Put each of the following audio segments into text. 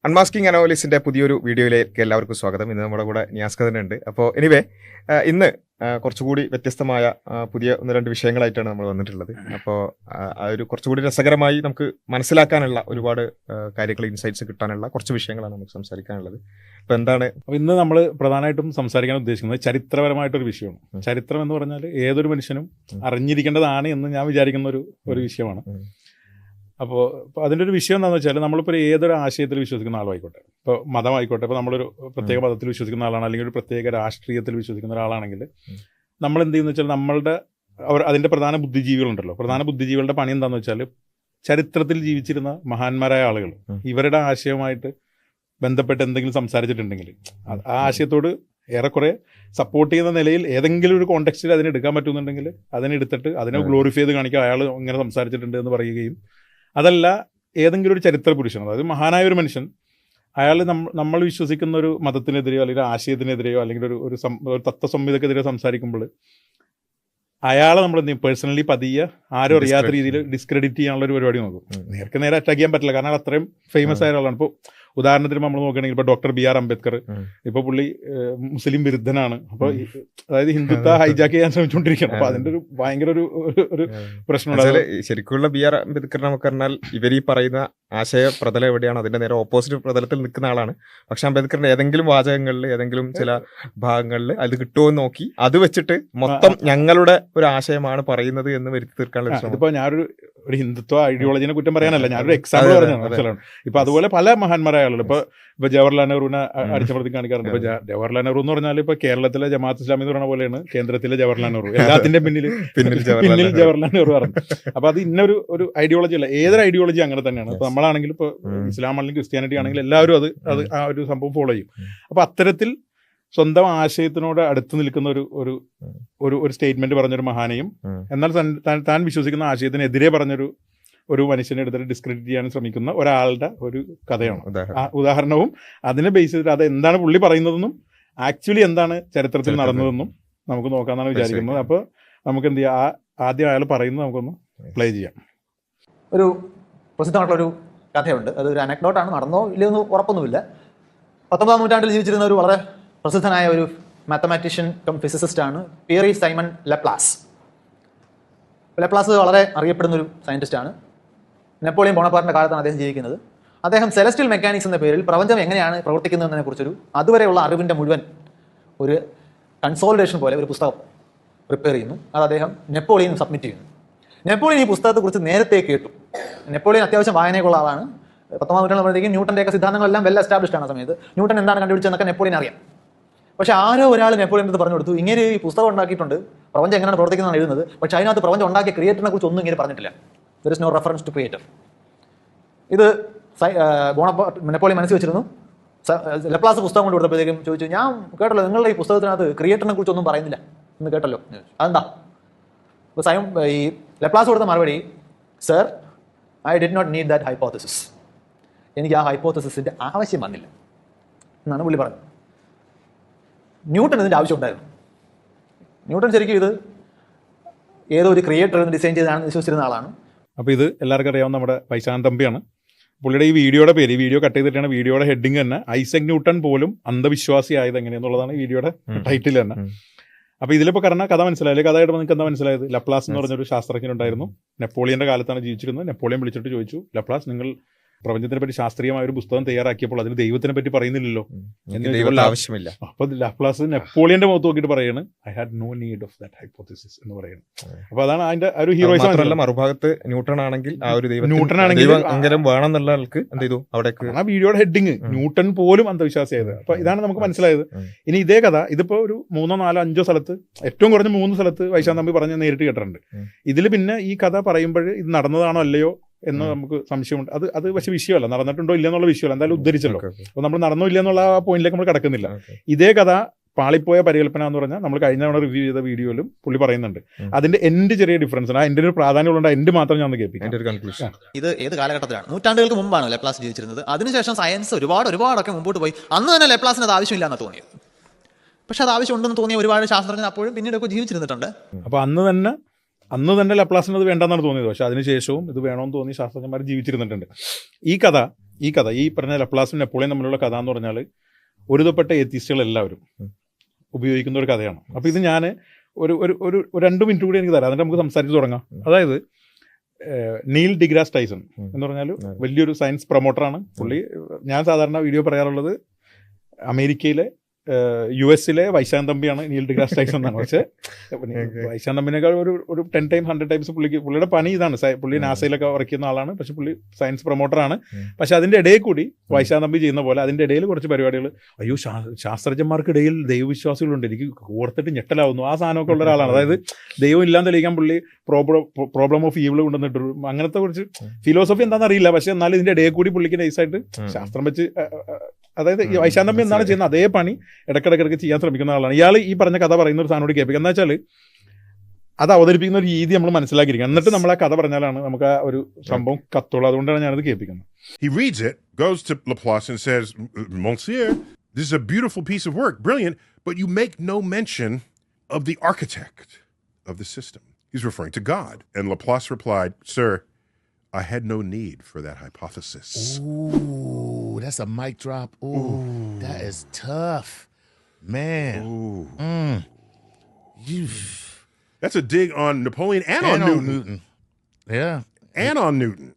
Unmasking അനോലിസിന്റെ പുതിയൊരു വീഡിയോയിലേക്ക് എല്ലാവർക്കും സ്വാഗതം. ഇന്ന് നമ്മുടെ കൂടെ നിയാസ് ഖദൻ ഉണ്ട്. അപ്പോൾ എനിവേ ഇന്ന് കുറച്ചുകൂടി വ്യത്യസ്തമായ പുതിയ ഒന്ന് രണ്ട് വിഷയങ്ങളായിട്ടാണ് നമ്മൾ വന്നിട്ടുള്ളത്. അപ്പോൾ ഒരു കുറച്ചുകൂടി രസകരമായി നമുക്ക് മനസ്സിലാക്കാനുള്ള ഒരുപാട് കാര്യങ്ങൾ, ഇൻസൈറ്റ്സ് കിട്ടാനുള്ള കുറച്ച് വിഷയങ്ങളാണ് നമുക്ക് സംസാരിക്കാനുള്ളത്. അപ്പോൾ എന്താണ് ഇന്ന് നമ്മൾ പ്രധാനമായിട്ടും സംസാരിക്കാൻ ഉദ്ദേശിക്കുന്നത് ചരിത്രപരമായിട്ടൊരു വിഷയമാണ്. ചരിത്രം എന്ന് പറഞ്ഞാൽ ഏതൊരു മനുഷ്യനും അറിഞ്ഞിരിക്കേണ്ടതാണ് എന്ന് ഞാൻ വിചാരിക്കുന്ന ഒരു വിഷയമാണ്. അപ്പോൾ അതിൻ്റെ ഒരു വിഷയം എന്താണെന്ന് വെച്ചാൽ, നമ്മളിപ്പോൾ ഏതൊരു ആശയത്തിൽ വിശ്വസിക്കുന്ന ആളായിക്കോട്ടെ, ഇപ്പോൾ മതമായിക്കോട്ടെ, ഇപ്പോൾ നമ്മളൊരു പ്രത്യേക മതത്തിൽ വിശ്വസിക്കുന്ന ആളാണ്, അല്ലെങ്കിൽ ഒരു പ്രത്യേക രാഷ്ട്രീയത്തിൽ വിശ്വസിക്കുന്ന ഒരാളാണെങ്കിൽ നമ്മൾ എന്ത് ചെയ്യുന്നത് വെച്ചാൽ, നമ്മളുടെ അതിൻ്റെ പ്രധാന ബുദ്ധിജീവികളുണ്ടല്ലോ, പ്രധാന ബുദ്ധിജീവികളുടെ പണി എന്താണെന്ന് വെച്ചാൽ, ചരിത്രത്തിൽ ജീവിച്ചിരുന്ന മഹാന്മാരായ ആളുകൾ ഇവരുടെ ആശയവുമായിട്ട് ബന്ധപ്പെട്ട് എന്തെങ്കിലും സംസാരിച്ചിട്ടുണ്ടെങ്കിൽ ആ ആശയത്തോട് ഏറെക്കുറെ സപ്പോർട്ട് ചെയ്യുന്ന നിലയിൽ ഏതെങ്കിലും ഒരു കോണ്ടെക്സ്റ്റിൽ അതിനെടുക്കാൻ പറ്റുന്നുണ്ടെങ്കിൽ അതിനെടുത്തിട്ട് അതിനെ ഗ്ലോറിഫൈ ചെയ്ത് കാണിക്കുക, അയാൾ ഇങ്ങനെ സംസാരിച്ചിട്ടുണ്ട് എന്ന് പറയുകയും, അതല്ല ഏതെങ്കിലും ഒരു ചരിത്ര പുരുഷൻ, അതായത് മഹാനായ ഒരു മനുഷ്യൻ, അയാൾ നമ്മൾ വിശ്വസിക്കുന്ന ഒരു മതത്തിനെതിരെയോ അല്ലെങ്കിൽ ആശയത്തിനെതിരെയോ അല്ലെങ്കിൽ ഒരു തത്വസംഹിതക്കെതിരെയോ സംസാരിക്കുമ്പോൾ അയാളെ നമ്മൾ എന്ത് ചെയ്യും, പേഴ്സണലി പതിയെ ആരും അറിയാത്ത രീതിയിൽ ഡിസ്ക്രെഡിറ്റ് ചെയ്യാനുള്ള ഒരു പരിപാടി നോക്കും. നേരെ അറ്റാക്ക് ചെയ്യാൻ പറ്റില്ല, കാരണം അത്രയും ഫേമസ് ആയ ഒരാളാണ്. ഇപ്പോൾ ഉദാഹരണത്തിന് നമ്മൾ നോക്കുകയാണെങ്കിൽ ഇപ്പോൾ ഡോക്ടർ ബി ആർ അംബേദ്കർ, ഇപ്പോൾ പുള്ളി മുസ്ലിം വിരുദ്ധനാണ്. അപ്പോൾ അതായത് ഹിന്ദുത്വ ഹൈജാക്ക് ചെയ്യാൻ ശ്രമിച്ചുകൊണ്ടിരിക്കുകയാണ്. അപ്പോൾ അതിൻ്റെ ഒരു ഭയങ്കര ഒരു പ്രശ്നമുണ്ട്. ശരിക്കുള്ള ബി ആർ അംബേദ്കർ നമുക്ക് പറഞ്ഞാൽ ഇവർ ഈ പറയുന്ന ആശയ പ്രതലം എവിടെയാണ് അതിന്റെ നേരെ ഓപ്പോസിറ്റ് പ്രതലത്തിൽ നിൽക്കുന്ന ആളാണ്. പക്ഷെ അംബേദ്കറിന്റെ ഏതെങ്കിലും വാചകങ്ങളിൽ, ഏതെങ്കിലും ചില ഭാഗങ്ങളിൽ അത് കിട്ടുമോ എന്ന് നോക്കി അത് വെച്ചിട്ട് മൊത്തം ഞങ്ങളുടെ ഒരു ആശയമാണ് പറയുന്നത് എന്ന് വരുത്തി തീർക്കാനുള്ള ശ്രമം. ഇതിപ്പോ ഞാനൊരു ഹിന്ദുത്വ ഐഡിയോളജിനെ കുറ്റം പറയാനല്ല, ഞാനൊരു എക്സാമ്പിൾ പറഞ്ഞാണ്. ഇപ്പൊ അതുപോലെ പല മഹാന്മാരായ ആളുകൾ, ഇപ്പൊ ജവഹർലാൽ നെഹ്റുവിനെ അടിച്ചമർത്തി കാണിക്കാറുണ്ട്. ഇപ്പൊ ജവഹർലാൽ നെഹ്റു എന്ന് പറഞ്ഞാൽ ഇപ്പൊ കേരളത്തിലെ ജമാഅത്ത് ഇസ്ലാമി എന്ന് പറഞ്ഞ പോലെയാണ് കേന്ദ്രത്തിലെ ജവഹർലാൽ നെഹ്റു. എല്ലാത്തിന്റെ പിന്നിൽ ജവഹർലാൽ നെഹ്റു പറഞ്ഞു. അപ്പൊ അത് ഇന്നൊരു ഐഡിയോളജി അല്ല, ഏതൊരു ഐഡിയോളജി അങ്ങനെ തന്നെയാണ്. ഇപ്പൊ നമ്മളാണെങ്കിലും ഇപ്പൊ ഇസ്ലാം അല്ലെങ്കിൽ ക്രിസ്ത്യാനിറ്റി ആണെങ്കിൽ എല്ലാവരും അത് ആ ഒരു സംഭവം ഫോളോ ചെയ്യും. അപ്പൊ അത്തരത്തിൽ സ്വന്തം ആശയത്തിനോട് അടുത്ത് നിൽക്കുന്ന ഒരു സ്റ്റേറ്റ്മെന്റ് പറഞ്ഞൊരു മഹാനെയും, എന്നാൽ താൻ വിശ്വസിക്കുന്ന ആശയത്തിനെതിരെ ഒരു മനുഷ്യനെ എടുത്തിട്ട് ഡിസ്ക്രെഡിറ്റ് ചെയ്യാൻ ശ്രമിക്കുന്ന ഒരാളുടെ ഒരു കഥയാണ് ഉദാഹരണവും. അതിനെ ബേസ് ചെയ്തിട്ട് അത് എന്താണ് പുള്ളി പറയുന്നതെന്നും ആക്ച്വലി എന്താണ് ചരിത്രത്തിൽ നടന്നതെന്നും നമുക്ക് നോക്കാമെന്നാണ് വിചാരിക്കുന്നത്. അപ്പോൾ നമുക്ക് എന്ത് ചെയ്യാം, ആദ്യം അയാൾ പറയുന്നത് നമുക്കൊന്ന് പ്ലേ ചെയ്യാം. ഒരു പ്രസിദ്ധമായിട്ടുള്ളൊരു കഥയുണ്ട്. അതൊരു അനക്ഡോട്ടാണ്, നടന്നോ ഇല്ലയോ എന്ന് ഉറപ്പൊന്നുമില്ല. 19-ാം നൂറ്റാണ്ടിൽ ജീവിച്ചിരുന്ന ഒരു വളരെ പ്രസിദ്ധനായ ഒരു മാത്തമാറ്റീഷ്യൻ കം ഫിസിസിസ്റ്റ് ആണ് പിയറി സൈമൺ ലെപ്ലാസ്. ലെപ്ലാസ് വളരെ അറിയപ്പെടുന്ന ഒരു സയൻറ്റിസ്റ്റാണ്. നെപ്പോളിയൻ ബോണപ്പാർട്ടിന്റെ കാലത്താണ് അദ്ദേഹം ജീവിക്കുന്നത്. അദ്ദേഹം സെലസ്റ്റിയൽ മെക്കാനിക്സ് എന്ന പേരിൽ പ്രപഞ്ചം എങ്ങനെയാണ് പ്രവർത്തിക്കുന്നതിനെ കുറിച്ചൊരു അതുവരെയുള്ള അറിവിൻ്റെ മുഴുവൻ ഒരു കൺസോളിഡേഷൻ പോലെ ഒരു പുസ്തകം പ്രിപ്പയർ ചെയ്യുന്നു. അത് അദ്ദേഹം നെപ്പോളിയൻ സബ്മിറ്റ് ചെയ്യുന്നു. നെപ്പോളിയൻ ഈ പുസ്തകത്തെക്കുറിച്ച് നേരത്തെ കേട്ടു. നെപ്പോളിയൻ അത്യാവശ്യം വായനയുള്ള ആളാണ്. 19-ാം നൂറ്റാണ്ടിൽ ന്യൂട്ടൻ്റെയൊക്കെ സിദ്ധാന്തങ്ങളെല്ലാം വെൽ എസ്റ്റാബ്ലിഷ്ഡ് ആണ്. ആ സമയത്ത് ന്യൂട്ടൺ എന്താണ് കണ്ടുപിടിച്ചതെന്നൊക്കെ നെപ്പോളിയൻ അറിയാം. പക്ഷെ ആരോ ഒരാൾ നെപ്പോളിയൻ പറഞ്ഞു കൊടുത്തു, ഇങ്ങനെ ഈ പുസ്തകം ഉണ്ടാക്കിയിട്ടുണ്ട്, പ്രപഞ്ചം എങ്ങനെയാണ് പ്രവർത്തിക്കുന്നതാണ് എഴുതുന്നത്, പക്ഷെ അതിനകത്ത് പ്രപഞ്ചം ഉണ്ടാക്കിയ ക്രിയേറ്ററിനെ കുറിച്ച് ഒന്നും ഇങ്ങനെ പറഞ്ഞിട്ടില്ല. There is no reference to creator. ഇത് നെപ്പോളിയൻ മനസ്സിൽ വെച്ചിരുന്നു. ലെപ്ലാസ് പുസ്തകം കൊണ്ട് കൊടുത്തപ്പോഴത്തേക്കും ചോദിച്ചു, ഞാൻ കേട്ടല്ലോ നിങ്ങളുടെ ഈ പുസ്തകത്തിനകത്ത് ക്രിയേറ്ററിനെ കുറിച്ച് ഒന്നും പറയുന്നില്ല എന്ന് കേട്ടല്ലോ, അതെന്താ? അപ്പോൾ ഈ ലെപ്ലാസ് കൊടുത്ത മറുപടി, sir, I did not need that hypothesis. എനിക്ക് ആ ഹൈപ്പോത്തസിസിന്റെ ആവശ്യം വന്നില്ല എന്നാണ് പുള്ളി പറഞ്ഞത്. ന്യൂട്ടൺ ഇതിൻ്റെ ആവശ്യം ഉണ്ടായിരുന്നു. ന്യൂട്ടൺ ശരിക്കും ഇത് ഏതോ ഒരു ക്രിയേറ്റർ ഡിസൈൻ ചെയ്താണ് വിശ്വസിച്ചിരുന്ന ആളാണ്. അപ്പോൾ ഇത് എല്ലാവർക്കും അറിയാവുന്ന നമ്മുടെ വൈശാഖൻ തമ്പിയാണ്. പുള്ളിയുടെ ഈ വീഡിയോയുടെ പേര്, ഈ വീഡിയോ കട്ട് ചെയ്തിട്ടാണ് വീഡിയോയുടെ ഹെഡിങ് തന്നെ, ഐസക് ന്യൂട്ടൺ പോലും അന്ധവിശ്വാസിയായത് എങ്ങനെയെന്നുള്ളതാണ് ഈ വീഡിയോയുടെ ടൈറ്റിൽ തന്നെ. അപ്പോൾ ഇതിലിപ്പോൾ കഥ മനസ്സിലായില്ലേ? കഥയായിട്ട് നിങ്ങൾക്ക് എന്താ മനസ്സിലായത്? ലെപ്ലാസ് എന്ന് പറഞ്ഞൊരു ശാസ്ത്രജ്ഞനുണ്ടായിരുന്നു. നെപ്പോളിയന്റെ കാലത്താണ് ജീവിച്ചിരുന്നത്. നെപ്പോളിയൻ വിളിച്ചിട്ട് ചോദിച്ചു, ലെപ്ലാസ്, നിങ്ങൾ പ്രപഞ്ചത്തിനെ പറ്റി ശാസ്ത്രീയമായ ഒരു പുസ്തകം തയ്യാറാക്കിയപ്പോൾ അതിൽ ദൈവത്തിനെ പറ്റി പറയുന്നില്ലല്ലോ, ആവശ്യമില്ല. അപ്പൊ ലെപ്ലാസ് നെപ്പോളിയന്റെ മുഖത്ത് നോക്കിയിട്ട് പറയാണ്, I had no need of that hypothesis എന്ന് പറയുന്നത്. അപ്പൊ അതാണ് അതിന്റെ ഒരു ഹീറോയിസം. മറുഭാഗത്ത് ന്യൂട്ടൺ ആണെങ്കിൽ വേണമെന്നുള്ള ആൾക്ക് എന്ത് ചെയ്തു, അവിടെ ആ വീഡിയോയുടെ ഹെഡിങ് ന്യൂട്ടൺ പോലും അന്ധവിശ്വാസിയായത്. അപ്പൊ ഇതാണ് നമുക്ക് മനസ്സിലായത്. ഇനി ഇതേ കഥ ഇതിപ്പോ ഒരു 3, 4, 5 സ്ഥലത്ത്, ഏറ്റവും കുറഞ്ഞ 3 സ്ഥലത്ത് വൈശാഖൻ തമ്പി പറഞ്ഞ് നേരിട്ട് കേട്ടിട്ടുണ്ട്. ഇതിൽ പിന്നെ ഈ കഥ പറയുമ്പോൾ ഇത് നടന്നതാണോ അല്ലയോ എന്ന് നമുക്ക് സംശയമുണ്ട്. അത് പക്ഷെ വിഷയമല്ല, നടന്നിട്ടുണ്ടോ ഇല്ലെന്നുള്ള വിഷയമല്ല, എന്തായാലും ഉദ്ധരിച്ചല്ലോ. അപ്പോൾ നമ്മൾ നടന്നോ ഇല്ലെന്നുള്ള ആ പോയിന്റിലേക്ക് നമ്മൾ കിടക്കുന്നില്ല. ഇതേ കഥ പാളിപ്പോയ പരികല്പന എന്ന് പറഞ്ഞാൽ നമ്മൾ കഴിഞ്ഞ തവണ റിവ്യൂ ചെയ്ത വീഡിയോയിലും പുള്ളി പറയുന്നുണ്ട്. അതിന്റെ എൻഡ് ചെറിയ ഡിഫറൻസ് ആണ്. അതിന്റെ ഒരു പ്രാധാന്യമുള്ള എൻഡ് മാത്രം ഞാൻ കേൾപ്പിക്കാം. ഇത് ഏത് കാലഘട്ടത്തിലാണ്? നൂറ്റാണ്ടുകൾക്ക് മുമ്പാണ് ലെപ്ലാസ് ജീവിച്ചിരുന്നത്. അതിനുശേഷം സയൻസ് ഒരുപാടൊക്കെ മുമ്പോട്ട് പോയി. അന്ന് തന്നെ ലെപ്ലാസിന് അത് ആവശ്യമില്ലാന്ന് തോന്നിയത്. പക്ഷെ അത് ആവശ്യമുണ്ടെന്ന് തോന്നിയ ഒരുപാട് ശാസ്ത്രജ്ഞർ അപ്പോഴും പിന്നീടൊക്കെ ജീവിച്ചിരുന്നിട്ടുണ്ട്. അപ്പൊ അന്ന് തന്നെ ലെപ്ലാസിന് അത് വേണ്ടെന്നാണ് തോന്നിയത്. പക്ഷെ അതിനുശേഷവും ഇത് വേണമെന്ന് തോന്നി ശാസ്ത്രജ്ഞന്മാർ ജീവിച്ചിരുന്നിട്ടുണ്ട്. ഈ കഥ ഈ കഥ ഈ പറഞ്ഞ ലപ്ലാസും നെപ്പോളിയൻ തമ്മിലുള്ള കഥ എന്ന് പറഞ്ഞാൽ ഒരുതപ്പെട്ട എത്തിസ്റ്റുകൾ എല്ലാവരും ഉപയോഗിക്കുന്ന ഒരു കഥയാണ്. അപ്പോൾ ഇത് ഞാൻ ഒരു 2 മിനിറ്റ് കൂടി എനിക്ക് തരാം, എന്നിട്ട് നമുക്ക് സംസാരിച്ച് തുടങ്ങാം. അതായത് നീൽ ഡിഗ്രാസ് ടൈസൺ എന്ന് പറഞ്ഞാൽ വലിയൊരു സയൻസ് പ്രൊമോട്ടറാണ് പുള്ളി. ഞാൻ സാധാരണ വീഡിയോ പറയാറുള്ളത് അമേരിക്കയിലെ US-ലെ വൈശാഖ് തമ്പിയാണ് നീൽ ഡിഗ്രാസ് ടൈസൺ എന്നാണ്. പക്ഷേ വൈശാഖ് തമ്പിനേക്കാൾ ഒരു 10 ടൈം 100 ടൈംസ് പുള്ളിയുടെ പണി ഇതാണ്. പുള്ളി നാസയിലൊക്കെ വർക്ക് ചെയ്യുന്ന ആളാണ്, പക്ഷെ പുള്ളി സയൻസ് പ്രൊമോട്ടറാണ്. പക്ഷെ അതിൻ്റെ ഇടയിൽ കൂടി വൈശാഖ് തമ്പി ചെയ്യുന്ന പോലെ അതിൻ്റെ ഇടയിൽ കുറച്ച് പരിപാടികൾ, അയ്യോ ശാസ്ത്രജ്ഞന്മാർക്കിടയിൽ ദൈവവിശ്വാസികളുണ്ട്, എനിക്ക് ഓർത്തിട്ട് ഞെട്ടലാവുന്നു, ആ സാധനമൊക്കെ ഉള്ള ഒരാളാണ്. അതായത് ദൈവം ഇല്ലാന്ന് തെളിയിക്കാൻ പുള്ളി പ്രോബ്ലം ഓഫ് ഈവിൾ കൊണ്ടുവന്നിട്ടൊരു അങ്ങനത്തെ കുറച്ച് ഫിലോസഫി എന്താണെന്ന് അറിയില്ല. പക്ഷെ എന്നാലും ഇതിൻ്റെ ഇടയിൽ കൂടി പുള്ളിക്ക് നൈസായിട്ട് ശാസ്ത്രം വെച്ച്, അതായത് ഈ വൈശാഖ് തമ്പി എന്താണ് ചെയ്യുന്നത് അതേ പണി ഇടയ്ക്കിടയ്ക്ക് ചെയ്യാൻ ശ്രമിക്കുന്ന ആളാണ്. ഇയാൾ ഈ പറഞ്ഞ കഥ പറയുന്ന ഒരു സാധനോട് കേൾപ്പിക്കുക. എന്താ വെച്ചാൽ അത് അവതരിപ്പിക്കുന്ന ഒരു രീതി നമ്മൾ മനസ്സിലാക്കിയിരിക്കണം. എന്നിട്ട് നമ്മൾ ആ കഥ പറഞ്ഞാലാണ് നമുക്ക് ആ ഒരു സംഭവം കത്തുള്ളൂ. അതുകൊണ്ടാണ് ഞാനത് കേൾപ്പിക്കുന്നത്. He reads it, goes to Laplace and says, Monsieur, this is a beautiful piece of work, brilliant, but you make no mention of the architect of the system. He's referring to God. And Laplace replied, Sir, I had no need for that hypothesis. Ooh, that's a mic drop. Ooh, that is tough. Man. Ooh. You That's a dig on Napoleon and on Newton. Yeah. And on Newton.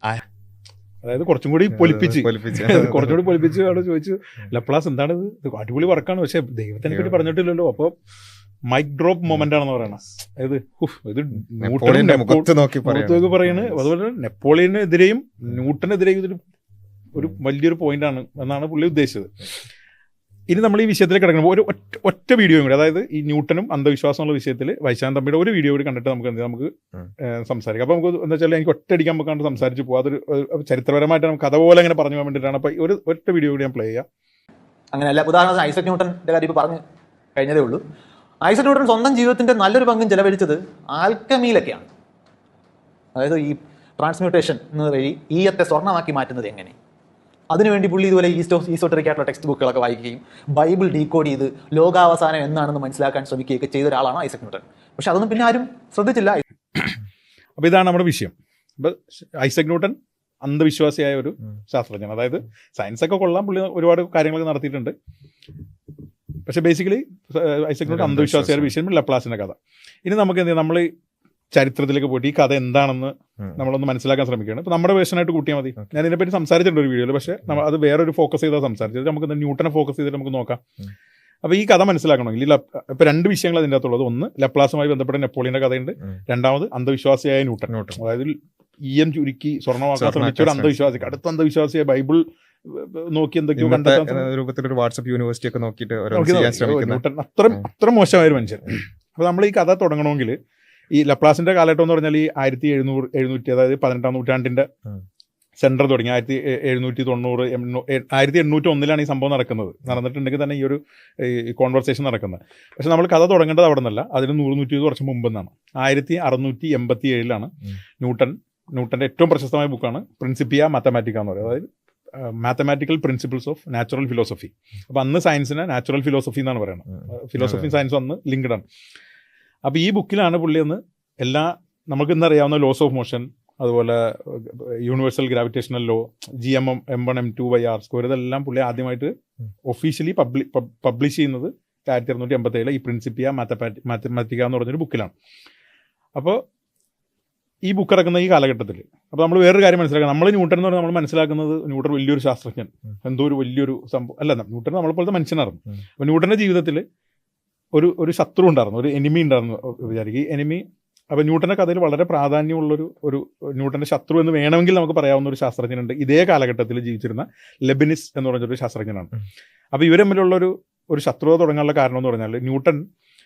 അതായത് കുറച്ചും കൂടി കുറച്ചുകൂടി പൊലിപ്പിച്ച് അവിടെ ചോദിച്ചു, ലപ്ലാസ് എന്താണ് ഇത് അടിപൊളി വർക്കാണ്, പക്ഷെ ദൈവത്തിനെ പറ്റി പറഞ്ഞിട്ടില്ലല്ലോ. അപ്പോൾ മൈക്ക് ഡ്രോപ്പ് മൊമെന്റ് ആണെന്ന് പറയണം. അതായത് ഇത് ന്യൂട്ടന്റെ മുഖത്ത് നോക്കി പറയണ്. അതുപോലെ നെപ്പോളിയനെതിരെയും ന്യൂട്ടനെതിരെയും ഇതൊരു വലിയൊരു പോയിന്റ് ആണ് എന്നാണ് പുള്ളി ഉദ്ദേശിച്ചത്. ഇനി നമ്മൾ ഈ വിഷയത്തിലേക്ക് കിടക്കണം. ഒരു ഒറ്റ വീഡിയോയും കൂടി, അതായത് ഈ ന്യൂട്ടനും അന്ധവിശ്വാസമുള്ള വിഷയത്തിൽ വൈശാഖ് തമ്പിയുടെ ഒരു വീഡിയോ കൂടി കണ്ടിട്ട് നമുക്ക് സംസാരിക്കാം. അപ്പോൾ നമുക്ക് എന്താ വെച്ചാൽ എനിക്ക് ഒറ്റയടിക്കാൻ നമുക്ക് കണ്ട് സംസാരിച്ച് പോകാം. അതൊരു ചരിത്രപരമായിട്ട് നമുക്ക് കഥ പോലെ അങ്ങനെ പറഞ്ഞു പോകാൻ വേണ്ടിയിട്ടാണ്. അപ്പോൾ ഒറ്റ വീഡിയോ കൂടി ഞാൻ പ്ലേ ചെയ്യാം. അങ്ങനെയല്ല, ഉദാഹരണത്തിന് ഐസക് ന്യൂട്ടന്റെ കാര്യം ഇപ്പോൾ പറഞ്ഞു കഴിഞ്ഞതേ ഉള്ളൂ. ഐസക് ന്യൂട്ടൻ സ്വന്തം ജീവിതത്തിന്റെ നല്ലൊരു പങ്കും ചെലവഴിച്ചത് ആൽക്കമിയിലൊക്കെയാണ്. അതായത് ഈ ട്രാൻസ്മ്യൂട്ടേഷൻ എന്ന വഴി ഈയത്തെ സ്വർണ്ണമാക്കി മാറ്റുന്നത് എങ്ങനെ, അതിനുവേണ്ടി പുള്ളി ഇതുപോലെ ഈസോട്ടറിക് ആയിട്ടുള്ള ടെക്സ്റ്റ് ബുക്കുകളൊക്കെ വായിക്കുകയും ബൈബിൾ ഡീകോഡ് ചെയ്ത് ലോകാവസാനം എന്നാണെന്ന് മനസ്സിലാക്കാൻ ശ്രമിക്കുകയൊക്കെ ചെയ്ത ഒരാളാണ് ഐസക് ന്യൂട്ടൻ. പക്ഷെ അതൊന്നും പിന്നെ ആരും ശ്രദ്ധിച്ചില്ല. അപ്പോൾ ഇതാണ് നമ്മുടെ വിഷയം. അപ്പോൾ ഐസക് ന്യൂട്ടൻ അന്ധവിശ്വാസിയായ ഒരു ശാസ്ത്രജ്ഞൻ. അതായത് സയൻസ് ഒക്കെ കൊള്ളാം, പുള്ളി ഒരുപാട് കാര്യങ്ങളൊക്കെ നടത്തിയിട്ടുണ്ട്. പക്ഷെ ബേസിക്കലി ഐസക് ന്യൂട്ടൻ അന്ധവിശ്വാസിയായ ഒരു വിഷയം ലപ്ലാസിന്റെ കഥ. ഇനി നമുക്ക് എന്ത് ചെയ്യാം, നമ്മൾ ചരിത്രത്തിലേക്ക് പോയിട്ട് ഈ കഥ എന്താണെന്ന് നമ്മളൊന്ന് മനസ്സിലാക്കാൻ ശ്രമിക്കുകയാണ്. ഇപ്പോൾ നമ്മുടെ വേർഷനായിട്ട് കൂട്ടിയാൽ മതി. ഞാൻ ഇതിനെപ്പറ്റി സംസാരിച്ചിട്ടുണ്ട് ഒരു വീഡിയോയിൽ, പക്ഷേ അത് വേറൊരു ഫോക്കസ് ചെയ്താൽ സംസാരിച്ചത്. നമുക്ക് ന്യൂട്ടനെ ഫോക്കസ് ചെയ്തിട്ട് നമുക്ക് നോക്കാം. അപ്പോൾ ഈ കഥ മനസ്സിലാക്കണമെങ്കിൽ ഇപ്പോൾ 2 വിഷയങ്ങൾ അതിൻ്റെ അകത്തുള്ളത്. ഒന്ന് ലപ്ലാസുമായി ബന്ധപ്പെട്ട നെപ്പോളിയന്റെ കഥയുണ്ട്. രണ്ടാമത് അന്ധവിശ്വാസിയായ ന്യൂട്ടൻ. അതായത് EM ചുരുക്കി സ്വർണ്ണമാക്കാൻ ശ്രമിച്ച ഒരു അന്ധവിശ്വാസി, അടുത്ത അന്ധവിശ്വാസിയായ ബൈബിൾ നോക്കി എന്തൊക്കെയോ കണ്ടെത്താൻ രൂപത്തിലൊരു വാട്സ്ആപ്പ് യൂണിവേഴ്സിറ്റി ഒക്കെ നോക്കിയിട്ട് ന്യൂട്ടൻ അത്ര മോശമായ ഒരു മനുഷ്യൻ. അപ്പോൾ നമ്മൾ ഈ കഥ തുടങ്ങണമെങ്കിൽ ഈ ലപ്ലാസിന്റെ കാലഘട്ടം എന്ന് പറഞ്ഞാൽ ഈ 1700 അതായത് 18-ാം നൂറ്റാണ്ടിന്റെ സെന്റർ തുടങ്ങി 1790 1801 ഈ സംഭവം നടന്നിട്ടുണ്ടെങ്കിൽ തന്നെ ഈ ഒരു കോൺവെർസേഷൻ നടക്കുന്നത്. പക്ഷെ നമ്മൾ കഥ തുടങ്ങേണ്ടത് അവിടെ നിന്നല്ല, അതിന് 100-120 വർഷം മുമ്പെന്നാണ്. 1687 ന്യൂട്ടന്റെ ഏറ്റവും പ്രശസ്തമായ ബുക്കാണ് പ്രിൻസിപ്പിയ മാത്തമാറ്റിക്ക എന്ന് പറയുന്നത്. അതായത് mathematical principles of natural philosophy. അപ്പോൾ അന്ന് സയൻസിനെ നാച്ചുറൽ ഫിലോസഫി എന്നാണ് പറയുന്നത്. ഫിലോസഫിയും സയൻസും അന്ന് ലിങ്ക്ഡ് ആണ്. അപ്പോൾ ഈ ബുക്കിലാണ് പുള്ളി അന്ന് നമുക്ക് ഇന്നറിയാവുന്ന ലോസ് ഓഫ് മോഷൻ, അതുപോലെ universal gravitational law, GM1 M2/R², ഇതെല്ലാം പുള്ളി ആദ്യമായിട്ട് ഒഫീഷ്യലി പബ്ലിഷ് ചെയ്യുന്നത് 1687 ഈ പ്രിൻസിപ്പിയ മാത്തമാറ്റിക്ക എന്ന് പറഞ്ഞൊരു ബുക്കിലാണ്. അപ്പോൾ ഈ ബുക്ക് ഇറക്കുന്ന ഈ കാലഘട്ടത്തിൽ അപ്പോൾ നമ്മൾ വേറൊരു കാര്യം മനസ്സിലാക്കണം. നമ്മൾ ന്യൂട്ടൻ എന്ന് പറഞ്ഞാൽ നമ്മൾ മനസ്സിലാക്കുന്നത് ന്യൂട്ടൻ വലിയൊരു ശാസ്ത്രജ്ഞൻ, എന്തോ ഒരു വലിയൊരു സംഭവം അല്ല. ന്യൂട്ടൻ നമ്മളെപ്പോലത്തെ മനുഷ്യനായിരുന്നു. അപ്പോൾ ന്യൂട്ടൻ്റെ ജീവിതത്തിൽ ഒരു ശത്രു ഉണ്ടായിരുന്നു, ഒരു എനിമി ഉണ്ടായിരുന്നു വിചാരിക്കും. ഈ എനിമി അപ്പോൾ ന്യൂട്ടൻ്റെ കഥയിൽ വളരെ പ്രാധാന്യമുള്ളൊരു ന്യൂട്ടൻ്റെ ശത്രു എന്ന് വേണമെങ്കിൽ നമുക്ക് പറയാവുന്ന ഒരു ശാസ്ത്രജ്ഞനുണ്ട്. ഇതേ കാലഘട്ടത്തിൽ ജീവിച്ചിരുന്ന ലെബനിസ് എന്ന് പറഞ്ഞൊരു ശാസ്ത്രജ്ഞനാണ്. അപ്പോൾ ഇവർ തമ്മിലുള്ള ഒരു ശത്രുത തുടങ്ങാനുള്ള കാരണം എന്ന് പറഞ്ഞാൽ ന്യൂട്ടൻ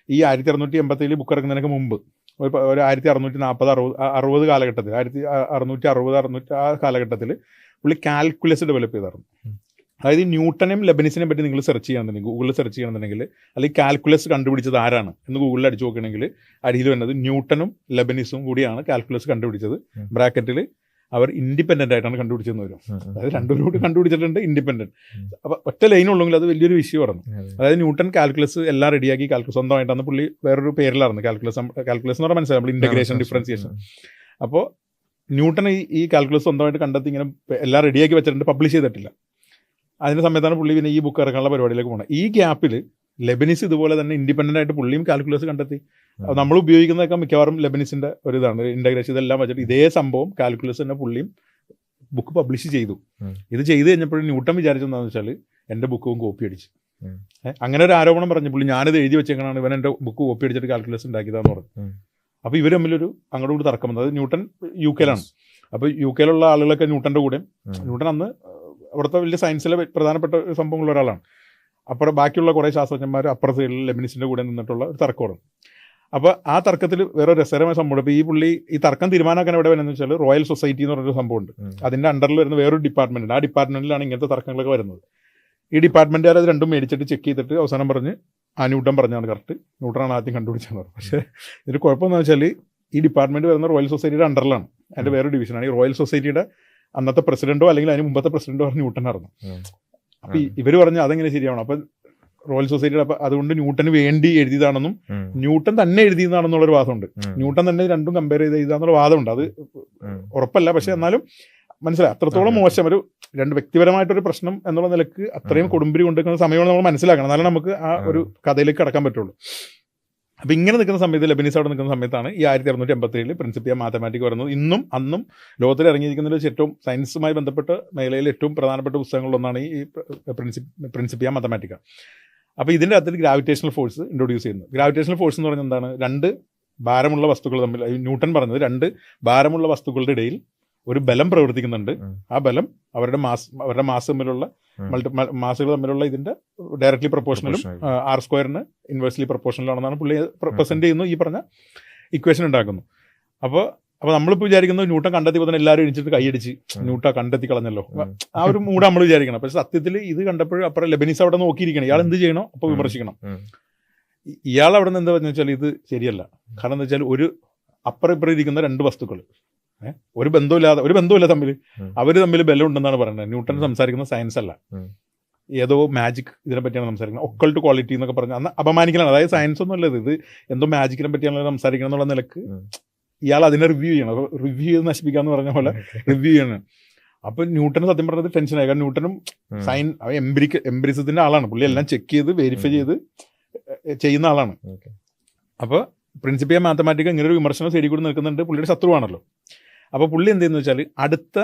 ഈ 1687 ബുക്ക് ഇറങ്ങുന്നതിനൊക്കെ മുമ്പ് ഒരു 1640-60 കാലഘട്ടത്തിൽ 1660 ആ കാലഘട്ടത്തിൽ പുള്ളി കാൽക്കുലസ് ഡെവലപ്പ് ചെയ്തായിരുന്നു. അതായത് ന്യൂട്ടനെയും ലെബനിസിനെയും പറ്റി നിങ്ങൾ സെർച്ച് ചെയ്യണമെന്നുണ്ടെങ്കിൽ, ഗൂഗിളിൽ സെർച്ച് ചെയ്യണമെന്നുണ്ടെങ്കിൽ, അല്ലെങ്കിൽ കാൽക്കുലസ് കണ്ടുപിടിച്ചത് ആരാണ് എന്ന് ഗൂഗിളിൽ അടിച്ചു നോക്കുകയാണെങ്കിൽ അടിയിൽ വരുന്നത് ന്യൂട്ടനും ലെബനിസും കൂടിയാണ് കാൽക്കുലസ് കണ്ടുപിടിച്ചത്. ബ്രാക്കറ്റിൽ അവർ ഇൻഡിപെൻഡൻ്റ് ആയിട്ടാണ് കണ്ടുപിടിച്ചതെന്ന് വരും. അതായത് രണ്ടുപേരും കൂടി കണ്ടുപിടിച്ചിട്ടുണ്ട്, ഇൻഡിപെൻഡൻറ്റ്. അപ്പോൾ ഒറ്റ ലൈനുള്ളെങ്കിൽ അത് വലിയൊരു വിഷയമായിരുന്നു. അതായത് ന്യൂട്ടൻ കാൽക്കുലസ് എല്ലാം റെഡിയാക്കി കാൽക്കുലസ് സ്വന്തമായിട്ടാണ് പുള്ളി വേറൊരു പേരിലായിരുന്നു കാൽക്കുലസ് എന്ന് പറഞ്ഞാൽ മനസ്സിലായി, നമ്മൾ ഇൻ്റഗ്രേഷൻ ഡിഫറൻസിയേഷൻ. അപ്പോൾ ന്യൂട്ടൺ ഈ കാൽക്കുലസ് സ്വന്തമായിട്ട് കണ്ടെത്തി ഇങ്ങനെ എല്ലാം റെഡിയാക്കി വെച്ചിട്ടുണ്ട്, പബ്ലിഷ് ചെയ്തിട്ടില്ല. അതിൻ്റെ സമയത്താണ് പുള്ളി പിന്നെ ഈ ബുക്ക് ഇറക്കാനുള്ള പരിപാടിയിലേക്ക് പോകുന്നത്. ഈ ഗ്യാപ്പിൽ ലെബനിസ് ഇതുപോലെ തന്നെ ഇൻഡിപെൻഡൻ്റ് ആയിട്ട് പുള്ളിയും കാൽക്കുലസ് കണ്ടെത്തി. നമ്മൾ ഉപയോഗിക്കുന്നതൊക്കെ മിക്കവാറും ലെബനിസിൻ്റെ ഒരു ഇതാണ്, ഇൻ്റഗ്രേഷൻ ഇതെല്ലാം വെച്ചിട്ട് ഇതേ സംഭവം കാൽക്കുലസ് തന്നെ പുള്ളിയും ബുക്ക് പബ്ലിഷ് ചെയ്തു. ഇത് ചെയ്ത് കഴിഞ്ഞപ്പോഴും ന്യൂട്ടൺ വിചാരിച്ചെന്താണെന്ന് വെച്ചാൽ എൻ്റെ ബുക്കും കോപ്പി അടിച്ചു. അങ്ങനെ ഒരു ആരോപണം പറഞ്ഞു പുള്ളി, ഞാനിത് എഴുതി വെച്ചേക്കാണ്, ഇവൻ എൻ്റെ ബുക്ക് കോപ്പി അടിച്ചിട്ട് കാൽക്കുലസ് ഉണ്ടാക്കിയതാന്ന് പറഞ്ഞു. അപ്പോൾ ഇവർ തമ്മിലൊരു അങ്ങോട്ട് കൂടി തർക്കം വന്നത്. ന്യൂട്ടൺ UK അപ്പോൾ UK ആളുകളൊക്കെ ന്യൂട്ടൻ്റെ കൂടെ, ന്യൂട്ടൺ അന്ന് അവിടുത്തെ വലിയ സയൻസിലെ പ്രധാനപ്പെട്ട സംഭവങ്ങളുള്ള ഒരാളാണ്. അപ്പുറം ബാക്കിയുള്ള കുറേ ശാസ്ത്രജ്ഞന്മാർ അപ്പുറ സൈഡിൽ ലെബനിസിൻ്റെ കൂടെ നിന്നിട്ടുള്ള ഒരു തർക്കമാണ്. അപ്പോൾ ആ തർക്കത്തിൽ വേറെ രസകരമായ സംഭവം. ഇപ്പോൾ ഈ പുള്ളി ഈ തർക്കം തീരുമാനമാക്കാൻ എവിടെ വരുന്നത് വെച്ചാൽ റോയൽ സൊസൈറ്റി എന്ന് പറഞ്ഞൊരു സംഭവമുണ്ട്. അതിൻ്റെ അണ്ടറിൽ വരുന്ന വേറൊരു ഡിപ്പാർട്ട്മെൻ്റ് ഉണ്ട്. ആ ഡിപ്പാർട്ട്മെൻറ്റിലാണ് ഇങ്ങനത്തെ തർക്കങ്ങളൊക്കെ വരുന്നത്. ഈ ഡിപ്പാർട്ട്മെൻറ്റുകാർ അത് രണ്ടും മേടിച്ചിട്ട് ചെക്ക് ചെയ്തിട്ട് അവസാനം പറഞ്ഞ് ന്യൂട്ടൺ പറഞ്ഞാണ് കറക്റ്റ്, ന്യൂട്ടനാണ് ആദ്യം കണ്ടുപിടിച്ചത്. പക്ഷേ ഇതിൽ കുഴപ്പമെന്ന് വെച്ചാൽ ഈ ഡിപ്പാർട്ട്മെൻറ്റ് വരുന്ന റോയൽ സൊസൈറ്റിയുടെ അണ്ടറിലാണ്. അതിൻ്റെ വേറൊരു ഡിവിഷനാണ്. ഈ റോയൽ സൊസൈറ്റിയുടെ അന്നത്തെ പ്രസിഡന്റോ അല്ലെങ്കിൽ അതിന് മുമ്പത്തെ പ്രസിഡന്റോ ന്യൂട്ടനായിരുന്നു. അപ്പോൾ ഇവർ പറഞ്ഞ് അതെങ്ങനെ ശരിയാവണം. അപ്പം റോയൽ സൊസൈറ്റിയുടെ അതുകൊണ്ട് ന്യൂട്ടന് വേണ്ടി എഴുതിയതാണെന്നും ന്യൂട്ടൺ തന്നെ എഴുതിയതാണെന്നുള്ളൊരു വാദമുണ്ട്. ന്യൂട്ടൺ തന്നെ രണ്ടും കമ്പയർ ചെയ്ത് എഴുതാന്നുള്ള വാദമുണ്ട്. അത് ഉറപ്പല്ല, പക്ഷെ എന്നാലും മനസ്സിലായി അത്രത്തോളം മോശം ഒരു രണ്ട് വ്യക്തിപരമായിട്ടൊരു പ്രശ്നം എന്നുള്ള നിലക്ക് അത്രയും കൊടുമ്പിരി കൊണ്ടുവയ്ക്കുന്ന സമയമാണ് നമ്മൾ മനസ്സിലാക്കണം. എന്നാലും നമുക്ക് ആ ഒരു കഥയിലേക്ക് കടക്കാൻ പറ്റുള്ളൂ. അപ്പം ഇങ്ങനെ നിൽക്കുന്ന സമയത്ത്, ലെബനീസ് അവിടെ നിൽക്കുന്ന സമയത്താണ് ഈ 1687 പ്രിൻസിപ്പിയ മാത്തമാറ്റിക് വരുന്നത്. ഇന്നും അന്നും ലോകത്തിൽ ഇറങ്ങിയിരിക്കുന്നതിൽ ഏറ്റവും സയൻസുമായി ബന്ധപ്പെട്ട മേഖലയിൽ ഏറ്റവും പ്രധാനപ്പെട്ട പുസ്തകങ്ങളിലൊന്നാണ് ഈ പ്രിൻസിപ്പിയ മാത്തമാറ്റിക്ക. അപ്പോൾ ഇതിൻ്റെ അകത്തിൽ ഗ്രാവിറ്റേഷണൽ ഫോഴ്സ് ഇൻട്രൊഡ്യൂസ് ചെയ്യുന്നത്. ഗ്രാവിറ്റേഷണൽ ഫോഴ്സ് എന്ന് പറഞ്ഞാൽ എന്താണ്? രണ്ട് ഭാരമുള്ള വസ്തുക്കൾ തമ്മിൽ, ന്യൂട്ടൺ പറഞ്ഞത് രണ്ട് ഭാരമുള്ള വസ്തുക്കളുടെ ഇടയിൽ ഒരു ബലം പ്രവർത്തിക്കുന്നുണ്ട്. ആ ബലം അവരുടെ മാസ് തമ്മിലുള്ള മാസുകൾ തമ്മിലുള്ള ഇതിന്റെ ഡയറക്ട്ലി പ്രൊപ്പോർഷണലും R² ഇൻവേഴ്സ്ലി പ്രൊപ്പോർഷണലാണെന്നാണ് പുള്ളി പ്രസന്റ് ചെയ്യുന്നു. ഈ പറഞ്ഞ ഇക്വേഷൻ ഉണ്ടാക്കുന്നു. അപ്പോൾ നമ്മളിപ്പോൾ വിചാരിക്കുന്നത് ന്യൂട്ടൺ കണ്ടെത്തിയപ്പോൾ തന്നെ എല്ലാവരും എണിച്ചിട്ട് കൈയടിച്ച് ന്യൂട്ടൺ കണ്ടെത്തി കളഞ്ഞല്ലോ, ആ ഒരു മൂഡ് നമ്മൾ വിചാരിക്കണം. പക്ഷെ സത്യത്തിൽ ഇത് കണ്ടപ്പോഴും അപ്പുറം ലെബനീസ് അവിടെ നോക്കിയിരിക്കണം, ഇയാൾ എന്ത് ചെയ്യണോ അപ്പോൾ വിമർശിക്കണം. ഇയാൾ അവിടെ നിന്ന് എന്താ പറഞ്ഞു വെച്ചാൽ ഇത് ശരിയല്ല. കാരണം എന്താ വെച്ചാൽ ഒരു അപ്പുറം ഇപ്പുറം ഇരിക്കുന്ന രണ്ട് വസ്തുക്കൾ ഒരു ബന്ധമില്ല തമ്മിൽ, അവർ തമ്മിൽ ബലം ഉണ്ടെന്നാണ് പറയുന്നത്. ന്യൂട്ടൺ സംസാരിക്കുന്ന സയൻസ് അല്ല, ഏതോ മാജിക് ഇതിനെ പറ്റിയാണ് സംസാരിക്കുന്നത്. ഒക്കൾട്ട് ക്വാളിറ്റി എന്നൊക്കെ പറഞ്ഞാൽ അന്ന് അപമാനിക്കലാണ്. അതായത് സയൻസ് ഒന്നും അല്ലത്, ഇത് എന്തോ മാജിക്കിനെ പറ്റിയാണ് സംസാരിക്കണം എന്നുള്ള നിലക്ക് ഇയാൾ അതിനെ റിവ്യൂ ചെയ്യണം. റിവ്യൂ ചെയ്ത് നശിപ്പിക്കാന്ന് പറഞ്ഞ പോലെ റിവ്യൂ ചെയ്യണം. അപ്പൊ ന്യൂട്ടന് സത്യം പറഞ്ഞത് ടെൻഷനായി. കാരണം ന്യൂട്ടനും എംബ്രിസത്തിന്റെ ആളാണ്. പുള്ളി എല്ലാം ചെക്ക് ചെയ്ത് വെരിഫൈ ചെയ്ത് ചെയ്യുന്ന ആളാണ്. അപ്പോൾ പ്രിൻസിപ്പിയ മാത്തമാറ്റിക്ക ഇങ്ങനെ ഒരു വിമർശനം ശരി കൂടി നിൽക്കുന്നുണ്ട്. പുള്ളിയുടെ ശത്രുവാണല്ലോ. അപ്പോൾ പുള്ളി എന്ത് ചെയ്യുന്നു വെച്ചാൽ അടുത്ത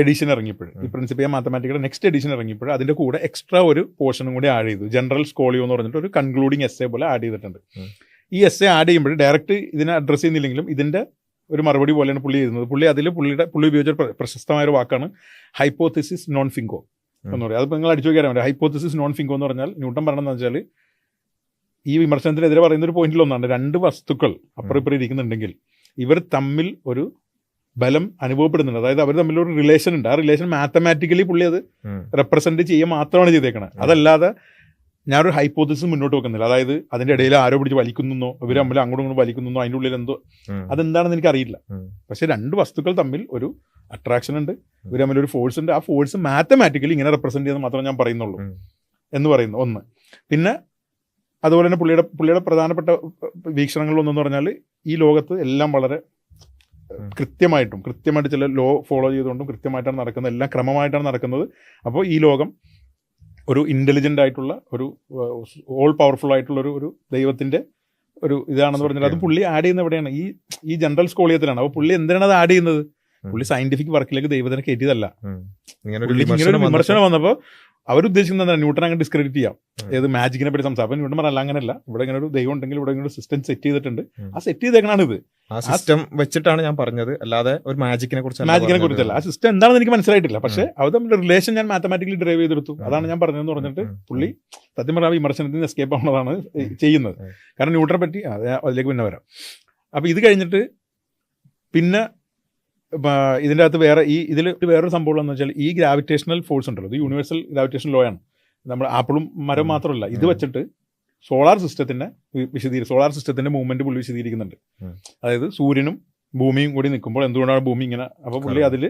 എഡിഷൻ ഇറങ്ങിയപ്പോൾ, ഈ പ്രിൻസിപ്പിയ മാത്തമാറ്റിക്കയുടെ നെക്സ്റ്റ് എഡിഷൻ ഇറങ്ങിയപ്പോൾ അതിന്റെ കൂടെ എക്സ്ട്രാ ഒരു പോർഷനും കൂടി ആഡ് ചെയ്തു. ജനറൽ സ്കോളിയോ എന്ന് പറഞ്ഞിട്ട് ഒരു കൺക്ലൂഡിങ് എസ്സേ പോലെ ആഡ് ചെയ്തിട്ടുണ്ട്. ഈ എസ്സേ ആഡ് ചെയ്യുമ്പോൾ ഡയറക്റ്റ് ഇതിനെ അഡ്രസ്സ് ചെയ്യുന്നില്ലെങ്കിലും ഇതിന്റെ ഒരു മറുപടി പോലെയാണ് പുള്ളി ചെയ്യുന്നത്. പുള്ളി ഉപയോഗിച്ച പ്രശസ്തമായ ഒരു വാക്കാണ് ഹൈപ്പോത്തിസിസ് നോൺ ഫിങ്കോ എന്ന് പറയും. അത് നിങ്ങൾ അടിച്ചു നോക്കിയാൽ മതി. ഹൈപ്പോത്തിസിസ് നോൺ ഫിങ്കോ എന്ന് പറഞ്ഞാൽ ന്യൂട്ടൺ പറഞ്ഞതെന്ന് വെച്ചാൽ ഈ വിമർശനത്തിനെതിരെ പറയുന്ന ഒരു പോയിന്റിലൊന്നാണ്, രണ്ട് വസ്തുക്കൾ അപ്പുറം ഇപ്പുറം ഇരിക്കുന്നുണ്ടെങ്കിൽ ഇവർ തമ്മിൽ ഒരു ബലം അനുഭവപ്പെടുന്നുണ്ട്. അതായത് അവർ തമ്മിലൊരു റിലേഷൻ ഉണ്ട്. ആ റിലേഷൻ മാത്തമാറ്റിക്കലി പുള്ളി അത് റെപ്രസെന്റ് ചെയ്യുക മാത്രമാണ് ചെയ്തേക്കണത്. അതല്ലാതെ ഞാനൊരു ഹൈപ്പോത്തിസിസ് മുന്നോട്ട് വെക്കുന്നില്ല. അതായത് അതിന്റെ ഇടയിൽ ആരോ പിടിച്ച് വലിക്കുന്നോ, ഇവർ തമ്മിൽ അങ്ങോട്ടും ഇങ്ങോട്ടും വലിക്കുന്നോ, അതിൻ്റെ ഉള്ളിൽ എന്തോ അതെന്താണെന്ന് എനിക്കറിയില്ല. പക്ഷെ രണ്ട് വസ്തുക്കൾ തമ്മിൽ ഒരു അട്രാക്ഷൻ ഉണ്ട്, ഇവർ തമ്മിൽ ഒരു ഫോഴ്സ് ഉണ്ട്. ആ ഫോഴ്സ് മാത്തമാറ്റിക്കലി ഇങ്ങനെ റെപ്രസെന്റ് ചെയ്യുന്നത് മാത്രമേ ഞാൻ പറയുന്നുള്ളൂ എന്ന് പറയുന്നു ഒന്ന്. പിന്നെ അതുപോലെ തന്നെ പുള്ളിയുടെ പ്രധാനപ്പെട്ട വീക്ഷണങ്ങളിലൊന്നെന്ന് പറഞ്ഞാൽ ഈ ലോകത്ത് എല്ലാം വളരെ കൃത്യമായിട്ട് ചില ലോ ഫോളോ ചെയ്തുകൊണ്ടും കൃത്യമായിട്ടാണ് നടക്കുന്നത്, എല്ലാം ക്രമമായിട്ടാണ് നടക്കുന്നത്. അപ്പോൾ ഈ ലോകം ഒരു ഇൻ്റലിജൻ്റ് ആയിട്ടുള്ള ഒരു ഓൾ പവർഫുൾ ആയിട്ടുള്ള ഒരു ദൈവത്തിൻ്റെ ഒരു ഇതാണെന്ന് പറഞ്ഞാൽ അത് പുള്ളി ആഡ് ചെയ്യുന്നത് എവിടെയാണ്? ഈ ജനറൽ സ്കോളിയത്തിലാണ്. അപ്പോൾ പുള്ളി എന്തിനാണ് അത് ആഡ് ചെയ്യുന്നത്? പുള്ളി സയന്റിഫിക് വർക്കിലേക്ക് ദൈവത്തിനെ കയറ്റിയതല്ല. ഇങ്ങനെ ഒരു വിമർശനം വന്നപ്പോൾ അവരുദ്ദേശിക്കുന്നത് ന്യൂട്ടൺ അങ്ങനെ ഡിസ്ക്രെഡിറ്റ് ചെയ്യാം, ഏത് മാജിക്കിനെ പറ്റി സംസാരിക്കും. ന്യൂട്ടൺ പറഞ്ഞാൽ അങ്ങനെയല്ല, ഇവിടെ ഇങ്ങനെ ഒരു ദൈവം ഉണ്ടെങ്കിൽ ഇവിടെ ഇങ്ങനെ ഒരു സിസ്റ്റം സെറ്റ് ചെയ്തിട്ടുണ്ട്, ആ സെറ്റ് ചെയ്തേക്കണാണ് ഇത്. ആ സിസ്റ്റം വെച്ചിട്ടാണ് ഞാൻ പറഞ്ഞത്, അല്ലാതെ ഒരു മാജിക്കിനെ കുറിച്ചല്ല. ആ സിസ്റ്റം എന്താണെന്ന് എനിക്ക് മനസ്സിലായിട്ടില്ല. പക്ഷെ അത് തമ്മിൽ റിലേഷൻ ഞാൻ മാത്തമാറ്റിക്കലി ഡ്രൈവ് ചെയ്തെടുത്തു. അതാണ് ഞാൻ പറഞ്ഞതെന്ന് പറഞ്ഞിട്ട് പുള്ളി സത്യം പറഞ്ഞാൽ വിമർശനത്തിന് എസ്കേപ്പ് ആവുന്നതാണ് ചെയ്യുന്നത്. കാരണം ന്യൂട്ടനെ പറ്റി അതിലേക്ക് പിന്നെ വരാം. അപ്പോൾ ഇത് കഴിഞ്ഞിട്ട് പിന്നെ ഇതിൻ്റെ അകത്ത് ഇതിൽ വേറൊരു സംഭവം എന്ന് വെച്ചാൽ ഈ ഗ്രാവിറ്റേഷണൽ ഫോഴ്സ് ഉണ്ടല്ലോ, ഇത് യൂണിവേഴ്സൽ ഗ്രാവിറ്റേഷണൽ ലോ ആണ്. നമ്മൾ ആപ്പിളും മരം മാത്രമല്ല, ഇത് വെച്ചിട്ട് സോളാർ സിസ്റ്റത്തിന്റെ മൂവ്മെന്റ് പുള്ളി വിശദീകരിക്കുന്നുണ്ട്. അതായത് സൂര്യനും ഭൂമിയും കൂടി നിൽക്കുമ്പോൾ എന്തുകൊണ്ടാണ് ഭൂമി ഇങ്ങനെ. അപ്പോൾ പുള്ളി അതിൽ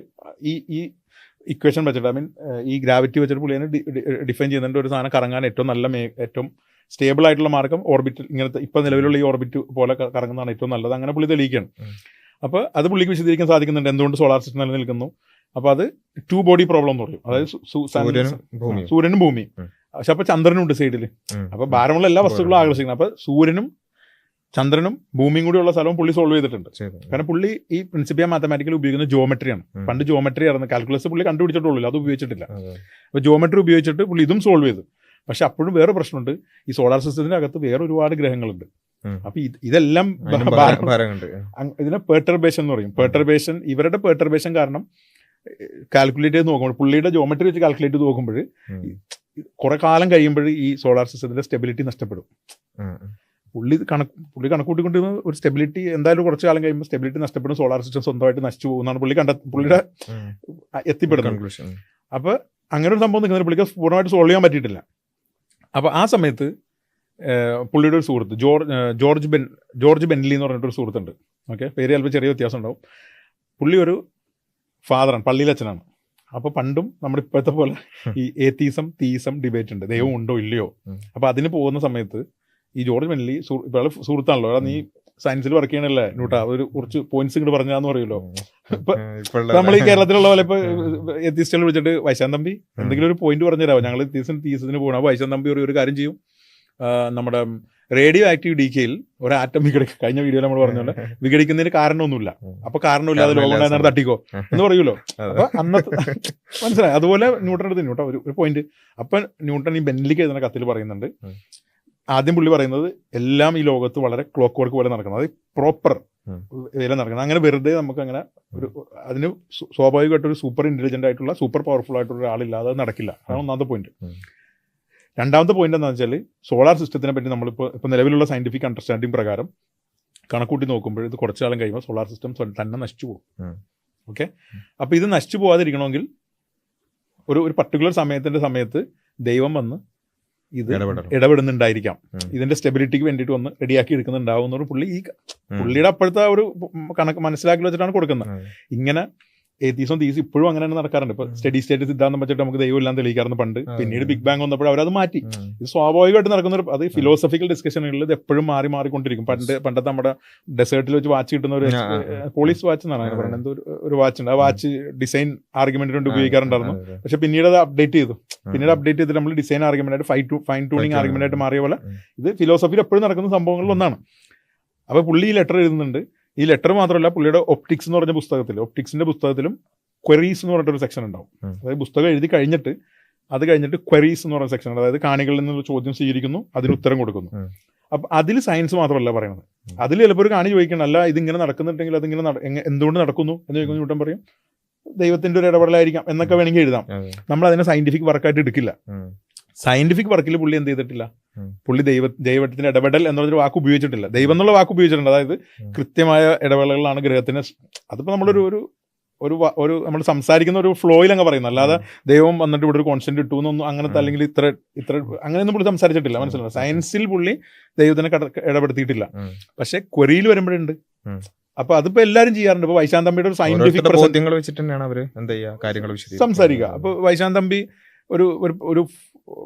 ഈ ഇക്വേഷൻ വെച്ചിട്ട്, ഈ ഗ്രാവിറ്റി വെച്ചിട്ട് പുള്ളി അതിനെ ഡിഫൈൻ ചെയ്യുന്നുണ്ട്. ഒരു സാധനം കറങ്ങാൻ ഏറ്റവും സ്റ്റേബിൾ ആയിട്ടുള്ള മാർഗം ഓർബിറ്റ്, ഇങ്ങനത്തെ ഇപ്പം നിലവിലുള്ള ഈ ഓർബിറ്റ് പോലെ കറങ്ങുന്നതാണ് ഏറ്റവും നല്ലത്. അങ്ങനെ പുള്ളി തെളിയിക്കുകയാണ്. അപ്പോൾ അത് പുള്ളിക്ക് വിശദീകരിക്കാൻ സാധിക്കുന്നുണ്ട് എന്തുകൊണ്ട് സോളാർ സിസ്റ്റം നിലനിൽക്കുന്നു. അപ്പോൾ അത് 2 ബോഡി പ്രോബ്ലം എന്ന് പറയും. അതായത് സൂര്യനും ഭൂമിയും. പക്ഷെ അപ്പോൾ ചന്ദ്രനും ഉണ്ട് സൈഡിൽ. അപ്പോൾ ഭാരമുള്ള എല്ലാ വസ്തുക്കളും ആകർഷിക്കണം. അപ്പോൾ സൂര്യനും ചന്ദ്രനും ഭൂമിയും കൂടിയുള്ള സ്ഥലവും പുള്ളി സോൾവ് ചെയ്തിട്ടുണ്ട്. കാരണം പുള്ളി ഈ പ്രിൻസിപ്പിയ മാത്തമാറ്റിക്കൽ ഉപയോഗിക്കുന്ന ജോമെട്രിയാണ്. പണ്ട് ജോമെട്രി ആയിരുന്നു, കാൽക്കുലസ് പുള്ളി കണ്ടുപിടിച്ചിട്ടുള്ളൂ, അത് ഉപയോഗിച്ചിട്ടില്ല. അപ്പോൾ ജോമെട്രി ഉപയോഗിച്ചിട്ട് പുള്ളി ഇതും സോൾവ് ചെയ്തു. പക്ഷെ അപ്പോഴും വേറെ പ്രശ്നമുണ്ട്, ഈ സോളാർ സിസ്റ്റത്തിന്റെ അകത്ത് വേറെ ഒരുപാട് ഗ്രഹങ്ങളുണ്ട്. അപ്പൊ ഇതെല്ലാം ഇതിനെ പെർട്ടർബേഷൻ എന്ന് പറയും. പെർട്ടർബേഷൻ, ഇവരുടെ പെർട്ടർബേഷൻ കാരണം കാൽക്കുലേറ്റ് ചെയ്ത് നോക്കുമ്പോൾ, പുള്ളിയുടെ ജോമെട്രി വെച്ച് കാൽക്കുലേറ്റ് ചെയ്ത് നോക്കുമ്പോൾ കുറെ കാലം കഴിയുമ്പോൾ ഈ സോളാർ സിസ്റ്റത്തിന്റെ സ്റ്റെബിലിറ്റി നഷ്ടപ്പെടും. പുള്ളി കണക്കൂട്ടിക്കൊണ്ടിരുന്ന ഒരു സ്റ്റെബിലിറ്റി എന്തായാലും കുറച്ച് കാലം കഴിയുമ്പോൾ സ്റ്റെബിലിറ്റി നഷ്ടപ്പെടും, സോളാർ സിസ്റ്റം സ്വന്തമായിട്ട് നശിച്ചു പോകുന്നതാണ് പുള്ളിയുടെ എത്തിപ്പെടുന്നത്. അപ്പൊ അങ്ങനെ ഒരു സംഭവം നിൽക്കുന്നത് പുള്ളിക്ക് പൂർണ്ണമായിട്ട് സോൾവ് ചെയ്യാൻ പറ്റിയിട്ടില്ല. അപ്പോൾ ആ സമയത്ത് പുള്ളിയുടെ ഒരു സുഹൃത്ത് ജോർജ് ബെൻലി എന്ന് പറഞ്ഞിട്ടൊരു സുഹൃത്തുണ്ട്. ഓക്കെ, പേര് ചിലപ്പോൾ ചെറിയ വ്യത്യാസം ഉണ്ടാവും. പുള്ളി ഒരു ഫാദറാണ്, പള്ളിയിലച്ഛനാണ്. അപ്പോൾ പണ്ടും നമ്മുടെ ഇപ്പോഴത്തെ പോലെ ഈ ഏത്തീസം തീസം ഡിബേറ്റ് ഉണ്ട്, ദൈവം ഉണ്ടോ ഇല്ലയോ. അപ്പോൾ അതിന് പോകുന്ന സമയത്ത് ഈ ജോർജ് ബെൻലി ഇയാളെ സുഹൃത്താണല്ലോ, നീ സയൻസിൽ വർക്ക് ചെയ്യണല്ലേ ന്യൂട്ടാ, ഒരു കുറച്ച് പോയിന്റ്സ് ഇങ്ങോട്ട് പറഞ്ഞാന്ന് പറയുമല്ലോ. ഇപ്പൊ നമ്മൾ ഈ കേരളത്തിലുള്ള പോലെ ഇപ്പൊ എത്തിസ്റ്റുകൾ വിളിച്ചിട്ട് വൈശാൻ തമ്പി എന്തെങ്കിലും ഒരു പോയിന്റ് പറഞ്ഞുതരാമോ, ഞങ്ങൾ തീസത്തിന് പോകണം. അപ്പോൾ വൈശാൻ തമ്പി ഒരു കാര്യം ചെയ്യും, നമ്മുടെ റേഡിയോ ആക്റ്റീവ് ഡീക്കയിൽ ഒരു ആറ്റം വിഘടിക്കും. കഴിഞ്ഞ വീഡിയോയിൽ നമ്മൾ പറഞ്ഞോളെ വിഘടിക്കുന്നതിന് കാരണമൊന്നുമില്ല, അപ്പൊ കാരണമില്ലാതെ ലോകം ഉണ്ടായിരുന്ന തട്ടിക്കോ എന്ന് പറയൂലോ. അപ്പൊ അന്നത്തെ മനസ്സിലായി. അതുപോലെ ന്യൂട്ടൺ എടുത്ത് ന്യൂട്ടൺ ഒരു പോയിന്റ്. അപ്പൊ ന്യൂട്ടൺ ഈ ബെൻലിക്ക് എഴുതുന്ന കത്തിൽ പറയുന്നുണ്ട്, ആദ്യം പുള്ളി പറയുന്നത് എല്ലാം ഈ ലോകത്ത് വളരെ ക്ലോക്ക് വർക്ക് പോലെ നടക്കുന്നത്, അത് പ്രോപ്പർ വില നടക്കുന്നത്. അങ്ങനെ വെറുതെ നമുക്ക് അങ്ങനെ അതിന് സ്വാഭാവികമായിട്ടൊരു സൂപ്പർ ഇന്റലിജന്റ് ആയിട്ടുള്ള സൂപ്പർ പവർഫുൾ ആയിട്ടുള്ള ഒരാളില്ലാതെ നടക്കില്ല. അതാണ് ഒന്നാമത്തെ പോയിന്റ്. രണ്ടാമത്തെ പോയിന്റ് എന്താണെന്ന് വെച്ചാൽ സോളാർ സിസ്റ്റത്തിനെ പറ്റി നമ്മളിപ്പോൾ നിലവിലുള്ള സയന്റിഫിക് അണ്ടർസ്റ്റാൻഡിങ് പ്രകാരം കണക്കൂട്ടി നോക്കുമ്പോൾ ഇത് കുറച്ചു കാലം കഴിയുമ്പോൾ സോളാർ സിസ്റ്റം തന്നെ നശിച്ചു പോകും. ഓക്കെ, അപ്പോൾ ഇത് നശിച്ചു പോകാതിരിക്കണമെങ്കിൽ ഒരു പർട്ടിക്കുലർ സമയത്ത് ദൈവം വന്ന് ഇത് ഇടപെടുന്നുണ്ടായിരിക്കാം, ഇതിന്റെ സ്റ്റെബിലിറ്റിക്ക് വേണ്ടിയിട്ട് വന്ന് റെഡിയാക്കി എടുക്കുന്നുണ്ടാവും. പുള്ളിയുടെ അപ്പോഴത്തെ ഒരു കണക്ക് മനസ്സിലാക്കി വെച്ചിട്ടാണ് കൊടുക്കുന്നത്. ഇങ്ങനെ ഏതീസം തീസ് ഇപ്പോഴും അങ്ങനെ തന്നെ നടക്കാറുണ്ട്. ഇപ്പൊ സ്റ്റഡി സ്റ്റേറ്റ് സിദ്ധാന്തം വെച്ചിട്ട് നമുക്ക് ദൈവം എല്ലാം തെളിയിക്കാറുണ്ട് പണ്ട്. പിന്നീട് ബിഗ് ബാങ് വന്നപ്പോൾ അവരത് മാറ്റി. ഇത് സ്വാഭാവികമായിട്ട് നടക്കുന്ന അത് ഫിലോസഫിക്കൽ ഡിസ്കഷനുകളിൽ ഇത് എപ്പോഴും മാറിക്കൊണ്ടിരിക്കും. പണ്ടത്തെ നമ്മുടെ ഡെസേർട്ടിൽ വെച്ച് വാച്ച് കിട്ടുന്ന ഒരു പോളീസ് വാച്ച് എന്നാണ് അതിന് പറയുന്നത്, എന്തോ ഒരു വാച്ച് ഉണ്ട്. ആ വാച്ച് ഡിസൈൻ ആർഗ്യുമെന്റിന് വേണ്ടി ഉപയോഗിക്കാറുണ്ടായിരുന്നു. പക്ഷെ പിന്നീട് അത് അപ്ഡേറ്റ് ചെയ്തിട്ട് നമ്മൾ ഡിസൈൻ ആർഗ്യുമെന്റ് ആയിട്ട് ഫൈൻ ട്യൂണിങ് ആർഗ്യുമെന്റ് ആയിട്ട് മാറിയ പോലെ ഇത് ഫിലോസഫിയിൽ എപ്പോഴും നടക്കുന്ന സംഭവങ്ങളിൽ ഒന്നാണ്. അപ്പൊ പുള്ളി ഈ ലെറ്റർ എഴുതുന്നുണ്ട്. ഈ ലെറ്റർ മാത്രമല്ല, പുള്ളിയുടെ ഒപ്റ്റിക്സ് എന്ന് പറഞ്ഞ ഒപ്റ്റിക്സിന്റെ പുസ്തകത്തിലും ക്വരീസ് എന്ന് പറഞ്ഞിട്ടൊരു സെക്ഷൻ ഉണ്ടാവും. അതായത് പുസ്തകം എഴുതി കഴിഞ്ഞിട്ട് ക്വരീസ് എന്ന് പറഞ്ഞ സെക്ഷൻ, അതായത് കാണികളിൽ നിന്നുള്ള ചോദ്യം സ്വീകരിക്കുന്നു, അതിന് ഉത്തരം കൊടുക്കുന്നു. അപ്പൊ അതിൽ സയൻസ് മാത്രമല്ല പറയുന്നത്, അതിൽ ചിലപ്പോൾ ഒരു കാണി ചോദിക്കണം, അല്ല ഇതിങ്ങനെ നടക്കുന്നുണ്ടെങ്കിൽ അതിങ്ങനെ എന്തുകൊണ്ട് നടക്കുന്നു എന്ന് ചോദിക്കുന്നു. ന്യൂട്ടൺ പറയും ദൈവത്തിന്റെ ഒരു ഇടപെടലായിരിക്കാം എന്നൊക്കെ വേണമെങ്കിൽ എഴുതാം. നമ്മൾ അതിനെ സയന്റിഫിക് വർക്കായിട്ട് എടുക്കില്ല. സയന്റിഫിക് വർക്കിൽ പുള്ളി എന്ത് ചെയ്തിട്ടില്ല, പുള്ളി ദൈവത്തിന്റെ ഇടപെടൽ എന്നൊരു വാക്ക് ഉപയോഗിച്ചിട്ടില്ല. ദൈവം എന്നുള്ള വാക്ക് ഉപയോഗിച്ചിട്ടുണ്ട്. അതായത് കൃത്യമായ ഇടവേളകളിലാണ് ഗ്രഹത്തിന്. അതിപ്പോ നമ്മളൊരു നമ്മൾ സംസാരിക്കുന്ന ഒരു ഫ്ലോയിൽ അങ്ങ് പറയുന്നു, അല്ലാതെ ദൈവം വന്നിട്ട് ഇവിടെ ഒരു കോൺസ്റ്റന്റ് ഇട്ടു എന്നൊന്നും അങ്ങനത്തെ അല്ലെങ്കിൽ ഇത്ര അങ്ങനെയൊന്നും പുള്ളി സംസാരിച്ചിട്ടില്ല. മനസ്സിലായി, സയൻസിൽ പുള്ളി ദൈവത്തിനെ ഇടപെടുത്തിയിട്ടില്ല. പക്ഷെ ക്വറിയിൽ വരുമ്പോഴുണ്ട്. അപ്പൊ അതിപ്പോ എല്ലാവരും ചെയ്യാറുണ്ട്. ഇപ്പൊ വൈശാൻ തമ്പിയുടെ ഒരു സയന്റിഫിക് സംസാരിക്കുക. അപ്പൊ വൈശാൻ തമ്പി ഒരു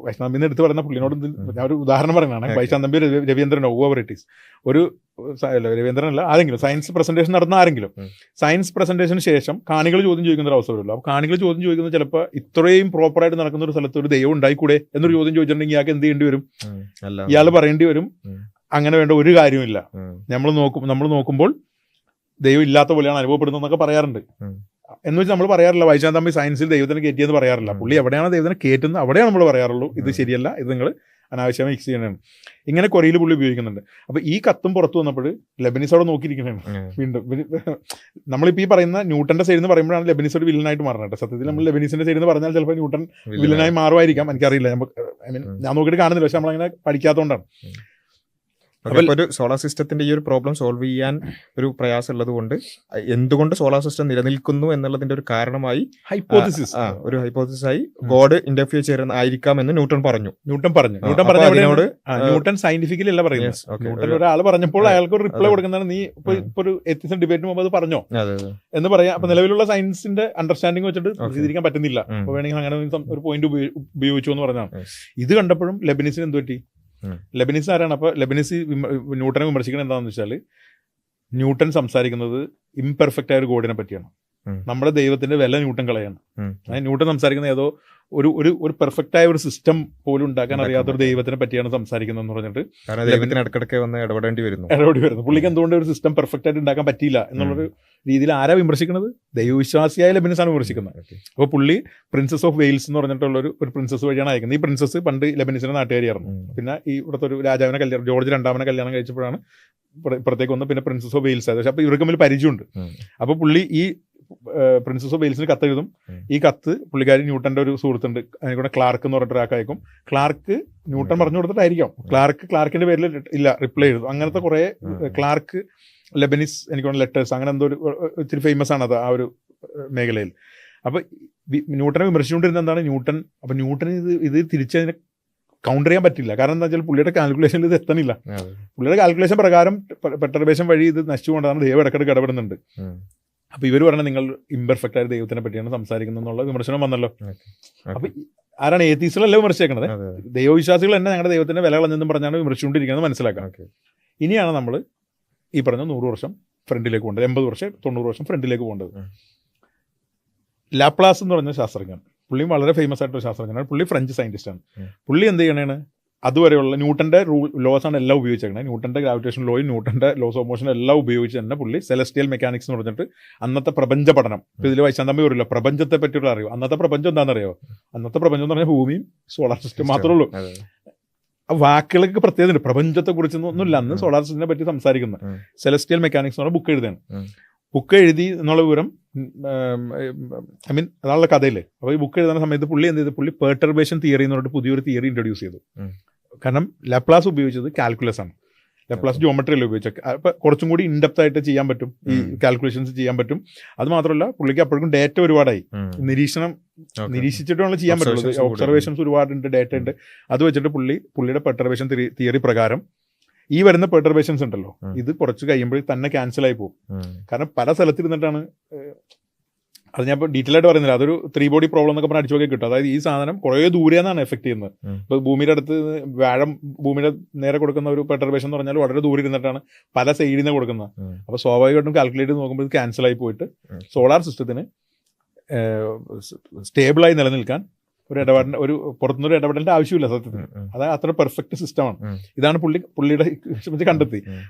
വൈഷ്ണവ് തമ്പി എടുത്ത് പറയുന്ന പുള്ളിനോട് ഞാൻ ഒരു ഉദാഹരണം പറയുന്നതാണ്. വൈഷ്ണവ് തമ്പി രവീന്ദ്രനോ ഓവർ ഇറ്റ് ഈസ് രവീന്ദ്രനല്ല, ആരെങ്കിലും സയൻസ് പ്രസന്റേഷൻ നടന്ന ആരെങ്കിലും സയൻസ് പ്രസന്റേഷന് ശേഷം കാണികൾ ചോദ്യം ചോദിക്കുന്ന ഒരു അവസരം വരുമല്ലോ. അപ്പോൾ കാണികൾ ചോദ്യം ചോദിക്കുന്നത് ചിലപ്പോൾ ഇത്രയും പ്രോപ്പറായിട്ട് നടക്കുന്ന ഒരു സ്ഥലത്ത് ഒരു ദൈവം ഉണ്ടായിക്കൂടെ എന്നൊരു ചോദ്യം ചോദിച്ചിട്ടുണ്ടെങ്കിൽ ഇയാൾക്ക് എന്ത് ചെയ്യേണ്ടി വരും? ഇയാൾ പറയേണ്ടി വരും അങ്ങനെ വേണ്ട ഒരു കാര്യമില്ല, നമ്മൾ നോക്കുമ്പോൾ ദൈവം ഇല്ലാത്ത പോലെയാണ് അനുഭവപ്പെടുന്നതെന്നൊക്കെ പറയാറുണ്ട്. എന്ന് വെച്ചാൽ നമ്മൾ പറയാറില്ല വൈശാൻ തമ്പി സയൻസിൽ ദൈവത്തിനെ കയറ്റിയെന്ന് പറയാറില്ല. പുള്ളി എവിടെയാണ് ദൈവത്തിനെ കയറ്റുന്നത് അവിടെയാണ് നമ്മൾ പറയാറുള്ളൂ ഇത് ശരിയല്ല, ഇത് നിങ്ങൾ അനാവശ്യമായി മിക്സ് ചെയ്യണം. ഇങ്ങനെ കൊറിയയിൽ പുള്ളി ഉപയോഗിക്കുന്നുണ്ട്. അപ്പൊ ഈ കത്തും പുറത്തു വന്നപ്പോൾ ലെബനീസ് അവിടെ നോക്കിയിരിക്കണേ. വീണ്ടും നമ്മളിപ്പോൾ ഈ പറയുന്ന ന്യൂട്ടന്റെ സൈഡിൽ നിന്ന് പറയുമ്പോഴാണ് ലെബനീസ് ഒരു വില്ലനായിട്ട് മാറുന്നത്. സത്യത്തിൽ നമ്മൾ ലെബനീസിന്റെ സൈഡിൽ നിന്ന് പറഞ്ഞാൽ ചിലപ്പോൾ ന്യൂട്ടൺ വില്ലനായി മാറുമായിരിക്കാം, എനിക്കറിയില്ല. ഞാൻ നോക്കിയിട്ട് കാണുന്നില്ല, പക്ഷെ നമ്മളങ്ങനെ പഠിക്കാത്തതുകൊണ്ടാണ്. ഒരു സോളാർ സിസ്റ്റത്തിന്റെ ഈ ഒരു പ്രോബ്ലം സോൾവ് ചെയ്യാൻ ഒരു പ്രയാസം ഉള്ളത് കൊണ്ട് എന്തുകൊണ്ട് സോളാർ സിസ്റ്റം നിലനിൽക്കുന്നു എന്നുള്ളതിന്റെ ഒരു കാരണമായി ഒരു ഹൈപ്പോസിസ് ആയി ഗോഡ് ഇന്റർഫിയർ ചെയ്യുന്ന ആയിരിക്കാം എന്ന് ന്യൂട്ടൺ പറഞ്ഞു. ന്യൂട്ടൺ സയന്റിഫിക്കലി അല്ല പറയുന്നത്. ന്യൂട്ടൺ ഒരാൾ പറഞ്ഞപ്പോൾ അയാൾക്ക് ഒരു റിപ്ലൈ കൊടുക്കുന്നതാണ്, നീ ഇപ്പൊ ഒരു എത്തിസം ഡിബേറ്റിന് മുമ്പ് അത് പറഞ്ഞോ എന്ന് പറയാം. അപ്പൊ നിലവിലുള്ള സയൻസിന്റെ അണ്ടർസ്റ്റാൻഡിംഗ് വെച്ചിട്ട് പ്രതികരിക്കാൻ പറ്റുന്നില്ല. അപ്പൊ വേണമെങ്കിൽ അങ്ങനെ ഒരു പോയിന്റ് ഉപയോഗിച്ചു എന്ന് പറഞ്ഞാണ്. ഇത് കണ്ടപ്പോഴും ലെബനീസിന് എന്ത് പറ്റി? ലെബനീസ് ആരാണ്? അപ്പൊ ലെബനീസ് ന്യൂട്ടനെ വിമർശിക്കുന്നത് എന്താണെന്ന് വെച്ചാൽ ന്യൂട്ടൺ സംസാരിക്കുന്നത് ഇംപെർഫെക്റ്റ് ആയ ഒരു ഗോഡിനെ പറ്റിയാണ്. നമ്മുടെ ദൈവത്തിന്റെ വില ന്യൂട്ടൺ കളയാണ്. ന്യൂട്ടൺ സംസാരിക്കുന്ന ഏതോ ഒരു പെർഫെക്റ്റ് ആയ ഒരു സിസ്റ്റം പോലും ഉണ്ടാക്കാൻ അറിയാത്ത ഒരു ദൈവത്തിനെ പറ്റിയാണ് സംസാരിക്കുന്നത് എന്ന് പറഞ്ഞിട്ട് ദൈവത്തിന് ഇടക്കിടക്ക് വന്ന് ഇടപെടേണ്ടി വരുന്നു. പുള്ളിക്ക് എന്തുകൊണ്ട് ഒരു സിസ്റ്റം പെർഫെക്റ്റ് ആയിട്ട് ഉണ്ടാക്കാൻ പറ്റിയില്ല എന്നുള്ളൊരു രീതിയിൽ ആരാ വിമർശിക്കുന്നത്? ദൈവവിശ്വാസിയായ ലെബനിസാണ് വിമർശിക്കുന്നത്. അപ്പോൾ പുള്ളി പ്രിൻസസ് ഓഫ് വെയിൽസ് എന്ന് പറഞ്ഞിട്ടുള്ള ഒരു പ്രിൻസസ് വഴിയാണ് അയക്കുന്നത്. ഈ പ്രിൻസസ് പണ്ട് ലെബനീസിന്റെ നാട്ടുകാരിയായിരുന്നു. പിന്നെ ഈ ഇവിടുത്തെ ഒരു രാജാവിനെ കല്യാണം, ജോർജ് രണ്ടാമനെ കല്യാണം കഴിച്ചപ്പോഴാണ് ഇപ്പുറത്തേക്ക് വന്ന് പിന്നെ പ്രിൻസസ് ഓഫ് വെയിൽസ് ആയത്. പക്ഷെ അപ്പോൾ ഇവർക്ക് തമ്മിൽ പരിചയമുണ്ട്. അപ്പോൾ പുള്ളി ഈ പ്രിൻസസ് ഓഫ് വെയിൽസിന് കത്ത് എഴുതും. ഈ കത്ത് പുള്ളിക്കാരി ന്യൂട്ടന്റെ ഒരു സുഹൃത്തുണ്ട്, അതിനെ ക്ലാർക്ക് എന്ന് പറഞ്ഞിട്ട് ഒരാൾക്ക് അയക്കും. ക്ലാർക്ക് ന്യൂട്ടൺ പറഞ്ഞു കൊടുത്തിട്ടായിരിക്കും. ക്ലാർക്കിന്റെ പേരിൽ ഇല്ല റിപ്ലൈ എഴുതും. അങ്ങനത്തെ കുറെ ക്ലാർക്ക് ലെബനീസ് എനിക്ക് ലെറ്റേഴ്സ് അങ്ങനെ എന്തോ ഒരു ഇത്തിരി ഫേമസ് ആണ് അത് ആ ഒരു മേഖലയിൽ. അപ്പൊ ന്യൂട്ടനെ വിമർശിച്ചുകൊണ്ടിരുന്ന എന്താണ് ന്യൂട്ടന് ഇത് തിരിച്ചതിനെ കൗണ്ടർ ചെയ്യാൻ പറ്റില്ല. കാരണം എന്താ വെച്ചാൽ പുള്ളിയുടെ കാൽക്കുലേഷനിൽ ഇത് എത്തണില്ല. പുള്ളിയുടെ കാൽക്കുലേഷൻ പ്രകാരം പെർട്ടർബേഷൻ വഴി ഇത് നശിച്ചുകൊണ്ടാണ് ദൈവം ഇടക്കിടക്ക് ഇടപെടുന്നുണ്ട്. അപ്പൊ ഇവർ പറഞ്ഞാൽ നിങ്ങൾ ഇംപെർഫെക്റ്റ് ആയ ദൈവത്തിനെ പറ്റിയാണ് സംസാരിക്കുന്നത് എന്നുള്ള വിമർശനം വന്നല്ലോ. അപ്പൊ ആരാണ് ഏത്തീസ്റ്റുകളല്ല വിമർശിക്കുന്നത്? ദൈവവിശ്വാസികൾ തന്നെ ഞങ്ങളുടെ ദൈവത്തിന്റെ വില കളഞ്ഞെന്നും പറഞ്ഞാണ് വിമർശിച്ചുകൊണ്ടിരിക്കുന്നത് മനസ്സിലാക്കാം. ഇനിയാണ് നമ്മൾ ഈ പറഞ്ഞ 100 വർഷം ഫ്രണ്ടിലേക്ക് പോകേണ്ടത്, 80 വർഷം 90 വർഷം ഫ്രണ്ടിലേക്ക് പോകേണ്ടത്. ലാപ്ലാസ് എന്ന് പറഞ്ഞ ശാസ്ത്രജ്ഞൻ, പുള്ളിയും വളരെ ഫേമസ് ആയിട്ടൊരു ശാസ്ത്രജ്ഞനാണ്. പുള്ളി ഫ്രഞ്ച് സയന്റിസ്റ്റാണ്. പുള്ളി എന്ത് ചെയ്യണേണ്, അതുവരെയുള്ള ന്യൂട്ടന്റെ ലോസ് ആണ് എല്ലാം ഉപയോഗിച്ചേക്കണേ. ന്യൂട്ടന്റെ ഗ്രാവിറ്റേഷൻ ലോയും ന്യൂട്ടന്റെ ലോസ് ഓഫ് മോഷൻ എല്ലാം ഉപയോഗിച്ച് തന്നെ പുള്ളി സെലസ്റ്റിയൽ മെക്കാനിക്സ് എന്ന് പറഞ്ഞിട്ട് അന്നത്തെ പ്രപഞ്ച പഠനം, ഇപ്പൊ ഇതിൽ വൈശാൻ തമ്പി വരില്ല, പ്രപഞ്ചത്തെ പറ്റിയുള്ള അറിയോ? അന്നത്തെ പ്രപഞ്ചം എന്താണെന്നറിയോ? അന്നത്തെ പ്രപഞ്ചം എന്ന് പറഞ്ഞാൽ ഭൂമിയും സോളാർ സിസ്റ്റം മാത്രമേ ഉള്ളൂ. വാക്കുകളൊക്കെ പ്രത്യേകത, പ്രപഞ്ചത്തെ കുറിച്ചൊന്നുമില്ല. അന്ന് സോളാർ സിസ്റ്റത്തിനെ പറ്റി സംസാരിക്കുന്നത്. സെലസ്റ്റിയൽ മെക്കാനിക്സ് എന്ന് പറഞ്ഞ ബുക്ക് എഴുതാണ്. ബുക്ക് എഴുതി എന്നുള്ള വിവരം അതാണുള്ള കഥയില്. അപ്പോൾ ഈ ബുക്ക് എഴുതുന്ന സമയത്ത് പുള്ളി എന്ത് ചെയ്തു? പുള്ളി പെർട്ടർബേഷൻ തിയറി എന്ന് പറഞ്ഞിട്ട് പുതിയൊരു തിയറി ഇൻട്രൊഡ്യൂസ് ചെയ്തു. കാരണം ലാപ്ലാസ് ഉപയോഗിച്ചത് കാൽക്കുലസ് ആണ്. ലാപ്ലാസ് ജിയോമെട്രി അല്ല ഉപയോഗിച്ചത്. അപ്പൊ കുറച്ചും കൂടി ഇൻഡെപ്ത് ആയിട്ട് ചെയ്യാൻ പറ്റും, ഈ കാൽക്കുലേഷൻസ് ചെയ്യാൻ പറ്റും. അത് മാത്രമല്ല പുള്ളിക്ക് അപ്പോഴേക്കും ഡേറ്റ ഒരുപാടായി, നിരീക്ഷിച്ചിട്ടുള്ള ചെയ്യാൻ പറ്റുള്ളൂ. ഒബ്സർവേഷൻസ് ഒരുപാടുണ്ട്, ഡേറ്റ ഉണ്ട്. അത് വെച്ചിട്ട് പുള്ളിയുടെ പെർട്ടർബേഷൻ തിയറി പ്രകാരം ഈ വരുന്ന പെർട്ടർബേഷൻസ് ഉണ്ടല്ലോ, ഇത് കുറച്ച് കഴിയുമ്പോൾ തന്നെ ക്യാൻസൽ ആയി പോകും. കാരണം പല സ്ഥലത്തിരുന്നിട്ടാണ്, അത് ഞാൻ ഇപ്പോൾ ഡീറ്റെയിൽ ആയിട്ട് പറയുന്നില്ല, അതൊരു 3 ബോഡി പ്രോബ്ലം എന്നൊക്കെ പറഞ്ഞാൽ അടിച്ചു നോക്കി കിട്ടും. അതായത് ഈ സാധനം കുറേ ദൂരെ നിന്നാണ് എഫക്ട് ചെയ്യുന്നത്. ഇപ്പോൾ ഭൂമിയുടെ അടുത്ത് ഭൂമിയുടെ നേരെ കൊടുക്കുന്ന ഒരു പെർട്ടർബേഷൻ എന്ന് പറഞ്ഞാൽ വളരെ ദൂരെ ഇരുന്നിട്ടാണ് പല സൈഡിൽ നിന്ന് കൊടുക്കുന്നത്. അപ്പോൾ സ്വാഭാവികമായിട്ടും കാൽക്കുലേറ്റ് നോക്കുമ്പോൾ ഇത് ക്യാൻസൽ ആയി പോയിട്ട് സോളാർ സിസ്റ്റത്തിന് സ്റ്റേബിളായി നിലനിൽക്കാൻ ഒരു പുറത്തുനിന്നൊരു ഇടപെടലിന്റെ ആവശ്യമില്ല സത്യത്തിന്. അതായത് അത്ര പെർഫെക്റ്റ് സിസ്റ്റമാണ്. ഇതാണ് പുള്ളിയുടെ കണ്ടെത്തി.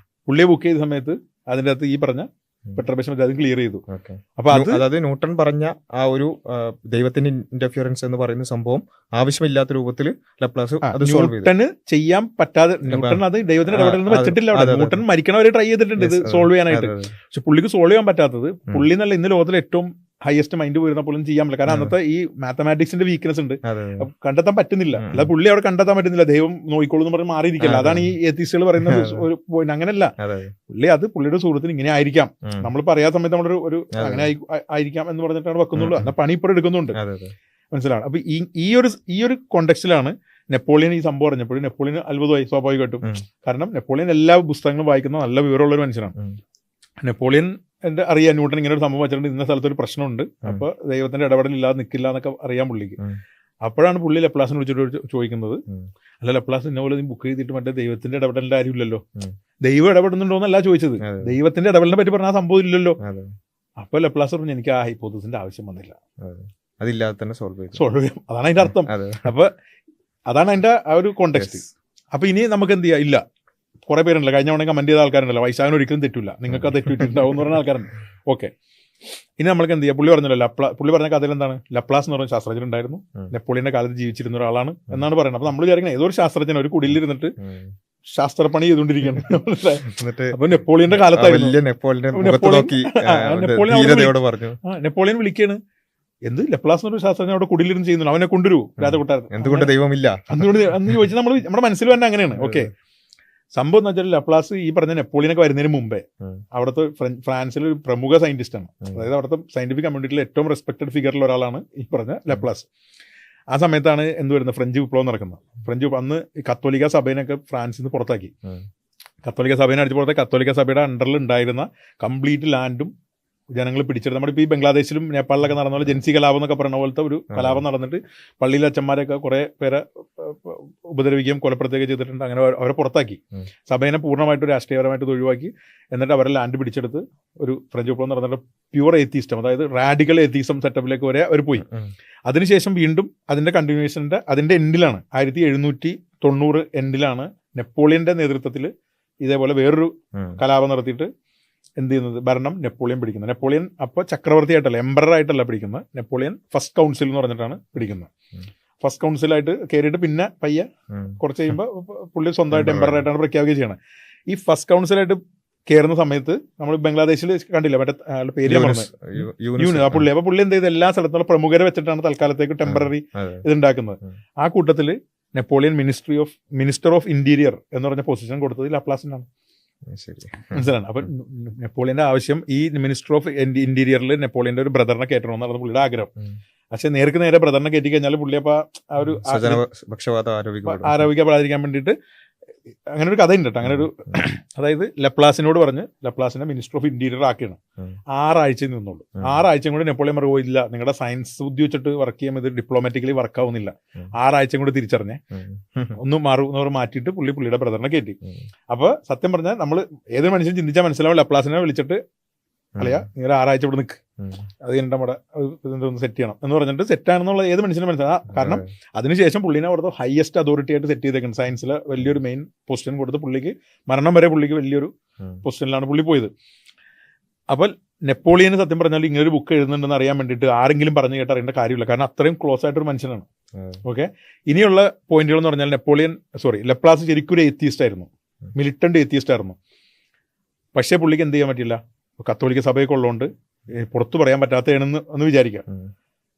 പുള്ളിയെ ബുക്ക് ചെയ്ത സമയത്ത് അതിൻ്റെ അകത്ത് ഈ പറഞ്ഞ പെർട്ടർബേഷൻ അത് ക്ലിയർ ചെയ്തു. അപ്പൊ അതായത് ന്യൂട്ടൺ പറഞ്ഞ ആ ഒരു ദൈവത്തിന്റെ ഇന്റർഫിയറൻസ് എന്ന് പറയുന്ന സംഭവം ആവശ്യമില്ലാത്ത രൂപത്തിൽ ലാപ്ലാസ് അത് സോൾവ് ചെയ്തു. ന്യൂട്ടന് ചെയ്യാൻ പറ്റാതെ, ന്യൂട്ടൺ അത് ദൈവത്തിന്റെ ഇടപെടൽ വെച്ചിട്ടില്ല. ന്യൂട്ടൺ മരിക്കണവരെ ട്രൈ ചെയ്തിട്ടുണ്ട് ഇത് സോൾവ് ചെയ്യാനായിട്ട്. പക്ഷെ പുള്ളിക്ക് സോൾവ് ചെയ്യാൻ പറ്റാത്തത്, പുള്ളി എന്നല്ല ഇന്ന് ലോകത്തിലെ ഏറ്റവും ഹയസ്റ്റ് മൈൻഡ് വരുന്ന പോലും ചെയ്യാൻ പറ്റില്ല. കാരണം അന്നത്തെ ഈ മാത്തമാറ്റിക്സിന്റെ വീക്ക്നെസ് ഉണ്ട്, കണ്ടെത്താൻ പറ്റുന്നില്ല. അല്ല പുള്ളി അവിടെ കണ്ടെത്താൻ പറ്റുന്നില്ല, ദൈവം നോയിക്കോളൂ എന്ന് പറഞ്ഞ് മാറിയിരിക്കില്ല. അതാണ് ഈ എത്തിസ്റ്റുകൾ പറയുന്ന ഒരു പോയിന്റ്. അങ്ങനെയല്ല, പുള്ളിയുടെ സുഹൃത്തിന് ഇങ്ങനെ ആയിരിക്കാം, നമ്മളിപ്പോൾ അറിയാത്ത സമയത്ത് നമ്മളൊരു അങ്ങനെ ആയിരിക്കാം എന്ന് പറഞ്ഞിട്ടാണ് വെക്കുന്നുള്ളൂ. എന്നാൽ പണി ഇപ്പോൾ എടുക്കുന്നുണ്ട്, മനസ്സിലാണ്. അപ്പൊ ഈ ഒരു കോണ്ടെക്സ്റ്റിലാണ് നെപ്പോളിയൻ ഈ സംഭവം അറിഞ്ഞപ്പോൾ നെപ്പോളിയൻ അത്ഭുതമായി സ്വാഭാവികമായിട്ടും. കാരണം നെപ്പോളിയൻ എല്ലാ പുസ്തകങ്ങളും വായിക്കുന്ന നല്ല വിവരമുള്ള ഒരു മനുഷ്യനാണ്. നെപ്പോളിയൻ അറിയാം ന്യൂട്ടൺ ഇങ്ങനെ ഒരു സംഭവം വെച്ചിട്ടുണ്ട്, ഇന്ന സ്ഥലത്തൊരു പ്രശ്നമുണ്ട്, അപ്പൊ ദൈവത്തിന്റെ ഇടപെടലില്ലാതെ നിൽക്കില്ല എന്നൊക്കെ അറിയാൻ പുള്ളിക്ക്. അപ്പോഴാണ് പുള്ളി ലെപ്ലാസിനെ വിളിച്ചിട്ട് ചോദിക്കുന്നത്, അല്ല ലെപ്ലാസ് ഇന്ന പോലെ ബുക്ക് ചെയ്തിട്ട് മറ്റേ ദൈവത്തിന്റെ ഇടപെടലിന്റെ കാര്യമില്ലല്ലോ, ദൈവം ഇടപെടുന്നുണ്ടോന്നല്ല ചോദിച്ചത്, ദൈവത്തിന്റെ ഇടപെടലിനെ പറ്റി പറഞ്ഞ സംഭവം ഇല്ലല്ലോ. അപ്പൊ ലെപ്ലാസ് പറഞ്ഞു എനിക്ക് ആ ഹൈപ്പോത്തസിന്റെ ആവശ്യം വന്നില്ല, അതില്ലാതെ തന്നെ സോൾവ് ചെയ്യാം. അതാണ് അതിന്റെ അർത്ഥം. അപ്പൊ അതാണ് അതിന്റെ ആ ഒരു കോണ്ടെക്സ്റ്റ്. അപ്പൊ ഇനി നമുക്ക് എന്ത് ചെയ്യാം? ഇല്ല, കുറെ പേരുണ്ടല്ലോ കഴിഞ്ഞ തവണ കമന്റ് ചെയ്ത ആൾക്കാരുണ്ടല്ലോ, വൈശാഖന് ഒരിക്കലും തെറ്റില്ല, നിങ്ങൾക്ക് അത് തെറ്റിട്ടുണ്ടാവും എന്ന് പറഞ്ഞ ആൾക്കാരുണ്ട്. ഓക്കെ, ഇനി നമ്മൾക്ക് എന്ത് ചെയ്യാം? പുള്ളി പറഞ്ഞല്ലോ, പുള്ളി പറഞ്ഞ കഥയിൽ എന്താണ്, ലാപ്ലാസ് എന്ന് പറഞ്ഞ ശാസ്ത്രജ്ഞൻ ഉണ്ടായിരുന്നു, നെപ്പോളിയന്റെ കാലത്ത് ജീവിച്ചിരുന്ന ഒരാളാണ് എന്നാണ് പറയുന്നത്. അപ്പൊ നമ്മൾ വിചാരിക്കുന്നത് ഏതൊരു ശാസ്ത്രജ്ഞൻ ഒരു കുടിലിരുന്നിട്ട് ശാസ്ത്രപ്പണി ചെയ്തുകൊണ്ടിരിക്കുകയാണ്. അപ്പൊ നെപ്പോളിയന്റെ കാലത്തായിരുന്നു. നെപ്പോളിയൻ വിളിക്കാണ്, എന്ത് ലെപ്ലാസ് എന്നൊരു ശാസ്ത്രജ്ഞൻ അവിടെ കുടിലിരുന്ന് ചെയ്യുന്നു, അവനെ കൊണ്ടുവരൂ രാജകൊട്ടാരത്തിൽ, എന്തുകൊണ്ട് ദൈവമില്ല അന്ന് ചോദിച്ചാൽ നമ്മുടെ മനസ്സിൽ തന്നെ അങ്ങനെയാണ്. ഓക്കെ, സംഭവം എന്ന് വെച്ചാൽ ലെപ്ലാസ് ഈ പറഞ്ഞ നെപ്പോളിയനൊക്കെ വരുന്നതിന് മുമ്പേ അവിടുത്തെ ഫ്രാൻസിലെ ഒരു പ്രമുഖ സയന്റിസ്റ്റ് ആണ്. അതായത് അവിടുത്തെ സയന്റിഫിക് കമ്മ്യൂണിറ്റിയിലെ ഏറ്റവും റെസ്പെക്റ്റഡ് ഫിഗറിൽ ഒരാളാണ് ഈ പറഞ്ഞ ലെപ്ലാസ്. ആ സമയത്താണ് എന്ത് വരുന്നത്, ഫ്രഞ്ച് വിപ്ലവം നടക്കുന്നത്. അന്ന് കത്തോലിക്ക സഭേനൊക്കെ ഫ്രാൻസിൽ നിന്ന് പുറത്താക്കി. കത്തോലിക്ക സഭേനെ അടിച്ചു പുറത്തെ കത്തോലിക്ക സഭയുടെ അണ്ടറിൽ ഉണ്ടായിരുന്ന കംപ്ലീറ്റ് ലാൻഡും ജനങ്ങൾ പിടിച്ചെടുത്ത് നമ്മുടെ ഇപ്പോൾ ഈ ബംഗ്ലാദേശിലും നേപ്പാളിലൊക്കെ നടന്ന പോലെ ജൻസി കലാപം എന്നൊക്കെ പറയുന്ന പോലത്തെ ഒരു കലാപം നടന്നിട്ട് പള്ളിയിലെ അച്ഛന്മാരെയൊക്കെ കുറേ പേരെ ഉപദ്രവിക്കുകയും കൊലപ്പെടുത്തുകയും ചെയ്തിട്ടുണ്ട്. അങ്ങനെ അവരെ പുറത്താക്കി, സഭയെ പൂർണ്ണമായിട്ട് രാഷ്ട്രീയപരമായിട്ട് ഒഴിവാക്കി. എന്നിട്ട് അവരെ ലാൻഡ് പിടിച്ചെടുത്ത് ഒരു ഫ്രഞ്ച് വിപ്ലവം നടന്നിട്ട് പ്യുവർ എത്തിയിസ്റ്റം, അതായത് റാഡിക്കൽ എത്തിയിസം സെറ്റപ്പിലേക്ക് വരെ അവർ പോയി. അതിനുശേഷം വീണ്ടും അതിന്റെ കണ്ടിന്യൂവേഷൻ്റെ അതിന്റെ എൻഡിലാണ് 1790 എൻഡിലാണ് നെപ്പോളിയന്റെ നേതൃത്വത്തിൽ ഇതേപോലെ വേറൊരു കലാപം നടത്തിയിട്ട് എന്ത് ചെയ്യുന്നത്, ഭരണം നെപ്പോളിയൻ പിടിക്കുന്നത്. നെപ്പോളിയൻ അപ്പോൾ ചക്രവർത്തിയായിട്ടല്ല, എംപറർ ആയിട്ടല്ല പിടിക്കുന്നത്. നെപ്പോളിയൻ ഫസ്റ്റ് കൗൺസിൽ എന്ന് പറഞ്ഞിട്ടാണ് പിടിക്കുന്നത്. ഫസ്റ്റ് കൗൺസിലായിട്ട് കയറിയിട്ട് പിന്നെ പയ്യെ കുറച്ച് കഴിയുമ്പോൾ പുള്ളി സ്വന്തമായിട്ട് എംപറർ ആയിട്ടാണ് പ്രഖ്യാപിക്കുക ചെയ്യണത്. ഈ ഫസ്റ്റ് കൗൺസിലായിട്ട് കയറുന്ന സമയത്ത് നമ്മൾ ബംഗ്ലാദേശിൽ കണ്ടില്ല, മറ്റേ ആളുടെ പേര് യൂണിസ്, ആ പുള്ളി. അപ്പോൾ പുള്ളി എന്ത് ചെയ്ത് എല്ലാ സ്ഥലത്തുള്ള പ്രമുഖരെ വെച്ചിട്ടാണ് തൽക്കാലത്തേക്ക് ടെമ്പററി ഇതുണ്ടാക്കുന്നത്. ആ കൂട്ടത്തിൽ നെപ്പോളിയൻ മിനിസ്റ്റർ ഓഫ് ഇന്റീരിയർ എന്ന് പറഞ്ഞ പൊസിഷൻ കൊടുത്തത് ലപ്ലാസിനാണ്. മനസ്സിലാണ്. അപ്പൊ നെപ്പോളിയന്റെ ആവശ്യം ഈ മിനിസ്റ്റർ ഓഫ് ഇന്റീരിയറിൽ നെപ്പോളിയന്റെ ഒരു ബ്രദറിനെ കയറ്റണമെന്നാണ് പുള്ളിയുടെ ആഗ്രഹം. പക്ഷെ നേർക്ക് നേരെ ബ്രദറിനെ കയറ്റി കഴിഞ്ഞാൽ പുള്ളി അപ്പൊ ആ ഒരു ആരോപിക്കപ്പെടാതിരിക്കാൻ വേണ്ടിയിട്ട് അങ്ങനെ ഒരു കഥയുണ്ട് കേട്ടോ. അങ്ങനെ ഒരു, അതായത് ലപ്ലാസിനോട് പറഞ്ഞ് ലപ്ലാസിനെ മിനിസ്റ്റർ ഓഫ് ഇന്റീരിയർ ആക്കിയാണ്. 6 ആഴ്ച നിന്നുള്ളൂ. 6 ആഴ്ചയും കൂടി നെപ്പോളിയൻ പറയുമില്ല, നിങ്ങളുടെ സയൻസ് ബുദ്ധി വെച്ചിട്ട് വർക്ക് ചെയ്യുമ്പോൾ ഇത് ഡിപ്ലോമാറ്റിക്കലി വർക്ക് ആവുന്നില്ല, 6 ആഴ്ചയും കൂടി തിരിച്ചറിഞ്ഞേ ഒന്ന് മാറ്റിയിട്ട് പുള്ളിയുടെ ബ്രദറിനെ കയറ്റി. അപ്പൊ സത്യം പറഞ്ഞാൽ നമ്മൾ ഏതൊരു മനുഷ്യൻ ചിന്തിച്ചാൽ മനസ്സിലാവും, ലപ്ലാസിനെ വിളിച്ചിട്ട് അല്ലയാ നിങ്ങൾ 6 ആഴ്ച ഇവിടെ നിൽക്ക്, അത് കഴിഞ്ഞിട്ട് നമ്മുടെ ഇതൊന്ന് സെറ്റ് ചെയ്യണം എന്ന് പറഞ്ഞിട്ട് സെറ്റാണെന്നുള്ള ഏത് മനുഷ്യനും മനസ്സിലാവും. കാരണം അതിനുശേഷം പുള്ളിനെ അവിടുത്തെ ഹയസ്റ്റ് അതോറിറ്റി ആയിട്ട് സെറ്റ് ചെയ്തേക്കുന്നത്, സയൻസിലെ വലിയൊരു മെയിൻ പൊസിഷൻ കൊടുത്ത് പുള്ളിക്ക് മരണം വരെ പുള്ളിക്ക് വലിയൊരു പൊസിഷനിലാണ് പുള്ളി പോയത്. അപ്പോൾ നെപ്പോളിയന് സത്യം പറഞ്ഞാൽ ഇങ്ങനൊരു ബുക്ക് എഴുതുന്നുണ്ടെന്ന് അറിയാൻ വേണ്ടിയിട്ട് ആരെങ്കിലും പറഞ്ഞു കേട്ട് അറിയേണ്ട കാര്യമില്ല, കാരണം അത്രയും ക്ലോസ് ആയിട്ടൊരു മനുഷ്യനാണ്. ഓക്കെ, ഇനിയുള്ള പോയിന്റുകൾ എന്ന് പറഞ്ഞാൽ ലപ്ലാസ് ശരിക്കും ഒരു എത്തിയിസ്റ്റ് ആയിരുന്നു, മിലിറ്റന്റ് എത്തിയിസ്റ്റ് ആയിരുന്നു. പക്ഷേ പുള്ളിക്ക് എന്ത് ചെയ്യാൻ പറ്റില്ല, കത്തോലിക്ക സഭയൊക്കെ ഉള്ളതുകൊണ്ട് പുറത്തു പറയാൻ പറ്റാത്തതാണെന്ന് ഒന്ന് വിചാരിക്കാം.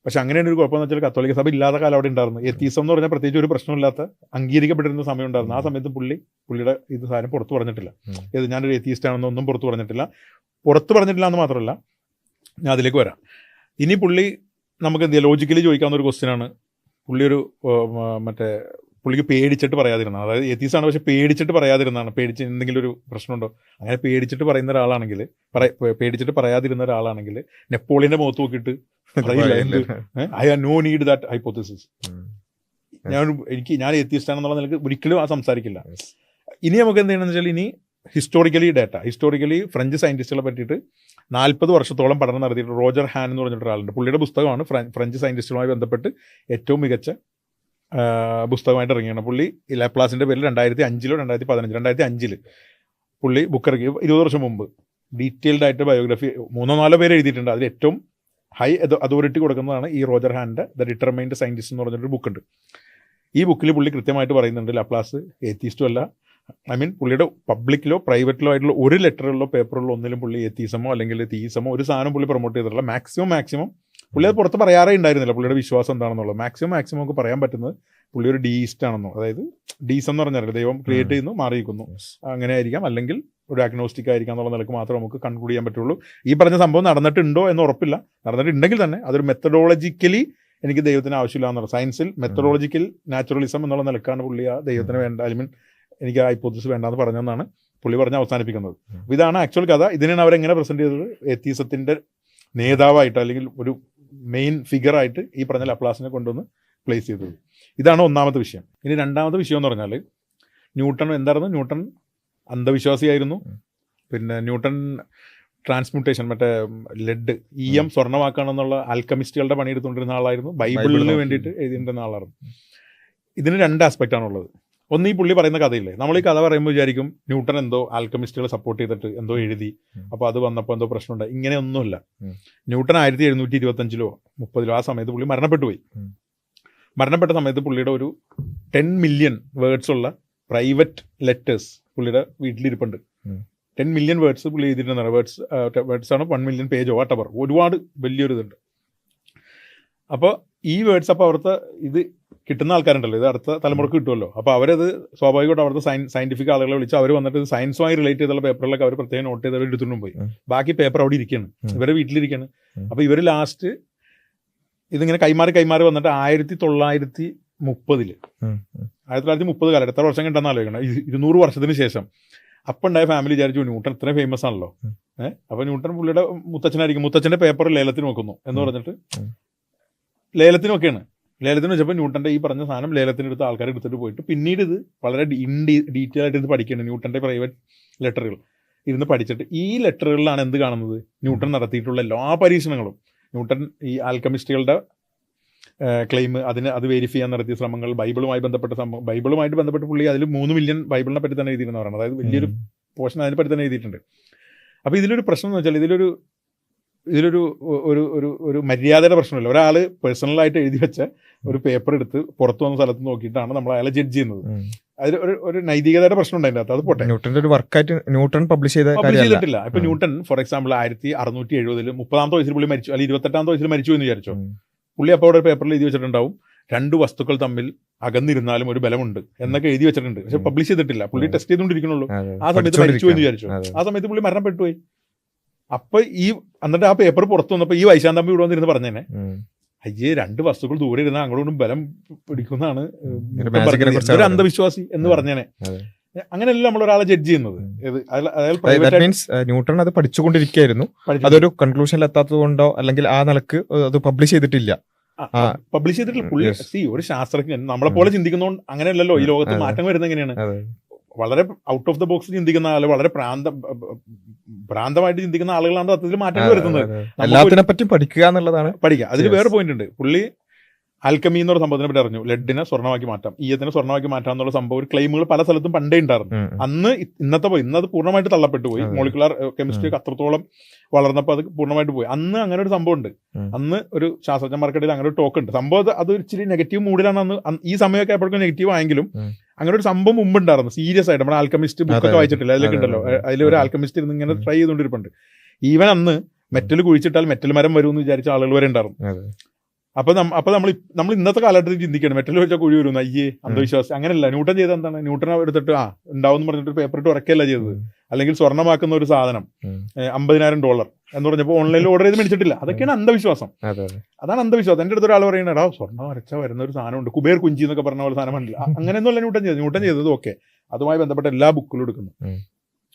പക്ഷെ അങ്ങനെയാണ് ഒരു കുഴപ്പമെന്ന് വെച്ചാൽ കത്തോലിക്ക സഭ ഇല്ലാത്ത കാലം അവിടെ ഉണ്ടായിരുന്നു. എത്തീസം എന്ന് പറഞ്ഞാൽ പ്രത്യേകിച്ച് ഒരു പ്രശ്നമില്ലാത്ത അംഗീകരിക്കപ്പെട്ടിരുന്ന സമയം ഉണ്ടായിരുന്നു. ആ സമയത്ത് പുള്ളിയുടെ ഇത് സാധനം പുറത്തു പറഞ്ഞിട്ടില്ല. ഏത് ഞാനൊരു എത്തീസ്റ്റ് ആണെന്നൊന്നും പുറത്തു പറഞ്ഞിട്ടില്ല എന്ന് മാത്രമല്ല, ഞാൻ അതിലേക്ക് വരാം. ഇനി പുള്ളി നമുക്ക് എന്ത് ചെയ്യാം, ലോജിക്കലി ചോദിക്കാവുന്ന ഒരു ക്വസ്റ്റ്യനാണ്. പുള്ളി പുള്ളിക്ക് പേടിച്ചിട്ട് പറയാതിരുന്നതാണ്. അതായത് എത്തീസാണ്, പക്ഷെ പേടിച്ചിട്ട് പറയാതിരുന്നതാണ്. പേടിച്ച് എന്തെങ്കിലും ഒരു പ്രശ്നമുണ്ടോ, അങ്ങനെ പേടിച്ചിട്ട് പറയുന്ന ഒരാളാണെങ്കിൽ, പേടിച്ചിട്ട് പറയാതിരുന്ന ഒരാളാണെങ്കിൽ നെപ്പോളിയന്റെ മുഖത്ത് നോക്കിയിട്ട് I have no need that hypothesis, ഞാൻ എത്തീസ്റ്റ് ആണെന്നുള്ള നിലക്ക് ഒരിക്കലും സംസാരിക്കില്ല. ഇനി നമുക്ക് എന്ത് ചെയ്യണമെന്ന് വെച്ചാൽ, ഇനി ഹിസ്റ്റോറിക്കലി ഫ്രഞ്ച് സയന്റിസ്റ്റുകളെ പറ്റിയിട്ട് 40 വർഷത്തോളം പഠനം നടത്തിയിട്ട് റോജർ ഹാൻ എന്ന് പറഞ്ഞിട്ട് ഒരാളുണ്ട്. പുള്ളിയുടെ പുസ്തകമാണ് ഫ്രഞ്ച് സയന്റിസ്റ്റുകളുമായി ബന്ധപ്പെട്ട് ഏറ്റവും മികച്ച പുസ്തകമായിട്ട് ഇറങ്ങിയാണ്. പുള്ളി ലാപ്ലാസിന്റെ പേരിൽ 2005 പുള്ളി ബുക്ക് ഇറക്കി. 20 വർഷം മുമ്പ് ഡീറ്റെയിൽഡ് ആയിട്ട് ബയോഗ്രഫി 3-4 പേര് എഴുതിയിട്ടുണ്ട്. അതിൽ ഏറ്റവും ഹൈ അതോറിറ്റി കൊടുക്കുന്നതാണ് ഈ റോജർ ഹാൻ്റെ ദ ഡിറ്റർമൈൻഡ് സയന്റിസ്റ്റ് എന്ന് പറഞ്ഞൊരു ബുക്കുണ്ട്. ഈ ബുക്കിൽ പുള്ളി കൃത്യമായിട്ട് പറയുന്നുണ്ട് ലാപ്ലാസ് എത്തീസ്റ്റും അല്ല. പുള്ളിയുടെ പബ്ലിക്കിലോ പ്രൈവറ്റിലോ ആയിട്ടുള്ള ഒരു ലെറ്ററിലോ പേപ്പറിലോ ഒന്നിലും പുള്ളി എത്തീസമോ അല്ലെങ്കിൽ തീസമോ ഒരു സാധനം പുള്ളി പ്രൊമോട്ട് ചെയ്തിട്ടില്ല. മാക്സിമം പുള്ളി അത് പുറത്ത് പറയാറേ ഉണ്ടായിരുന്നില്ല പുള്ളിയുടെ വിശ്വാസം എന്താണെന്നുള്ളത്. മാക്സിമം നമുക്ക് പറയാൻ പറ്റുന്നത് പുള്ളി ഒരു ഡീസ്റ്റ് ആണെന്നോ, അതായത് ഡീസം എന്ന് പറഞ്ഞാൽ ദൈവം ക്രിയേറ്റ് ചെയ്യുന്നു മാറിയിരിക്കുന്നു, അങ്ങനെ ആയിരിക്കാം, അല്ലെങ്കിൽ ഒരു അഗ്നോസ്റ്റിക് ആയിരിക്കാം എന്നുള്ള നിലക്ക് മാത്രമേ നമുക്ക് കൺക്ലൂഡ് ചെയ്യാൻ പറ്റുള്ളൂ. ഈ പറഞ്ഞ സംഭവം നടന്നിട്ടുണ്ടോ എന്ന് ഉറപ്പില്ല. നടന്നിട്ടുണ്ടെങ്കിൽ തന്നെ അതൊരു മെത്തഡോളജിക്കലി എനിക്ക് ദൈവത്തിന് ആവശ്യമില്ല എന്നുള്ള, സയൻസിൽ മെത്തഡോളജിക്കൽ നാച്ചുറലിസം എന്നുള്ള നിലക്കാണ് പുള്ളി ആ ദൈവത്തിന് വേണ്ട, എനിക്ക് ആ ഹൈപ്പോത്തസിസ് വേണ്ടെന്ന് പറഞ്ഞെന്നാണ് പുള്ളി പറഞ്ഞ് അവസാനിപ്പിക്കുന്നത്. ഇതാണ് ആക്ച്വൽ കഥ. ഇതിനാണ് അവരെങ്ങനെ പ്രസന്റ് ചെയ്തത്, എത്തീസത്തിന്റെ നേതാവായിട്ട് അല്ലെങ്കിൽ ഒരു മെയിൻ ഫിഗറായിട്ട് ഈ പറഞ്ഞ ലപ്ലാസിനെ കൊണ്ടുവന്ന് പ്ലേസ് ചെയ്തത്. ഇതാണ് ഒന്നാമത്തെ വിഷയം. ഇനി രണ്ടാമത്തെ വിഷയം എന്ന് പറഞ്ഞാൽ, ന്യൂട്ടൺ അന്ധവിശ്വാസിയായിരുന്നു. പിന്നെ ന്യൂട്ടൺ ട്രാൻസ്മ്യൂട്ടേഷൻ, ലെഡ് EM സ്വർണ്ണമാക്കാണെന്നുള്ള ആൽക്കമിസ്റ്റുകളുടെ പണിയെടുത്തുകൊണ്ടിരുന്ന ആളായിരുന്നു. ബൈബിളിന് വേണ്ടിയിട്ട് എഴുതിയിരുന്ന ആളായിരുന്നു. ഇതിന് 2 ആസ്പെക്റ്റ് ആണുള്ളത്. ഒന്ന്, ഈ പുള്ളി പറയുന്ന കഥയില്ലേ, നമ്മൾ ഈ കഥ പറയുമ്പോൾ വിചാരിക്കും ന്യൂട്ടൺ എന്തോ ആൽക്കമിസ്റ്റുകളെ സപ്പോർട്ട് ചെയ്തിട്ട് എന്തോ എഴുതി, അപ്പോൾ അത് വന്നപ്പോൾ എന്തോ പ്രശ്നമുണ്ടായി. ഇങ്ങനെയൊന്നുമില്ല. ന്യൂട്ടൺ 1725-30 ആ സമയത്ത് പുള്ളി മരണപ്പെട്ടു പോയി. മരണപ്പെട്ട സമയത്ത് പുള്ളിയുടെ ഒരു 10 മില്യൺ വേർഡ്സ് ഉള്ള പ്രൈവറ്റ് ലെറ്റേഴ്സ് പുള്ളിയുടെ വീട്ടിലിരിപ്പുണ്ട്. 10 മില്യൺ വേർഡ്സ് പുള്ളി എഴുതിയിട്ടുണ്ടെന്നാണ്. വേർഡ്സ് ആണ് 1 മില്യൺ പേജോ വാട്ടവർ, ഒരുപാട് വലിയൊരു ഇതുണ്ട്. അപ്പോൾ ഈ വേർഡ്സ് അപ്പോൾ അവിടുത്തെ ഇത് കിട്ടുന്ന ആൾക്കാരുണ്ടല്ലോ, ഇത് അടുത്ത തലമുറക്ക് കിട്ടുമല്ലോ. അപ്പോൾ അവരത് സ്വാഭാവികമായിട്ട് അവിടുത്തെ സയന്റിഫിക് ആളുകളെ വിളിച്ച് അവർ വന്നിട്ട് സയൻസുമായി റിലേറ്റ് ചെയ്തുള്ള പേപ്പറിലൊക്കെ അവർ പ്രത്യേകം നോട്ട് ചെയ്ത് അവർ എടുത്തുകൊണ്ടും പോയി. ബാക്കി പേപ്പർ അവിടെ ഇരിക്കുകയാണ്, ഇവരെ വീട്ടിലിരിക്കുകയാണ്. അപ്പോൾ ഇവർ ലാസ്റ്റ് ഇതിങ്ങനെ കൈമാറി വന്നിട്ട് 1930 കാലം, എത്ര വർഷം കിട്ടാന്ന് ആലോചിക്കണം, 200 വർഷത്തിന് ശേഷം അപ്പം ഉണ്ടായ ഫാമിലി വിചാരിച്ചു ന്യൂട്ടൺ ഇത്രയും ഫേമസ് ആണല്ലോ. അപ്പൊ ന്യൂട്ടൺ പുള്ളിയുടെ മുത്തച്ഛനായിരിക്കും, മുത്തച്ഛന്റെ പേപ്പർ ലേലത്തിന് വെക്കുന്നു എന്ന് പറഞ്ഞിട്ട് ലേലത്തിന് വെക്കുകയാണ്. ലേലത്തിന് വെച്ചപ്പോൾ ന്യൂട്ടന്റെ ഈ പറഞ്ഞ സാധനം ലേലത്തിനെടുത്ത് ആൾക്കാർ എടുത്തിട്ട് പോയിട്ട് പിന്നീട് ഇത് വളരെ ഡീറ്റെയിൽ ആയിട്ട് ഇത് പഠിക്കുകയാണ്. ന്യൂട്ടന്റെ പ്രൈവറ്റ് ലെറ്ററുകൾ ഇരുന്ന് പഠിച്ചിട്ട് ഈ ലെറ്ററുകളിലാണ് എന്ത് കാണുന്നത്, ന്യൂട്ടൺ നടത്തിയിട്ടുള്ള എല്ലാ പരീക്ഷണങ്ങളും, ന്യൂട്ടൺ ഈ ആൽക്കമിസ്റ്റുകളുടെ ക്ലെയിം അത് വെരിഫൈ ചെയ്യാൻ നടത്തിയ ശ്രമങ്ങൾ, ബൈബിളുമായിട്ട് ബന്ധപ്പെട്ട് പുള്ളി അതിൽ 3 മില്യൺ ബൈബിളിനെ പറ്റി തന്നെ എഴുതിയിരുന്നവരാണ്. അതായത് വലിയൊരു പോർഷൻ അതിനെ പറ്റി തന്നെ എഴുതിയിട്ടുണ്ട്. അപ്പോൾ ഇതിലൊരു പ്രശ്നം എന്ന് വെച്ചാൽ ഇതിലൊരു ഒരു മര്യാദയുടെ പ്രശ്നമില്ല. ഒരാൾ പേഴ്സണലായിട്ട് എഴുതി വെച്ച ഒരു പേപ്പർ എടുത്ത് പുറത്തു വന്ന സ്ഥലത്ത് നോക്കിയിട്ടാണ് നമ്മൾ അയാളെ ജഡ്ജ് ചെയ്യുന്നത്. അതിൽ ഒരു നൈതികതയുടെ പ്രശ്നം ഉണ്ട് അതിൻ്റെ അകത്ത്. അത് പോട്ടെ, ന്യൂട്ടന്റെ ഒരു വർക്കായിട്ട് ന്യൂട്ടൺ പബ്ലിഷ് ചെയ്തിട്ടില്ല. ഇപ്പൊ ന്യൂട്ടൺ ഫോർ എക്സാമ്പിൾ 1670 30ാമത്തെ വയസ്സിൽ പുള്ളി മരിച്ചു, അല്ലെങ്കിൽ 28ാമത്തെ വയസ്സിൽ മരിച്ചു എന്ന് വിചാരിച്ചോ. പുള്ളി അപ്പോൾ അവിടെ പേപ്പറിൽ എഴുതി വെച്ചിട്ടുണ്ടാവും 2 വസ്തുക്കൾ തമ്മിൽ അകന്നിരുന്നാലും ഒരു ബലമുണ്ട് എന്നൊക്കെ എഴുതി വെച്ചിട്ടുണ്ട്. പക്ഷെ പബ്ലിഷ് ചെയ്തിട്ടില്ല, പുള്ളി ടെസ്റ്റ് ചെയ്തുകൊണ്ടിരിക്കണുള്ളൂ. ആ സമയത്ത് മരിച്ചു എന്ന് വിചാരിച്ചു. ആ സമയത്ത് പുള്ളി മരണപ്പെട്ടു പോയി. അപ്പൊ എന്നിട്ട് ആ പേപ്പർ പുറത്തു വന്നപ്പോ ഈ വൈശാന്തമ്പി ഇവിടെ വന്നിരുന്ന് പറഞ്ഞേനെ, അയ്യേ 2 വസ്തുക്കൾ ദൂരെ ഇരുന്ന അങ്ങോട്ടും ബലം പിടിക്കുന്നതാണ് ഒരു അന്ധവിശ്വാസി എന്ന് പറഞ്ഞേനെ. അങ്ങനെയല്ല നമ്മൾ ഒരാളെ ജഡ്ജ് ചെയ്യുന്നത്. ന്യൂട്ടൺ അത് പഠിച്ചുകൊണ്ടിരിക്കുകയായിരുന്നു, അതൊരു കൺക്ലൂഷനിൽ എത്താത്തത് കൊണ്ടോ അല്ലെങ്കിൽ ആ നിലക്ക് അത് പബ്ലിഷ് ചെയ്തിട്ടില്ല. പബ്ലിഷ് ചെയ്തിട്ടില്ല. പുള്ളി ഒരു ശാസ്ത്രജ്ഞൻ നമ്മളെ പോലെ ചിന്തിക്കുന്നതുകൊണ്ട് അങ്ങനെയല്ലല്ലോ ഈ ലോകത്ത് മാറ്റം വരുന്നത്. എങ്ങനെയാണ് വളരെ ഔട്ട് ഓഫ് ദ ബോക്സ് ചിന്തിക്കുന്ന ആള്, വളരെ ഭ്രാന്തമായിട്ട് ചിന്തിക്കുന്ന ആളുകളാണ് സത്യത്തിൽ മാറ്റങ്ങൾ വരുത്തുന്നത്. എല്ലാത്തിനെ പറ്റി പഠിക്കുക എന്നുള്ളതാണ്. പഠിക്കുക. അതിൽ വേറെ പോയിന്റ് ഉണ്ട്. പുള്ളി ആൽക്കമി എന്നൊരു സംഭവത്തിനെ പറ്റി അറിഞ്ഞു. ലെഡിനെ സ്വർണ്ണമാക്കി മാറ്റാം, ഈയത്തിനെ സ്വർണ്ണമാക്കി മാറ്റാം എന്നുള്ള സംഭവം ഒരു ക്ലെയിമുകൾ പല സ്ഥലത്തും പണ്ടേ ഉണ്ടായിരുന്നു. ഇന്നത് പൂർണ്ണമായിട്ട് തള്ളപ്പെട്ടു പോയി. മോളിക്കുലാർ കെമിസ്ട്രി അത്രത്തോളം വളർന്നപ്പോൾ അത് പൂർണ്ണമായിട്ട് പോയി. അന്ന് അങ്ങനെ ഒരു സംഭവം ഉണ്ട്. അന്ന് ഒരു ശാസ്ത്രജ്ഞന്മാർക്കിടയിൽ അങ്ങനെ ഒരു ടോക്ക് ഉണ്ട്. സംഭവം അത് ഇച്ചിരി നെഗറ്റീവ് മൂഡിലാണ് അന്ന്. ഈ സമയമൊക്കെ എപ്പോഴും നെഗറ്റീവ് ആയെങ്കിലും അങ്ങനെ ഒരു സംഭവം മുമ്പ് ഉണ്ടായിരുന്നു. സീരിയസ് ആയിട്ട് നമ്മുടെ ആൽക്കമിസ്റ്റ് ബുക്കൊക്കെ വായിച്ചിട്ടില്ല, അതിലൊക്കെ ഉണ്ടല്ലോ. അതിലൊരു ആൽക്കമിസ്റ്റ് ഇരുന്ന് ഇങ്ങനെ ട്രൈ ചെയ്തുകൊണ്ടിരിപ്പുണ്ട്. ഈവൻ അന്ന് മെറ്റൽ കുഴിച്ചിട്ടാൽ മെറ്റൽ മരം വരുമെന്ന് വിചാരിച്ച ആളുകൾ വരെ ഉണ്ടായിരുന്നു. അപ്പൊ നമ്മൾ ഇന്നത്തെ കാലഘട്ടത്തിൽ ചിന്തിക്കണം, മെറ്റൽ വെച്ചാൽ കുഴി വരുന്നു, അയ്യേ അന്ധവിശ്വാസം. അങ്ങനെയല്ല. ന്യൂട്ടൺ ചെയ്ത എന്താണ്, ന്യൂട്ടൺ എടുത്തിട്ട് ഉണ്ടാവും എന്ന് പറഞ്ഞിട്ട് പേപ്പർ ഇട്ട് ഉറക്കല്ല ചെയ്തത്. അല്ലെങ്കിൽ സ്വർണ്ണമാക്കുന്ന ഒരു സാധനം $50,000 എന്ന് പറഞ്ഞപ്പോൾ ഓൺലൈനിൽ ഓർഡർ ചെയ്ത് മേടിച്ചിട്ടില്ല. അതൊക്കെയാണ് അന്ധവിശ്വാസം. അതാണ് അന്ധവിശ്വാസം. എന്റെ അടുത്ത് ഒരാൾ പറയുന്നത്, സ്വർണ്ണം വരച്ചാൽ വരുന്ന ഒരു സാധനമുണ്ട്, കുബേർ കുഞ്ചി എന്നൊക്കെ പറഞ്ഞ പോലെ സാധനം ഉണ്ടല്ല. അങ്ങനെയൊന്നുമല്ല ന്യൂട്ടൺ ചെയ്തത്. ഓക്കെ, അതുമായി ബന്ധപ്പെട്ട എല്ലാ ബുക്കുകളും എടുക്കുന്നു,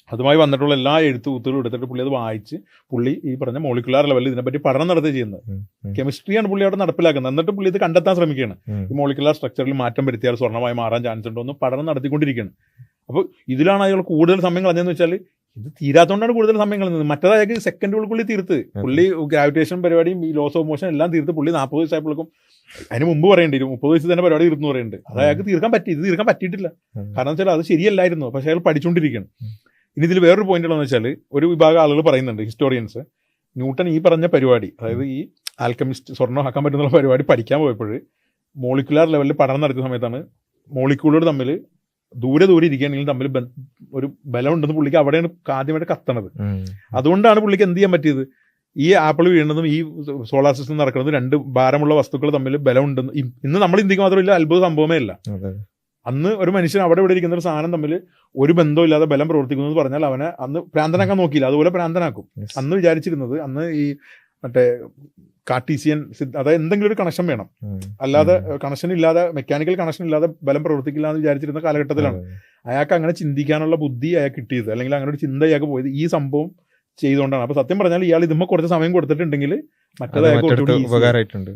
അതുമായി വന്നിട്ടുള്ള എല്ലാ എഴുത്തുകൂത്തുകളും എടുത്തിട്ട് പുള്ളി അത് വായിച്ച് പുള്ളി ഈ പറഞ്ഞ മോളിക്കുലാർ ലെവലിൽ ഇതിനെപ്പറ്റി പഠനം നടത്തുക ചെയ്യുന്നത്. കെമിസ്ട്രിയാണ് പുള്ളി അവിടെ നടപ്പിലാക്കുന്നത്. എന്നിട്ട് പുള്ളി ഇത് കണ്ടെത്താൻ ശ്രമിക്കുകയാണ്. ഈ മോളിക്കുലാർ സ്ട്രക്ചറിൽ മാറ്റം വരുത്തിയാൽ സ്വർണ്ണമായി മാറാൻ ചാൻസ് ഉണ്ടോ എന്ന് പഠനം നടത്തിക്കൊണ്ടിരിക്കുകയാണ്. അപ്പോൾ ഇതിലാണ് അയാൾ കൂടുതൽ സമയം കളഞ്ഞതെന്ന് വെച്ചാൽ ഇത് തീരാത്തോണ്ടാണ് കൂടുതൽ സമയം കളഞ്ഞത്. മറ്റേത് അയാൾക്ക് സെക്കൻഡുകൾക്കുള്ളിൽ തീർത്ത് പുള്ളി ഗ്രാവിറ്റേഷൻ പരിപാടിയും ഈ ലോസ് ഓഫ് മോഷൻ എല്ലാം തീർത്ത് പുള്ളി 40 വയസ്സായപ്പോഴേക്കും, അതിന് മുമ്പ് പറയേണ്ടി 30 വയസ്സിൽ തന്നെ പരിപാടി തീർന്നു പറയുന്നുണ്ട്. അത് അയാൾക്ക് തീർക്കാൻ പറ്റി, ഇത് തീർക്കാൻ പറ്റിയിട്ടില്ല. കാരണം വെച്ചാൽ അത് ശരിയല്ലായിരുന്നു. പക്ഷെ അയാൾ പഠിച്ചുകൊണ്ടിരിക്കുകയാണ്. ഇനി ഇതിൽ വേറൊരു പോയിന്റ് ഉള്ളതെന്ന് വെച്ചാൽ ഒരു വിഭാഗം ആളുകൾ പറയുന്നുണ്ട്, ഹിസ്റ്റോറിയൻസ്, ന്യൂട്ടൺ ഈ പറഞ്ഞ പരിപാടി, അതായത് ഈ ആൽക്കമിസ്റ്റ് സ്വർണ്ണം ആക്കാൻ പറ്റുന്ന പരിപാടി പഠിക്കാൻ പോയപ്പോൾ മോളിക്കുലാർ ലെവലിൽ പഠനം നടത്തിയ സമയത്താണ് മോളിക്യൂളുകൾ തമ്മിൽ ദൂരെ ഇരിക്കുകയാണെങ്കിൽ തമ്മിൽ ഒരു ബലം ഉണ്ടെന്ന് പുള്ളിക്ക് അവിടെയാണ് ആദ്യമായിട്ട് കത്തണത്. അതുകൊണ്ടാണ് പുള്ളിക്ക് എന്ത് ചെയ്യാൻ പറ്റിയത്, ഈ ആപ്പിൾ വീഴുന്നതും ഈ സോളാർ സിസ്റ്റം നടക്കുന്നതും 2 ഭാരമുള്ള വസ്തുക്കൾ തമ്മിൽ ബലം ഉണ്ടെന്ന് ഇന്ന് നമ്മൾ ഇന്ത്യക്ക് മാത്രമല്ല, അത്ഭുത സംഭവമേ അല്ല. അന്ന് ഒരു മനുഷ്യൻ അവിടെ ഇവിടെ ഇരിക്കുന്ന ഒരു സാധനം തമ്മിൽ ഒരു ബന്ധവും ഇല്ലാതെ ബലം പ്രവർത്തിക്കുന്നു എന്ന് പറഞ്ഞാൽ അവനെ അന്ന് പ്രാന്തനാക്കാൻ നോക്കിയില്ല, അതുപോലെ പ്രാന്തനാക്കും. അന്ന് വിചാരിച്ചിരുന്നത്, അന്ന് ഈ മറ്റേ കാർട്ടീസിയൻ അതായത് എന്തെങ്കിലും ഒരു കണക്ഷൻ വേണം, അല്ലാതെ കണക്ഷൻ ഇല്ലാതെ, മെക്കാനിക്കൽ കണക്ഷൻ ഇല്ലാതെ ബലം പ്രവർത്തിക്കില്ല എന്ന് വിചാരിച്ചിരുന്ന കാലഘട്ടത്തിലാണ് അയാൾക്ക് അങ്ങനെ ചിന്തിക്കാനുള്ള ബുദ്ധി അയാൾക്ക് കിട്ടിയത്, അല്ലെങ്കിൽ അങ്ങനെ ഒരു ചിന്ത അയാൾക്ക് പോയത് ഈ സംഭവം ചെയ്തുകൊണ്ടാണ്. അപ്പൊ സത്യം പറഞ്ഞാൽ ഇയാൾ ഇതുമ്മ കുറച്ച് സമയം കൊടുത്തിട്ടുണ്ടെങ്കിൽ മറ്റേത് ഉപകാരമായിട്ടുണ്ട്.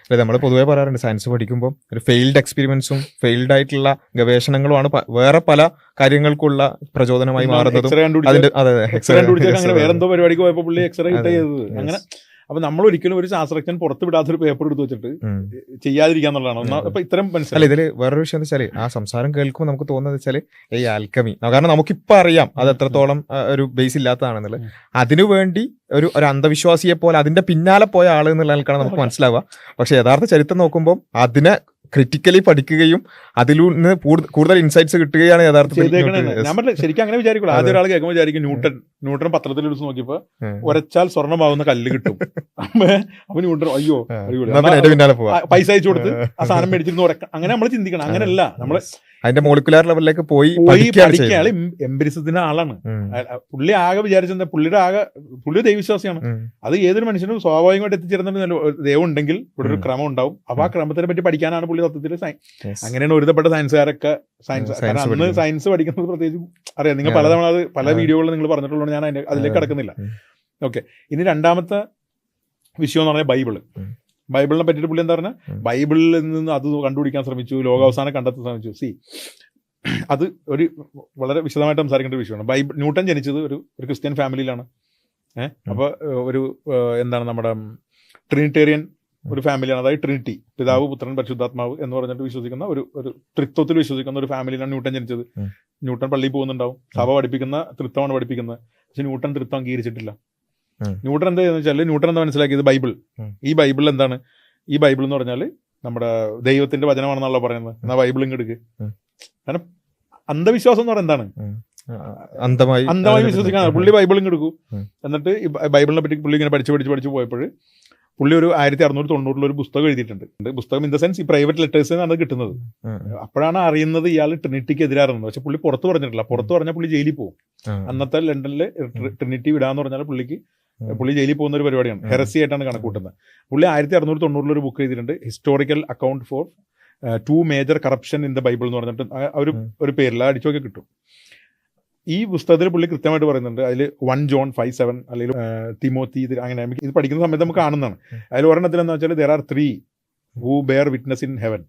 അല്ലെ, നമ്മൾ പൊതുവെ പറയാറുണ്ട് സയൻസ് പഠിക്കുമ്പോൾ ഒരു ഫെയിൽഡ് എക്സ്പെരിമെന്റ്സും ഫെയിൽഡ് ആയിട്ടുള്ള ഗവേഷണങ്ങളുമാണ് വേറെ പല കാര്യങ്ങൾക്കുള്ള പ്രചോദനമായി മാറുന്നതും. വേറെന്തോ പരിപാടിക്ക് പോയപ്പോൾ പുള്ളി എക്സ്റേ ഇട്ട് ചെയ്തത് അങ്ങനെ. അപ്പൊ നമ്മൾ ഒരിക്കലും ഒരു ശാസ്ത്രജ്ഞൻ പുറത്ത് വിടാത്തൊരു പേപ്പർ എടുത്ത് വെച്ചിട്ട് ചെയ്യാതിരിക്കാന്നുള്ളതാണ്. അപ്പൊ ഇത്തരം മനസ്സിലായി. ഇതില് വേറൊരു വിഷയം എന്ന് വെച്ചാല് ആ സംസാരം കേൾക്കുമ്പോൾ നമുക്ക് തോന്നുന്നത് വെച്ചാല് ഈ ആൽക്കമി, കാരണം നമുക്കിപ്പോ അറിയാം അത് എത്രത്തോളം ഒരു ബേസ് ഇല്ലാത്തതാണെന്നുള്ളത്. അതിനുവേണ്ടി ഒരു അന്ധവിശ്വാസിയെ പോലെ അതിന്റെ പിന്നാലെ പോയ ആള് എന്നുള്ള ആൾക്കാണ് നമുക്ക് മനസ്സിലാവുക. പക്ഷെ യഥാർത്ഥ ചരിത്രം നോക്കുമ്പോൾ അതിനെ ക്രിറ്റിക്കലി പഠിക്കുകയും അതിൽ നിന്ന് കൂടുതൽ ഇൻസൈറ്റ്സ് കിട്ടുകയാണ് യഥാർത്ഥത്തിൽ. ശരിക്കും അങ്ങനെ വിചാരിക്കുള്ളൂ. ആദ്യം ഒരാൾ കേൾക്കുമ്പോൾ വിചാരിക്കും ന്യൂട്ടൺ പത്രത്തിൽ എടുത്ത് നോക്കിയപ്പോ ഒരച്ചാൽ സ്വർണ്ണമാവുന്ന കല്ല് കിട്ടും. അപ്പൊ ന്യൂട്ടൺ അയ്യോ പൈസ അയച്ചു കൊടുത്ത് ആ സാധനം മേടിച്ചിരുന്നു ഉറക്കം. അങ്ങനെ നമ്മൾ ചിന്തിക്കണം. അങ്ങനെയല്ല, നമ്മള് അതിന്റെ മോളിക്കുലാർ ലെവലിലേക്ക് പോയി പഠിക്കുകയാണ്. എംപിരിസത്തിന്റെ ആളാണ് പുള്ളി. ആകെ വിചാരിച്ചെന്താ, പുള്ളി ദൈവവിശ്വാസിയാണ്. അത് ഏതൊരു മനുഷ്യനും സ്വാഭാവികമായിട്ട് എത്തിച്ചേരുന്ന ദൈവം ഉണ്ടെങ്കിൽ ഇവിടെ ഒരു ക്രമം ഉണ്ടാവും. അപ്പൊ ആ ക്രമത്തിനെ പറ്റി പഠിക്കാനാണ് പുള്ളി സത്യത്തിൽ Yes. അങ്ങനെയാണ് ഒരുതപ്പെട്ട സയൻസുകാരൊക്കെ സയൻസ് കാരണം അന്ന് പഠിക്കുന്നത്. സയൻസ് പഠിക്കുന്നത് പ്രത്യേകിച്ച് അറിയാം. നിങ്ങൾ പലതവണ അത് പല വീഡിയോകളിൽ നിങ്ങൾ പറഞ്ഞിട്ടുള്ളത് ഞാൻ അതിലേക്ക് കടക്കുന്നില്ല. ഓക്കെ, ഇനി രണ്ടാമത്തെ വിഷയം എന്ന് പറഞ്ഞാൽ ബൈബിള്. ബൈബിളിനെ പറ്റിയിട്ട് പുള്ളി എന്താ പറഞ്ഞാൽ ബൈബിളിൽ നിന്ന് അത് കണ്ടുപിടിക്കാൻ ശ്രമിച്ചു, ലോകാവസാനം കണ്ടെത്താൻ ശ്രമിച്ചു. അത് ഒരു വളരെ വിശദമായിട്ട് സംസാരിക്കേണ്ട ഒരു വിഷയമാണ്. ന്യൂട്ടൺ ജനിച്ചത് ഒരു ക്രിസ്ത്യൻ ഫാമിലിയിലാണ്. അപ്പോൾ ഒരു എന്താണ് നമ്മുടെ ട്രിനിറ്റേറിയൻ ഒരു ഫാമിലിയാണ്. അതായത് ട്രിനിറ്റി, പിതാവ് പുത്രൻ പരിശുദ്ധാത്മാവ് എന്ന് പറഞ്ഞിട്ട് വിശ്വസിക്കുന്ന ഒരു തൃത്വത്തിൽ വിശ്വസിക്കുന്ന ഒരു ഫാമിലിയിലാണ് ന്യൂട്ടൺ ജനിച്ചത്. ന്യൂട്ടൺ പള്ളിയിൽ പോകുന്നുണ്ടാവും, സഭ പഠിപ്പിക്കുന്ന തൃത്വമാണ് പഠിപ്പിക്കുന്നത്. പക്ഷെ ന്യൂട്ടൺ തൃത്വം അംഗീകരിച്ചിട്ടില്ല. ന്യൂട്ടൺ എന്താ ചെയ്യുന്നത് വെച്ചാൽ ന്യൂട്ടൺ എന്താ മനസ്സിലാക്കിയത്, ബൈബിൾ, ഈ ബൈബിൾ എന്താണ്, ഈ ബൈബിൾ എന്ന് പറഞ്ഞാൽ നമ്മുടെ ദൈവത്തിന്റെ വചനമാണെന്നുള്ള പറയുന്നത്. എന്നാ ബൈബിൾ ഇങ്ങെടുക്ക്. കാരണം അന്ധവിശ്വാസം എന്ന് പറയുന്നത് എന്താണ്, അന്ധമായി വിശ്വസിക്കാൻ. പുള്ളി ബൈബിൾ ഇങ്ങെടുക്കൂ. എന്നിട്ട് ഈ ബൈബിളിനെ പറ്റി പുള്ളി ഇങ്ങനെ പഠിച്ച് പോയപ്പോൾ പുള്ളി ഒരു 1690 ഒരു പുസ്തകം എഴുതിയിട്ടുണ്ട്. പുസ്തകം ഇൻ ദ സെൻസ് ഈ പ്രൈവറ്റ് ലെറ്റേഴ്സ് ആണ് കിട്ടുന്നത്. അപ്പോഴാണ് അറിയുന്നത് ഇയാൾ ട്രിനിറ്റിക്ക് എതിരാറുണ്ട്. പക്ഷെ പുള്ളി പുറത്ത് പറഞ്ഞിട്ടില്ല. പുറത്ത് പറഞ്ഞാൽ പുള്ളി ജയിലിൽ പോകും. അന്നത്തെ ലണ്ടനിൽ ട്രിനിറ്റി വിടാന്ന് പറഞ്ഞാൽ പുള്ളി ജയിലിൽ പോകുന്ന ഒരു പരിപാടിയാണ്. ഹെറസി ആയിട്ടാണ് കണക്കൂട്ടുന്നത്. പുള്ളി 1690 ഒരു ബുക്ക് എഴുതിയിട്ടുണ്ട്, historical account for 2 major corruption in the Bible എന്ന് പറഞ്ഞിട്ട് ഒരു പേരിൽ അടിച്ചൊക്കെ കിട്ടും. ഈ പുസ്തകത്തിൽ പുള്ളി കൃത്യമായിട്ട് പറയുന്നുണ്ട്. അതിൽ 1 ജോൺ 5:7 അല്ലെങ്കിൽ തിമോത്തി അങ്ങനെ ഇത് പഠിക്കുന്ന സമയത്ത് നമുക്ക് കാണുന്നതാണ്. അതിൽ ഒരെണ്ണത്തിൽ എന്താ വെച്ചാൽ there are 3 who bear witness in heaven,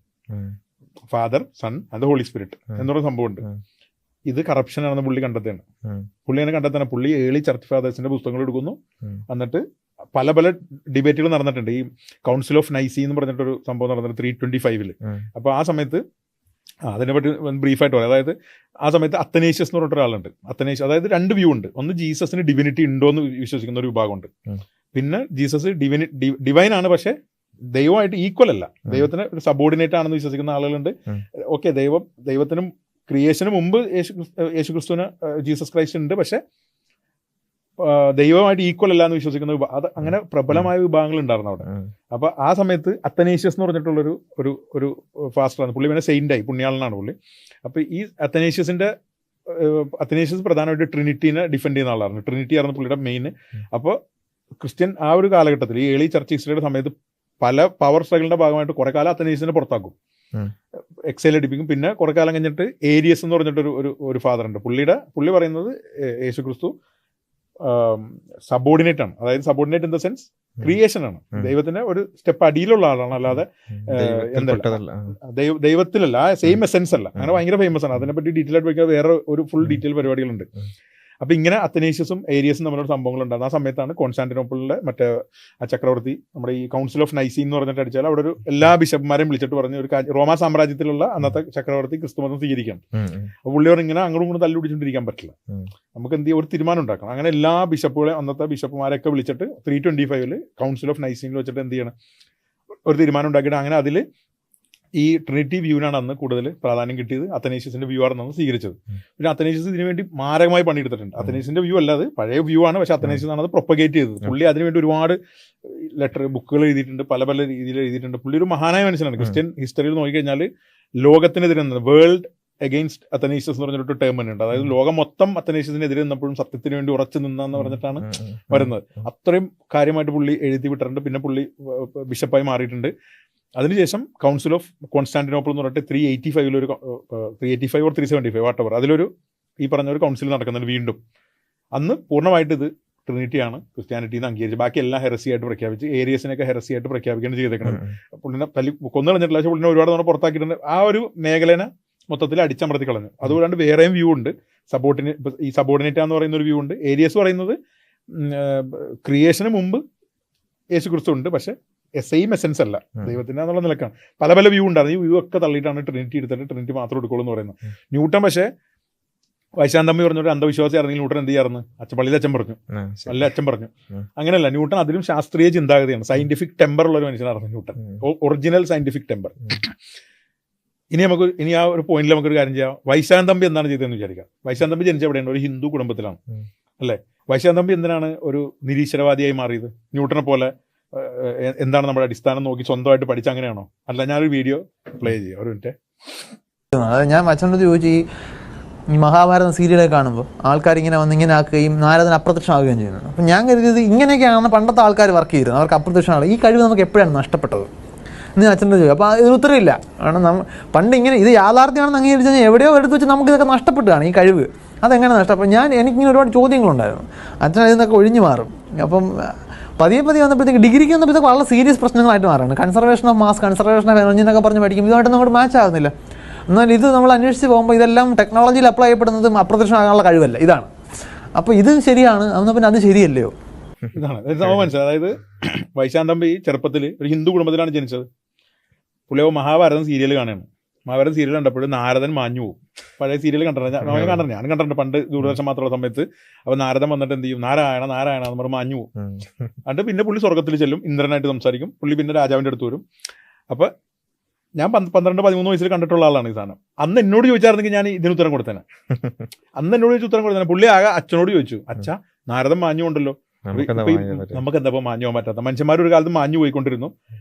father, son and holy spirit എന്നൊരു സംഭവമുണ്ട്. ഇത് കറപ്ഷൻ ആണെന്ന് പുള്ളി കണ്ടെത്തുകയാണ്. പുള്ളി അങ്ങനെ കണ്ടെത്താണ്. പുള്ളി ഏർലി ചർച്ച് ഫാദേഴ്സിന്റെ പുസ്തകങ്ങൾ എടുക്കുന്നു. എന്നിട്ട് പല ഡിബേറ്റുകൾ നടന്നിട്ടുണ്ട്. ഈ കൗൺസിൽ ഓഫ് നൈസി എന്ന് പറഞ്ഞിട്ടൊരു സംഭവം നടന്നിട്ട് 325. അപ്പോൾ ആ സമയത്ത് അതിനെപ്പറ്റി ബ്രീഫായിട്ട് പറയാം. അതായത് ആ സമയത്ത് അത്തനേഷ്യസ് എന്ന് പറഞ്ഞിട്ട് ഒരാളുണ്ട്. അതായത് 2 വ്യൂ ഉണ്ട്. ഒന്ന് ജീസസിന് ഡിവിനിറ്റി ഉണ്ടോ എന്ന് വിശ്വസിക്കുന്ന ഒരു വിഭാഗമുണ്ട്. പിന്നെ ജീസസ് ഡിവൈൻ ആണ്, പക്ഷെ ദൈവമായിട്ട് ഈക്വൽ അല്ല, ദൈവത്തിന് ഒരു സബോർഡിനേറ്റ് ആണെന്ന് വിശ്വസിക്കുന്ന ആളുകളുണ്ട്. ഓക്കെ, ദൈവത്തിനും ക്രിയേഷന് മുമ്പ് യേശുക്രിസ്തുവിന് ജീസസ് ക്രൈസ്റ്റ് ഉണ്ട്, പക്ഷെ ദൈവമായിട്ട് ഈക്വൽ അല്ല എന്ന് വിശ്വസിക്കുന്ന അത് അങ്ങനെ പ്രബലമായ വിഭാഗങ്ങൾ ഉണ്ടായിരുന്നു അവിടെ. അപ്പൊ ആ സമയത്ത് അത്തനേഷ്യസ് എന്ന് പറഞ്ഞിട്ടുള്ളൊരു ഒരു ഫാസ്റ്ററാണ്. പുള്ളി പിന്നെ സെയിൻ്റായി, പുണ്യാളനാണ് പുള്ളി. അപ്പൊ ഈ അത്തനേഷ്യസ് പ്രധാനമായിട്ട് ട്രിനിറ്റിനെ ഡിഫെൻഡ് ചെയ്യുന്ന ആളാണ്. ട്രിനിറ്റി ആയിരുന്നു പുള്ളിയുടെ മെയിൻ. അപ്പോൾ ക്രിസ്ത്യൻ ആ ഒരു കാലഘട്ടത്തിൽ ഈ ഏർലി ചർച്ച് ഹിസ്റ്ററിയുടെ സമയത്ത് പല പവർ സ്ട്രഗിളിന്റെ ഭാഗമായിട്ട് കുറെ കാലം അത്തനേഷ്യസിനെ പുറത്താക്കും, എക്സൈൽ അടിപ്പിക്കും. പിന്നെ കുറെ കാലം കഴിഞ്ഞിട്ട് ഏരിയസ് എന്ന് പറഞ്ഞിട്ട് ഒരു ഫാദർ ഉണ്ട്. പുള്ളി പറയുന്നത് യേശുക്രിസ്തു സബോർഡിനേറ്റ് ആണ്. അതായത് subordinate in the sense creation ആണ്, ദൈവത്തിന് ഒരു സ്റ്റെപ്പ് അടിയിലുള്ള ആളാണ്, അല്ലാതെ ദൈവത്തിലല്ല, സെയിം എസെൻസ് അല്ല. അങ്ങനെ ഭയങ്കര ഫേമസ് ആണ്. അതിനെപ്പറ്റി ഡീറ്റെയിൽ ആയിട്ട് വയ്ക്കാൻ വേറെ ഒരു ഫുൾ ഡീറ്റെയിൽ പരിപാടികളുണ്ട്. അപ്പൊ ഇങ്ങനെ അത്തനേഷ്യസും ഏരിയസും തമ്മിലൊരു സംഭവങ്ങളുണ്ടായിരുന്നു. ആ സമയത്താണ് കോൺസ്റ്റാന്റിനോപ്പിളിലെ മറ്റേ ആ ചക്രവർത്തി നമ്മുടെ ഈ കൗൺസിൽ ഓഫ് നൈസി എന്ന് പറഞ്ഞിട്ട് അടിച്ചാൽ അവിടെ എല്ലാ ബിഷപ്പ്മാരെയും വിളിച്ചിട്ട് പറഞ്ഞ ഒരു റോമാ സാമ്രാജ്യത്തിലുള്ള അന്നത്തെ ചക്രവർത്തി ക്രിസ്തുമതം സ്വീകരിക്കണം. അപ്പൊ പുള്ളിയോട് ഇങ്ങനെ അങ്ങോട്ടും ഇങ്ങോട്ടും തല്ലുപിടിച്ചോണ്ടിരിക്കാൻ പറ്റില്ല, നമുക്ക് എന്ത് ചെയ്യാം, ഒരു തീരുമാനം ഉണ്ടാക്കണം. അങ്ങനെ എല്ലാ ബിഷപ്പുകളെ അന്നത്തെ ബിഷപ്പുമാരെയൊക്കെ വിളിച്ചിട്ട് 325 കൗൺസിൽ ഓഫ് നൈസിയിൽ വെച്ചിട്ട് എന്ത് ചെയ്യണം, ഒരു തീരുമാനം ഉണ്ടാക്കിയിട്ട് അങ്ങനെ അതിൽ ഈ ട്രിനിറ്റി വ്യൂവിനാണ് അന്ന് കൂടുതൽ പ്രാധാന്യം കിട്ടിയത്. അത്തനേഷ്യസിന്റെ വ്യൂ ആണ് അന്ന് സ്വീകരിച്ചത്. പിന്നെ അത്തനേഷ്യസ് ഇതിനു വേണ്ടി മാരകമായി പണിയെടുത്തിട്ടുണ്ട്. അത്തനേഷ്യസിന്റെ വ്യൂ അല്ലാതെ പഴയ വ്യൂ ആണ്, പക്ഷെ അത്തനേഷ്യസ് ആണ് അത് പ്രൊപ്പഗേറ്റ് ചെയ്തത്. പുള്ളി അതിനുവേണ്ടി ഒരുപാട് ബുക്കുകൾ എഴുതിയിട്ടുണ്ട്, പല രീതിയിൽ എഴുതിയിട്ടുണ്ട്. പുള്ളി ഒരു മഹാനായ മനുഷ്യനാണ്. ക്രിസ്ത്യൻ ഹിസ്റ്ററിയിൽ നോക്കിക്കഴിഞ്ഞാൽ ലോകത്തിനെതിരെ വേൾഡ് അഗെയിൻസ്റ്റ് അത്തനേഷ്യസ് എന്ന് പറഞ്ഞിട്ട് ടേം തന്നെ ഉണ്ട്. അതായത് ലോകം മൊത്തം അത്തനേഷ്യസിനെതിരെ നിന്നപ്പോഴും സത്യത്തിന് വേണ്ടി ഉറച്ചു നിന്നെന്ന് പറഞ്ഞിട്ടാണ് വരുന്നത്. അത്രയും കാര്യമായിട്ട് പുള്ളി എഴുതി വിട്ടിട്ടുണ്ട്. പിന്നെ പുള്ളി ബിഷപ്പായി മാറിയിട്ടുണ്ട്. അതിനുശേഷം കൗൺസിൽ ഓഫ് കോൺസ്റ്റാന്റിനോപ്പിൾ എന്ന് പറഞ്ഞിട്ട് 385 ഒരു 385 or 375 വാട്ടവർ അതിലൊരു ഈ പറഞ്ഞ ഒരു കൗൺസിൽ നടക്കുന്നുണ്ട് വീണ്ടും. അന്ന് പൂർണ്ണമായിട്ട് ഇത് ട്രിനിറ്റിയാണ്, ക്രിസ്ത്യാനിറ്റിന്ന് അംഗീകരിച്ച് ബാക്കി എല്ലാം ഹെറസി ആയിട്ട് പ്രഖ്യാപിച്ച് ഏരിയസിനൊക്കെ ഹെറസി ആയിട്ട് പ്രഖ്യാപിക്കുകയാണ് ചെയ്തേക്കുന്നത്. പുള്ളിനെ കൊന്നു കളഞ്ഞിട്ടില്ല, പക്ഷെ പുള്ളിനെ ഒരുപാട് തവണ പുറത്താക്കിയിട്ടുണ്ട്. ആ ഒരു മേഖലനെ മൊത്തത്തിൽ അടിച്ചമർത്തി കളഞ്ഞു. അതുകൊണ്ടാണ് വേറെയും വ്യൂ ഉണ്ട്. ഈ സബോർഡിനേറ്റ് എന്ന് പറയുന്ന ഒരു വ്യൂ ഉണ്ട്. ഏരിയസ് പറയുന്നത് ക്രിയേഷന് മുമ്പ് യേശു ക്രിസ്തു ഉണ്ട്, പക്ഷെ സെയിം എസെൻസ് അല്ല, ദൈവത്തിന്റെ എന്നുള്ള നിലക്കാണ്. പല വ്യൂ ഉണ്ടായിരുന്നു. ഈ വ്യൂ ഒക്കെ തള്ളിയിട്ടാണ് ട്രിനിറ്റി എടുത്തിട്ട് ട്രിനിറ്റി മാത്രം എടുക്കുള്ളൂ എന്ന് പറയുന്നത്. ന്യൂട്ടൺ പക്ഷേ വൈശാന്തമ്മി പറഞ്ഞൊരു അന്ധവിശ്വാസി ആയിരുന്നെങ്കിൽ ന്യൂട്ടൺ എന്ത് ചെയ്യാറുണ്ട്, പള്ളിയിൽ അച്ഛൻ പറഞ്ഞു, നല്ല അച്ഛൻ പറഞ്ഞു. അങ്ങനെയല്ല, ന്യൂട്ടൺ അതിലും ശാസ്ത്രീയ ചിന്താഗതിയാണ്, സയന്റിഫിക് ടെമ്പർ ഉള്ള ഒരു മനുഷ്യനായിരുന്നു ന്യൂട്ടൺ, ഒറിജിനൽ സയന്റിഫിക് ടെമ്പർ. ഇനി ആ ഒരു പോയിന്റിൽ നമുക്കൊരു കാര്യം ചെയ്യാം. വൈശാന്തമ്പി എന്താണ് ചെയ്തതെന്ന് വിചാരിക്കാം. വൈശാന്തമ്പി ജനിച്ച എവിടെയാണ്, ഒരു ഹിന്ദു കുടുംബത്തിലാണ് അല്ലേ. വൈശാന്തമ്പി എന്തിനാണ് ഒരു നിരീശ്വരവാദിയായി മാറിയത്? ന്യൂട്ടനെ പോലെ എന്താണ് നമ്മുടെ അടിസ്ഥാനം നോക്കി സ്വന്തമായിട്ട് പഠിച്ച അങ്ങനെയാണോ? അല്ല, ഞാനൊരു വീഡിയോ പ്ലേ ചെയ്യാം, ഒരു മിനിറ്റ്. അതായത് ഞാൻ അച്ഛനോട് ചോദിച്ചു, ഈ മഹാഭാരതം സീരിയലൊക്കെ കാണുമ്പോൾ ആൾക്കാർ ഇങ്ങനെ വന്ന് ഇങ്ങനെ ആക്കുകയും നാരദൻ അപ്രത്യക്ഷമാവുകയും ചെയ്യുന്നത്. അപ്പം ഞാൻ കരുതിയത് ഇങ്ങനെയൊക്കെയാണ് പണ്ടത്തെ ആൾക്കാർ വർക്ക് ചെയ്തത്, അവർക്ക് അപ്രത്യക്ഷമാണ്. ഈ കഴിവ് നമുക്ക് എപ്പോഴാണ് നഷ്ടപ്പെട്ടത്? എന്ന് അച്ഛൻ്റെ ചോദിക്കും. അപ്പോൾ ഇതിന് ഉത്തരവില്ല. കാരണം പണ്ട് ഇങ്ങനെ ഇത് യാഥാർത്ഥ്യമാണെന്ന് അംഗീകരിച്ച് കഴിഞ്ഞാൽ എവിടെയോ എടുത്ത് വെച്ച് നമുക്ക് ഇതൊക്കെ നഷ്ടപ്പെട്ടാണ് ഈ കഴിവ്. അതെങ്ങനെ നഷ്ടപ്പെടും? എനിക്കിങ്ങനെ ഒരുപാട് ചോദ്യങ്ങളുണ്ടായിരുന്നു. അച്ഛൻ അതിൽ നിന്നൊക്കെ ഒഴിഞ്ഞു മാറും. അപ്പം പതിയെ വന്നപ്പോഴത്തേക്ക് ഡിഗ്രിക്ക് വന്നപ്പോഴത്തേക്ക് വളരെ സീരിയസ് പ്രശ്നങ്ങളായിട്ട് മാറുകയാണ്. Conservation of mass, conservation of energy എന്നൊക്കെ പറഞ്ഞ് പഠിക്കും. ഇതുമായിട്ട് അങ്ങോട്ട് മാച്ച് ആകുന്നില്ല. എന്നാൽ ഇത് നമ്മൾ അന്വേഷിച്ച് പോകുമ്പോൾ ഇതെല്ലാം ടെക്നോളജിയിൽ അപ്ലൈ ചെയ്യപ്പെടുന്നതും അപ്രത്യക്ഷമാകാനുള്ള കഴിവല്ല, ഇതാണ്. അപ്പോൾ ഇത് ശരിയാണ്, എന്നാൽ പിന്നെ അത് ശരിയല്ലയോ? ഇതാണ് സംഭവം മനസ്സിലായി. അതായത് വൈശാഖൻ തമ്പി ചെറുപ്പത്തിൽ ഒരു ഹിന്ദു കുടുംബത്തിലാണ് ജനിച്ചത്. പുള്ളിയോ മഹാഭാരതം സീരിയൽ കാണുകയാണ്. മഹാഭാരതം സീരിയൽ കണ്ടപ്പോൾ നാരദൻ മാഞ്ഞു പോകും. പഴയ സീരിയൽ കണ്ടിട്ടുണ്ട്, ഞാൻ കണ്ടിട്ടുണ്ട് പണ്ട് ദൂരദർശൻ മാത്രമുള്ള സമയത്ത്. അപ്പോൾ നാരദൻ വന്നിട്ട് എന്ത് ചെയ്യും, നാരായണ എന്ന് പറഞ്ഞ് മാഞ്ഞു പോകും. എന്നിട്ട് പിന്നെ പുള്ളി സ്വർഗത്തിൽ ചെല്ലും, ഇന്ദ്രനായിട്ട് സംസാരിക്കും. പുള്ളി പിന്നെ രാജാവിൻ്റെ അടുത്ത് വരും. അപ്പോൾ ഞാൻ 12-13 വയസ്സിൽ കണ്ടിട്ടുള്ള ആളാണ് ഈ സാധനം. അന്ന് എന്നോട് ചോദിച്ചായിരുന്നെങ്കിൽ ഞാൻ ഇതിന് ഉത്തരം കൊടുത്തേനെ. പുള്ളി ആകെ അച്ഛനോട് ചോദിച്ചു, അച്ഛ നാരദൻ മാഞ്ഞുകൊണ്ടല്ലോ, നമുക്ക് എന്താ മാഞ്ഞു പോകാൻ പറ്റാത്ത, മനുഷ്യന്മാർ ഒരു കാലത്ത് മാഞ്ഞു പോയിക്കൊണ്ടിരുന്നു.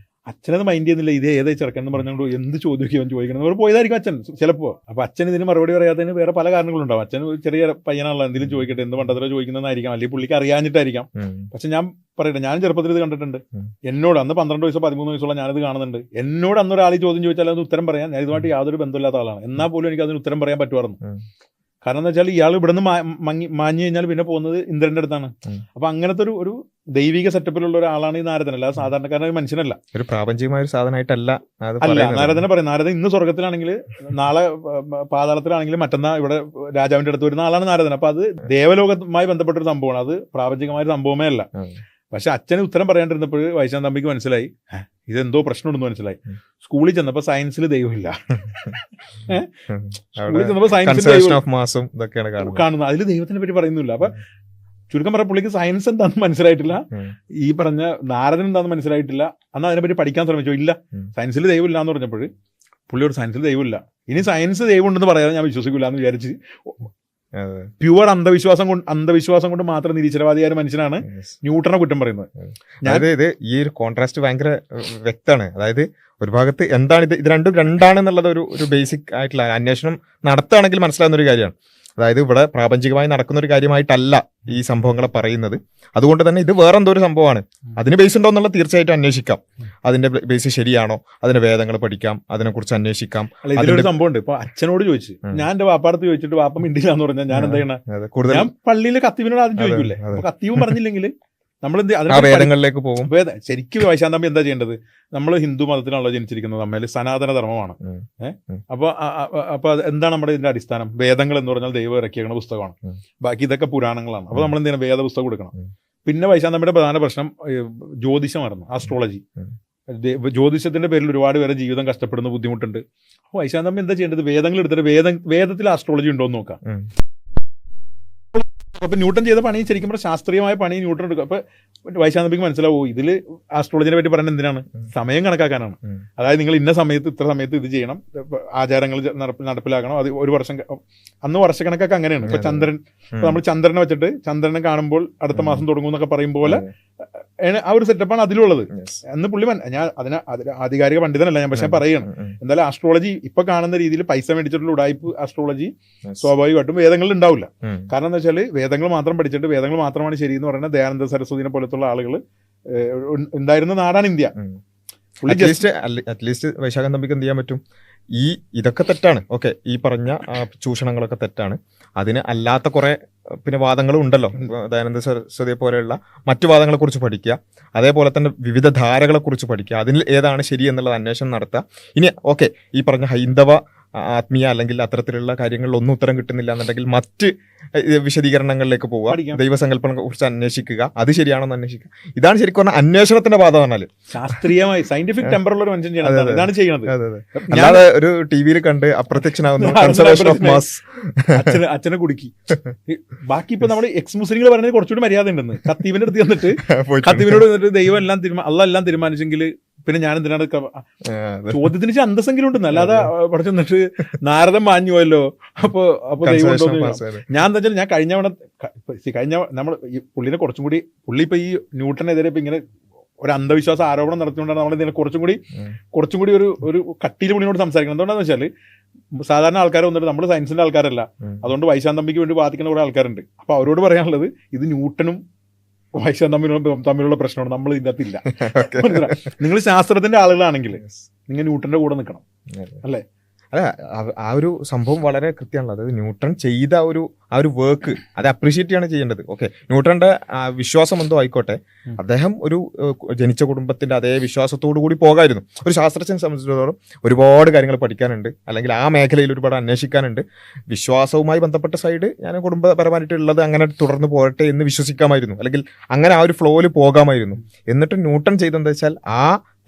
അച്ഛനത് മൈൻഡ് ചെയ്യുന്നില്ല. ഇത് ഏതേ ചെറുക്കൻ എന്ന് പറഞ്ഞുകൊണ്ട് എന്ത് ചോദിക്കുകയും ചോദിക്കണം അവർ പോയതായിരിക്കും അച്ഛൻ ചിലപ്പോൾ. അപ്പോൾ അച്ഛൻ ഇതിന് മറുപടി പറയാത്തതിന് വേറെ പല കാരണങ്ങളുണ്ടാവും. അച്ഛൻ ചെറിയ പയ്യനാണല്ലോ, എന്തെങ്കിലും ചോദിക്കട്ടെ, എന്ത് പണ്ടത്തിലോ ചോദിക്കുന്നതായിരിക്കാം, അല്ലെങ്കിൽ പുള്ളിക്ക് അറിയാഞ്ഞിട്ടായിരിക്കാം. പക്ഷെ ഞാൻ പറയട്ടെ, ഞാൻ ചെറുപ്പത്തിൽ ഇത് കണ്ടിട്ടുണ്ട്. എന്നോട് അന്ന് 12 വയസ്സോ 13 വയസ്സുള്ള ഞാനിത് കാണുന്നുണ്ട്. എന്നോട് അന്നൊരാൾ ചോദ്യം ചോദിച്ചാൽ അത് ഉത്തരം പറയാൻ ഞാൻ ഇതുമായിട്ട് യാതൊരു ബന്ധമില്ലാത്ത ആളാണ്. എന്നാൽ പോലും എനിക്ക് അതിന് ഉത്തരം പറയാൻ പറ്റുമായിരുന്നു. കാരണം എന്താ വെച്ചാൽ ഇയാൾ ഇവിടുന്ന് മാഞ്ഞു കഴിഞ്ഞാൽ പിന്നെ പോകുന്നത് ഇന്ദ്രന്റെ അടുത്താണ്. അപ്പൊ അങ്ങനത്തെ ഒരു ദൈവിക സെറ്റപ്പിലുള്ള ഒരാളാണ് ഈ നാരദൻ. അല്ലാതെ സാധാരണക്കാരൻ മനുഷ്യനല്ല, ഒരു പ്രാപഞ്ചികമായ ഒരു സാധനമായിട്ടല്ല അല്ല നാരദനെ പറയും. നാരദൻ ഇന്ന് സ്വർഗത്തിലാണെങ്കിൽ നാളെ പാതാളത്തിലാണെങ്കിലും മറ്റന്നാ ഇവിടെ രാജാവിന്റെ അടുത്ത് വരുന്ന ആളാണ് നാരദൻ. അപ്പൊ അത് ദേവലോകവുമായി ബന്ധപ്പെട്ടൊരു സംഭവമാണ്, അത് പ്രാപഞ്ചികമായ സംഭവമേ അല്ല. പക്ഷെ അച്ഛന് ഉത്തരം പറയാണ്ടിരുന്നപ്പോൾ വൈശാഖൻ തമ്പിക്ക് മനസ്സിലായി ഇതെന്തോ പ്രശ്നമുണ്ടെന്ന് മനസ്സിലായി. സ്കൂളിൽ ചെന്നപ്പോ സയൻസിൽ ദൈവമില്ല. സ്കൂളിൽ ചെന്നപ്പോ സയൻസിൽ കാണുന്നത്, അതിൽ ദൈവത്തിനെ പറ്റി പറയുന്നില്ല. അപ്പൊ ചുരുക്കം പറഞ്ഞ പുള്ളിക്ക് സയൻസ് എന്താണെന്ന് മനസ്സിലായിട്ടില്ല, ഈ പറഞ്ഞ നാരദൻ എന്താണെന്ന് മനസ്സിലായിട്ടില്ല. എന്നാൽ അതിനെപ്പറ്റി പഠിക്കാൻ ശ്രമിച്ചോ, ഇല്ല സയൻസിൽ ദൈവമില്ല എന്ന് പറഞ്ഞപ്പോൾ പുള്ളിയോട് സയൻസിൽ ദൈവമില്ല, ഇനി സയൻസ് ദൈവം ഉണ്ടെന്ന് പറയാതെ ഞാൻ വിശ്വസിക്കില്ല എന്ന് വിചാരിച്ച് പ്യുവർ അന്ധവിശ്വാസം കൊണ്ട് മാത്രം നിരീശ്വരവാദിയായ മനുഷ്യനാണ് ന്യൂട്ടനെ കുറ്റം പറയുന്നത്. അതായത് ഈ ഒരു കോൺട്രാസ്റ്റ് ഭയങ്കര വ്യക്തമാണ്. അതായത് ഒരു ഭാഗത്ത് എന്താണ് ഇത് രണ്ടാണെന്നുള്ളത് ഒരു ബേസിക് ആയിട്ടുള്ള അന്വേഷണം നടത്തുകയാണെങ്കിൽ മനസ്സിലാകുന്ന ഒരു കാര്യമാണ്. അതായത് ഇവിടെ പ്രാപഞ്ചികമായി നടക്കുന്ന ഒരു കാര്യമായിട്ടല്ല ഈ സംഭവങ്ങളെ പറയുന്നത്. അതുകൊണ്ട് തന്നെ ഇത് വേറെന്തോ ഒരു സംഭവമാണ്, അതിന് ബേസ് ഉണ്ടോ എന്നുള്ളത് തീർച്ചയായിട്ടും അന്വേഷിക്കാം. അതിന്റെ ബേസ് ശരിയാണോ, അതിന്റെ വേദങ്ങൾ പഠിക്കാം, അതിനെക്കുറിച്ച് അന്വേഷിക്കാം. ഇതിലൊരു സംഭവം ഉണ്ട്. ഇപ്പൊ അച്ഛനോട് ചോദിച്ചു, ഞാൻ എന്റെ വാപ്പാടത്ത് ചോദിച്ചിട്ട് വാപ്പ മിണ്ടില്ല എന്ന് പറഞ്ഞാൽ ഞാൻ എന്താ ചെയ്യണേ, ഞാൻ പള്ളിയിൽ കത്തീവിനോട് ആദ്യം ചോദിക്കൂലേ. അപ്പൊ കത്തീവും പറഞ്ഞില്ലെങ്കിൽ നമ്മൾ വേദങ്ങളിലേക്ക് പോകും. ശരിക്കും വൈശാഖൻ തമ്പി എന്താ ചെയ്യേണ്ടത്, നമ്മൾ ഹിന്ദു മതത്തിലാണല്ലോ ജനിച്ചിരിക്കുന്നത്, നമ്മൾ സനാതന ധർമ്മമാണ്. അപ്പൊ എന്താണ് നമ്മുടെ ഇതിന്റെ അടിസ്ഥാനം? വേദങ്ങൾ എന്ന് പറഞ്ഞാൽ ദൈവം ഇറക്കിയ പുസ്തകമാണ്, ബാക്കി ഇതൊക്കെ പുരാണങ്ങളാണ്. അപ്പൊ നമ്മൾ എന്തിനാ വേദ പുസ്തകം കൊടുക്കണം. പിന്നെ വൈശാഖൻ തമ്പിയുടെ പ്രധാന പ്രശ്നം ജ്യോതിഷമായിരുന്നു, ആസ്ട്രോളജി. ജ്യോതിഷത്തിന്റെ പേരിൽ ഒരുപാട് പേരെ ജീവിതം കഷ്ടപ്പെടുന്ന ബുദ്ധിമുട്ടുണ്ട്. അപ്പൊ വൈശാഖൻ തമ്പി എന്താ ചെയ്യേണ്ടത്, വേദങ്ങൾ എടുത്തിട്ട് വേദത്തിൽ ആസ്ട്രോളജി ഉണ്ടോ എന്ന് നോക്കാം. അപ്പൊ ന്യൂട്ടൺ ചെയ്ത പണി ശരിക്കും പറഞ്ഞാൽ ശാസ്ത്രീയമായ പണി ന്യൂട്ടൺ എടുക്കും. അപ്പൊ വൈശാഖൻ തമ്പിക്ക് മനസ്സിലാവും ഇതിൽ ആസ്ട്രോളജിനെ പറ്റി പറയുന്നത് എന്തിനാണ്, സമയം കണക്കാക്കാനാണ്. അതായത് നിങ്ങൾ ഇന്ന സമയത്ത് ഇത്ര സമയത്ത് ഇത് ചെയ്യണം, ആചാരങ്ങൾ നടപ്പിലാക്കണം. അത് ഒരു വർഷം, അന്ന് വർഷക്കണക്കൊക്കെ അങ്ങനെയാണ്. ഇപ്പൊ നമ്മൾ ചന്ദ്രനെ വെച്ചിട്ട് ചന്ദ്രനെ കാണുമ്പോൾ അടുത്ത മാസം തുടങ്ങും എന്നൊക്കെ പറയും പോലെ ആ ഒരു സെറ്റപ്പാണ് അതിലുള്ളത്. എന്ന് പുള്ളി ഞാൻ അതിന് ആധികാരിക പണ്ഡിതനല്ല ഞാൻ, പക്ഷെ പറയണം എന്തായാലും ആസ്ട്രോളജി ഇപ്പൊ കാണുന്ന രീതിയിൽ പൈസ മേടിച്ചിട്ടുള്ള ഉടായ്പ് ആസ്ട്രോളജി സ്വാഭാവികമായിട്ടും വേദങ്ങളിൽ ഉണ്ടാവില്ല. കാരണം എന്താ വെച്ചാൽ വേദങ്ങൾ മാത്രം പഠിച്ചിട്ട് വേദങ്ങൾ മാത്രമാണ് ശരി എന്ന് പറയുന്ന ദയാനന്ദ സരസ്വതിനെ പോലത്തുള്ള ആളുകൾ ഉണ്ടായിരുന്ന നാടാണ് ഇന്ത്യ. അറ്റ്ലീസ്റ്റ് വൈശാഖൻ തമ്പിക്ക് എന്ത് ചെയ്യാൻ പറ്റും, ഇതൊക്കെ തെറ്റാണ്, ഓക്കെ, ഈ പറഞ്ഞ ചൂഷണങ്ങളൊക്കെ തെറ്റാണ്, അതിന് അല്ലാത്ത കുറെ പിന്നെ വാദങ്ങളും ഉണ്ടല്ലോ, ദയാനന്ദ സരസ്വതിയെ പോലെയുള്ള മറ്റു വാദങ്ങളെ കുറിച്ച് പഠിക്കുക, അതേപോലെ തന്നെ വിവിധ ധാരകളെ കുറിച്ച് പഠിക്കുക, അതിൽ ഏതാണ് ശരി എന്നുള്ളത് അന്വേഷണം നടത്തുക. ഇനി ഓക്കെ, ഈ പറഞ്ഞ ഹൈന്ദവ ആത്മീയ അല്ലെങ്കിൽ അത്തരത്തിലുള്ള കാര്യങ്ങളിൽ ഒന്നും ഉത്തരം കിട്ടുന്നില്ല എന്നുണ്ടെങ്കിൽ മറ്റ് വിശദീകരണങ്ങളിലേക്ക് പോവുക, ദൈവസങ്കല്പങ്ങളെ കുറിച്ച് അന്വേഷിക്കുക, അത് ശരിയാണെന്ന് അന്വേഷിക്കുക. ഇതാണ് ശരിക്കും പറഞ്ഞാൽ അന്വേഷണത്തിന്റെ പാത പറഞ്ഞാല് ശാസ്ത്രീയമായി സയന്റിഫിക് ടെമ്പറുള്ള ഒരു മനുഷ്യൻ ഇതാണ് ചെയ്യുന്നത്. അല്ലാതെ ഒരു ടിവിയിൽ കണ്ട് അപ്രത്യക്ഷനാകുന്നു കൺസർവേഷൻ ഓഫ് മാസ് അച്ഛനെ കുടുക്കി. ബാക്കി ഇപ്പൊ നമ്മൾ എക്സ് മുസ്ലിങ്ങൾ പറയുന്നത് കുറച്ചുകൂടി മര്യാദ ഉണ്ടെന്ന്. ഖത്തീബിന്റെ അടുത്ത് വന്നിട്ട് ഖത്തീബിനോട് വന്നിട്ട് ദൈവം എല്ലാം അള്ളാഹ് എല്ലാം തീരുമാനിച്ചെങ്കിൽ പിന്നെ ഞാൻ എന്തിനാണ് ചോദ്യത്തിന് അന്തസ്സെങ്കിലും ഉണ്ടെന്ന്, അല്ലാതെ അവിടെ ചെന്നിട്ട് നാരദം മാഞ്ഞു പോയല്ലോ അപ്പൊ ദൈവം ഉണ്ടോ. ഞാൻ എന്താ വെച്ചാൽ ഞാൻ കഴിഞ്ഞ നമ്മൾ ഈ പുള്ളിനെ കുറച്ചും കൂടി, പുള്ളി ഇപ്പൊ ഈ ന്യൂട്ടനെതിരെ ഇപ്പൊ ഇങ്ങനെ ഒരു അന്ധവിശ്വാസ ആരോപണം നടത്തിക്കൊണ്ടാണ് നമ്മൾ ഇതിനെ കുറച്ചും കൂടി ഒരു കട്ടിയിൽ പുള്ളിനോട് സംസാരിക്കണം. എന്തുകൊണ്ടാന്ന് വെച്ചാൽ സാധാരണ ആൾക്കാർ വന്നിട്ട് നമ്മൾ സയൻസിന്റെ ആൾക്കാരല്ല, അതുകൊണ്ട് വൈശാഖൻ തമ്പിക്ക് വേണ്ടി വാദിക്കുന്ന കുറെ ആൾക്കാരുണ്ട്. അപ്പൊ അവരോട് പറയാനുള്ളത് ഇത് ന്യൂട്ടനും വൈശാൻ തമ്മിലുള്ള പ്രശ്നമാണ്. നമ്മൾ ഇതിൻ്റെ അകത്തില്ല. Okay. നിങ്ങൾ ശാസ്ത്രത്തിന്റെ ആളുകളാണെങ്കിൽ നിങ്ങൾ ന്യൂട്ടന്റെ കൂടെ നിൽക്കണം, അല്ലേ? അല്ല, ആ ഒരു സംഭവം വളരെ കൃത്യമാണല്ലോ. അതായത് ന്യൂട്ടൺ ചെയ്ത ആ ഒരു വർക്ക് അത് അപ്രീഷിയേറ്റ് ചെയ്യാണ് ചെയ്യേണ്ടത്. ഓക്കെ, ന്യൂട്ടന്റെ വിശ്വാസം എന്തോ ആയിക്കോട്ടെ, അദ്ദേഹം ഒരു ജനിച്ച കുടുംബത്തിന്റെ അതേ വിശ്വാസത്തോടു കൂടി പോകായിരുന്നു. ഒരു ശാസ്ത്രജ്ഞനെ സംബന്ധിച്ചിടത്തോളം ഒരുപാട് കാര്യങ്ങൾ പഠിക്കാനുണ്ട്, അല്ലെങ്കിൽ ആ മേഖലയിൽ ഒരുപാട് അന്വേഷിക്കാനുണ്ട്. വിശ്വാസവുമായി ബന്ധപ്പെട്ട സൈഡ് ഞാൻ കുടുംബപരമായിട്ടുള്ളത് അങ്ങനെ തുടർന്ന് പോകട്ടെ എന്ന് വിശ്വസിക്കാമായിരുന്നു, അല്ലെങ്കിൽ അങ്ങനെ ആ ഒരു ഫ്ലോയിൽ പോകാമായിരുന്നു. എന്നിട്ട് ന്യൂട്ടൺ ചെയ്തെന്താ വെച്ചാൽ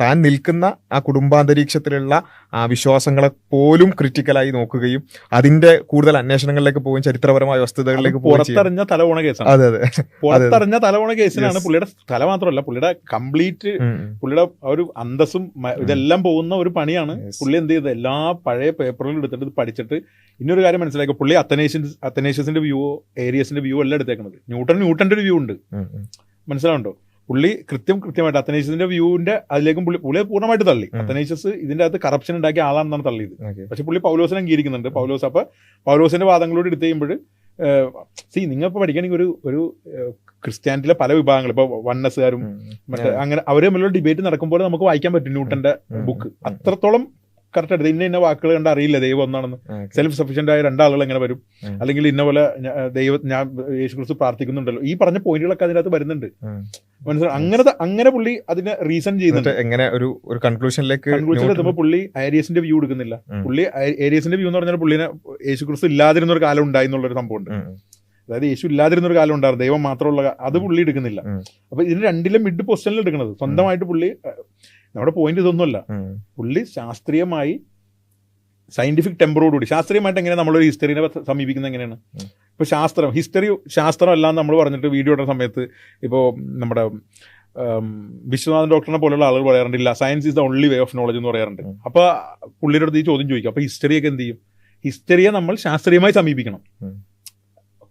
താൻ നിൽക്കുന്ന ആ കുടുംബാന്തരീക്ഷത്തിലുള്ള ആ വിശ്വാസങ്ങളെ പോലും ക്രിറ്റിക്കലായി നോക്കുകയും അതിന്റെ കൂടുതൽ അന്വേഷണങ്ങളിലേക്ക് പോകും, ചരിത്രപരമായ വസ്തുതകളിലേക്ക് പുറത്തറിഞ്ഞ തലവോണ കേസാണ്. അതെ അതെ, പുറത്തറിഞ്ഞ തലവോണ കേസിലാണ് പുള്ളിയുടെ തല മാത്രമല്ല, പുള്ളിയുടെ കംപ്ലീറ്റ് പുള്ളിയുടെ ഒരു അന്തസ്സും ഇതെല്ലാം പോകുന്ന ഒരു പണിയാണ്. പുള്ളി എന്ത് ചെയ്തത്, എല്ലാ പഴയ പേപ്പറുകളും എടുത്തിട്ട് ഇത് പഠിച്ചിട്ട് ഇന്നൊരു കാര്യം മനസ്സിലാക്കുക. പുള്ളി അത്തനേഷ്യസിന്റെ വ്യൂവോ ഏരിയസിന്റെ വ്യൂ എല്ലാം എടുത്തേക്കുന്നത്. ന്യൂട്ടന്റെ ഒരു വ്യൂ ഉണ്ട്, മനസ്സിലാവുണ്ടോ? പുള്ളി കൃത്യമായിട്ട് അത്തനേഷ്യസിന്റെ വ്യൂവിന്റെ അതിലേക്കും പുള്ളി പൂർണ്ണമായിട്ട് തള്ളി. അത്തനേഷ്യസ് ഇതിന്റെ അകത്ത് കറപ്ഷൻ ഉണ്ടാക്കിയ ആളാണെന്നാണ് തള്ളിയത്. പക്ഷെ പുള്ളി പൗലോസിനെ അംഗീകരിക്കുന്നുണ്ട്. പൗലോസിന്റെ വാദങ്ങളോട് എടുത്തു കഴിയുമ്പോൾ നിങ്ങൾ ഇപ്പോൾ പഠിക്കുകയാണെങ്കിൽ ഒരു ക്രിസ്ത്യാനിറ്റിയിലെ പല വിഭാഗങ്ങൾ, ഇപ്പോൾ വണ്ണസുകാരും മറ്റേ അങ്ങനെ അവരെ തമ്മിലുള്ള ഡിബേറ്റ് നടക്കുമ്പോൾ നമുക്ക് വായിക്കാൻ പറ്റും ന്യൂട്ടന്റെ ബുക്ക്. അത്രത്തോളം കറക്റ്റ് ആയിട്ട് ഇന്ന വാക്കുകൾ കണ്ട് അറിയില്ല ദൈവം ഒന്നാണെന്ന്. സെൽഫ് സഫിഷ്യന്റ് ആയ രണ്ടാളുകൾ എങ്ങനെ വരും, അല്ലെങ്കിൽ ഇന്ന പോലെ ഞാൻ യേശുക്രിസ്തു പ്രാർത്ഥിക്കുന്നുണ്ടല്ലോ, ഈ പറഞ്ഞ പോയിന്റുകളൊക്കെ അതിനകത്ത് വരുന്നുണ്ട്, മനസ്സിലായി? അങ്ങനെ പുള്ളി അതിനെ റീസൺ ചെയ്യുന്നുണ്ട്. എങ്ങനെ ഒരു കൺക്ലൂഷനിലേക്ക് എത്തുമ്പോൾ പുള്ളി ഏരിയസിന്റെ വ്യൂ എടുക്കുന്നില്ല. പുള്ളി ഏരിയസിന്റെ വ്യൂ എന്ന് പറഞ്ഞാൽ പുള്ളിനെ യേശുക്രിസ്തു ഇല്ലാതിരുന്ന ഒരു കാലം ഉണ്ടായി എന്നുള്ളൊരു സംഭവമുണ്ട്. അതായത് യേശു ഇല്ലാതിരുന്ന ഒരു കാലം ഉണ്ടായിരുന്നു, ദൈവം മാത്രമുള്ള, അത് പുള്ളി എടുക്കുന്നില്ല. അപ്പൊ ഇതിന് രണ്ടിലും മിഡ് പൊസിഷനിൽ എടുക്കുന്നത് സ്വന്തമായിട്ട് പുള്ളി. നമ്മുടെ പോയിന്റ് ഇതൊന്നുമല്ല, പുള്ളി ശാസ്ത്രീയമായി സയന്റിഫിക് ടെമ്പറോടുകൂടി ശാസ്ത്രീയമായിട്ട് എങ്ങനെ നമ്മളൊരു ഹിസ്റ്ററിനെ സമീപിക്കുന്നത് എങ്ങനെയാണ്. ഇപ്പോൾ ശാസ്ത്രം അല്ലാന്ന് നമ്മൾ പറഞ്ഞിട്ട് വീഡിയോ ഇടുന്ന സമയത്ത് ഇപ്പോൾ നമ്മുടെ വിശ്വനാഥൻ ഡോക്ടറിനെ പോലുള്ള ആളുകൾ പറയാറുണ്ട്, science is the only way of knowledge എന്ന് പറയാറുണ്ട്. അപ്പോൾ പുള്ളിയുടെ അടുത്ത് ഈ ചോദ്യം ചോദിക്കും, അപ്പോൾ ഹിസ്റ്ററിയൊക്കെ എന്ത് ചെയ്യും? ഹിസ്റ്ററിയെ നമ്മൾ ശാസ്ത്രീയമായി സമീപിക്കണം.